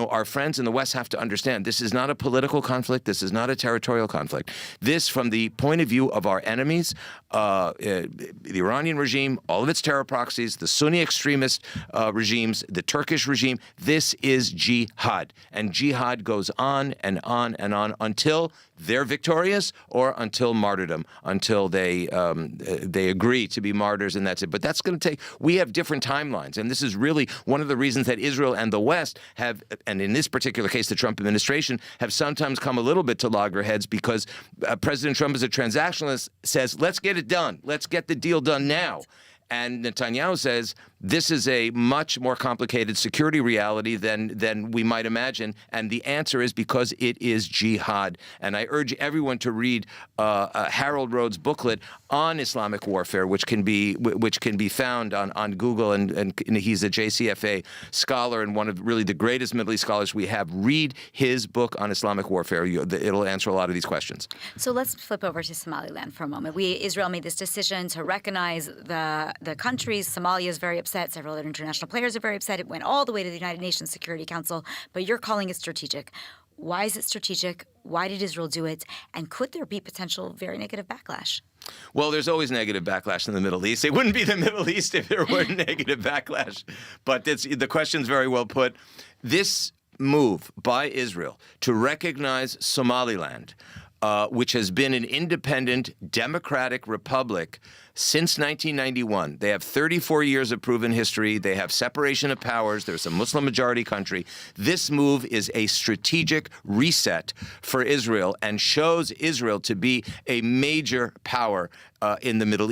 our friends in the West have to understand. This is not a political conflict. This is not a territorial conflict. This, from the point of view of our enemies, the Iranian regime, all of its terror proxies, the Sunni extremist regimes, the Turkish regime, this is jihad. And jihad goes on and on and on until they're victorious or until martyrdom, until they agree to be martyrs, and that's it. But that's going to take, we have different timelines. And this is really one of the reasons that Israel and the West have, and in this particular case, the Trump administration, have sometimes come a little bit to loggerheads because President Trump, as a transactionalist, says, let's get it done. Let's get the deal done now. And Netanyahu says this is a much more complicated security reality than we might imagine. And the answer is because it is jihad. And I urge everyone to read Harold Rhodes' booklet on Islamic warfare, which can be found on Google. And he's a JCFA scholar and one of really the greatest Middle East scholars we have. Read his book on Islamic warfare. It'll answer a lot of these questions. So let's flip over to Somaliland for a moment. Israel made this decision to recognize the countries. Somalia is very upset. Several other international players are very upset. It went all the way to the United Nations Security Council, but you're calling it strategic. Why is it strategic? Why did Israel do it? And could there be potential very negative backlash? Well, there's always negative backlash in the Middle East. It wouldn't be the Middle East if there weren't negative backlash. But the question's very well put. This move by Israel to recognize Somaliland, which has been an independent democratic republic since 1991. They have 34 years of proven history. They have separation of powers. There's a Muslim majority country. This move is a strategic reset for Israel and shows Israel to be a major power in the Middle East.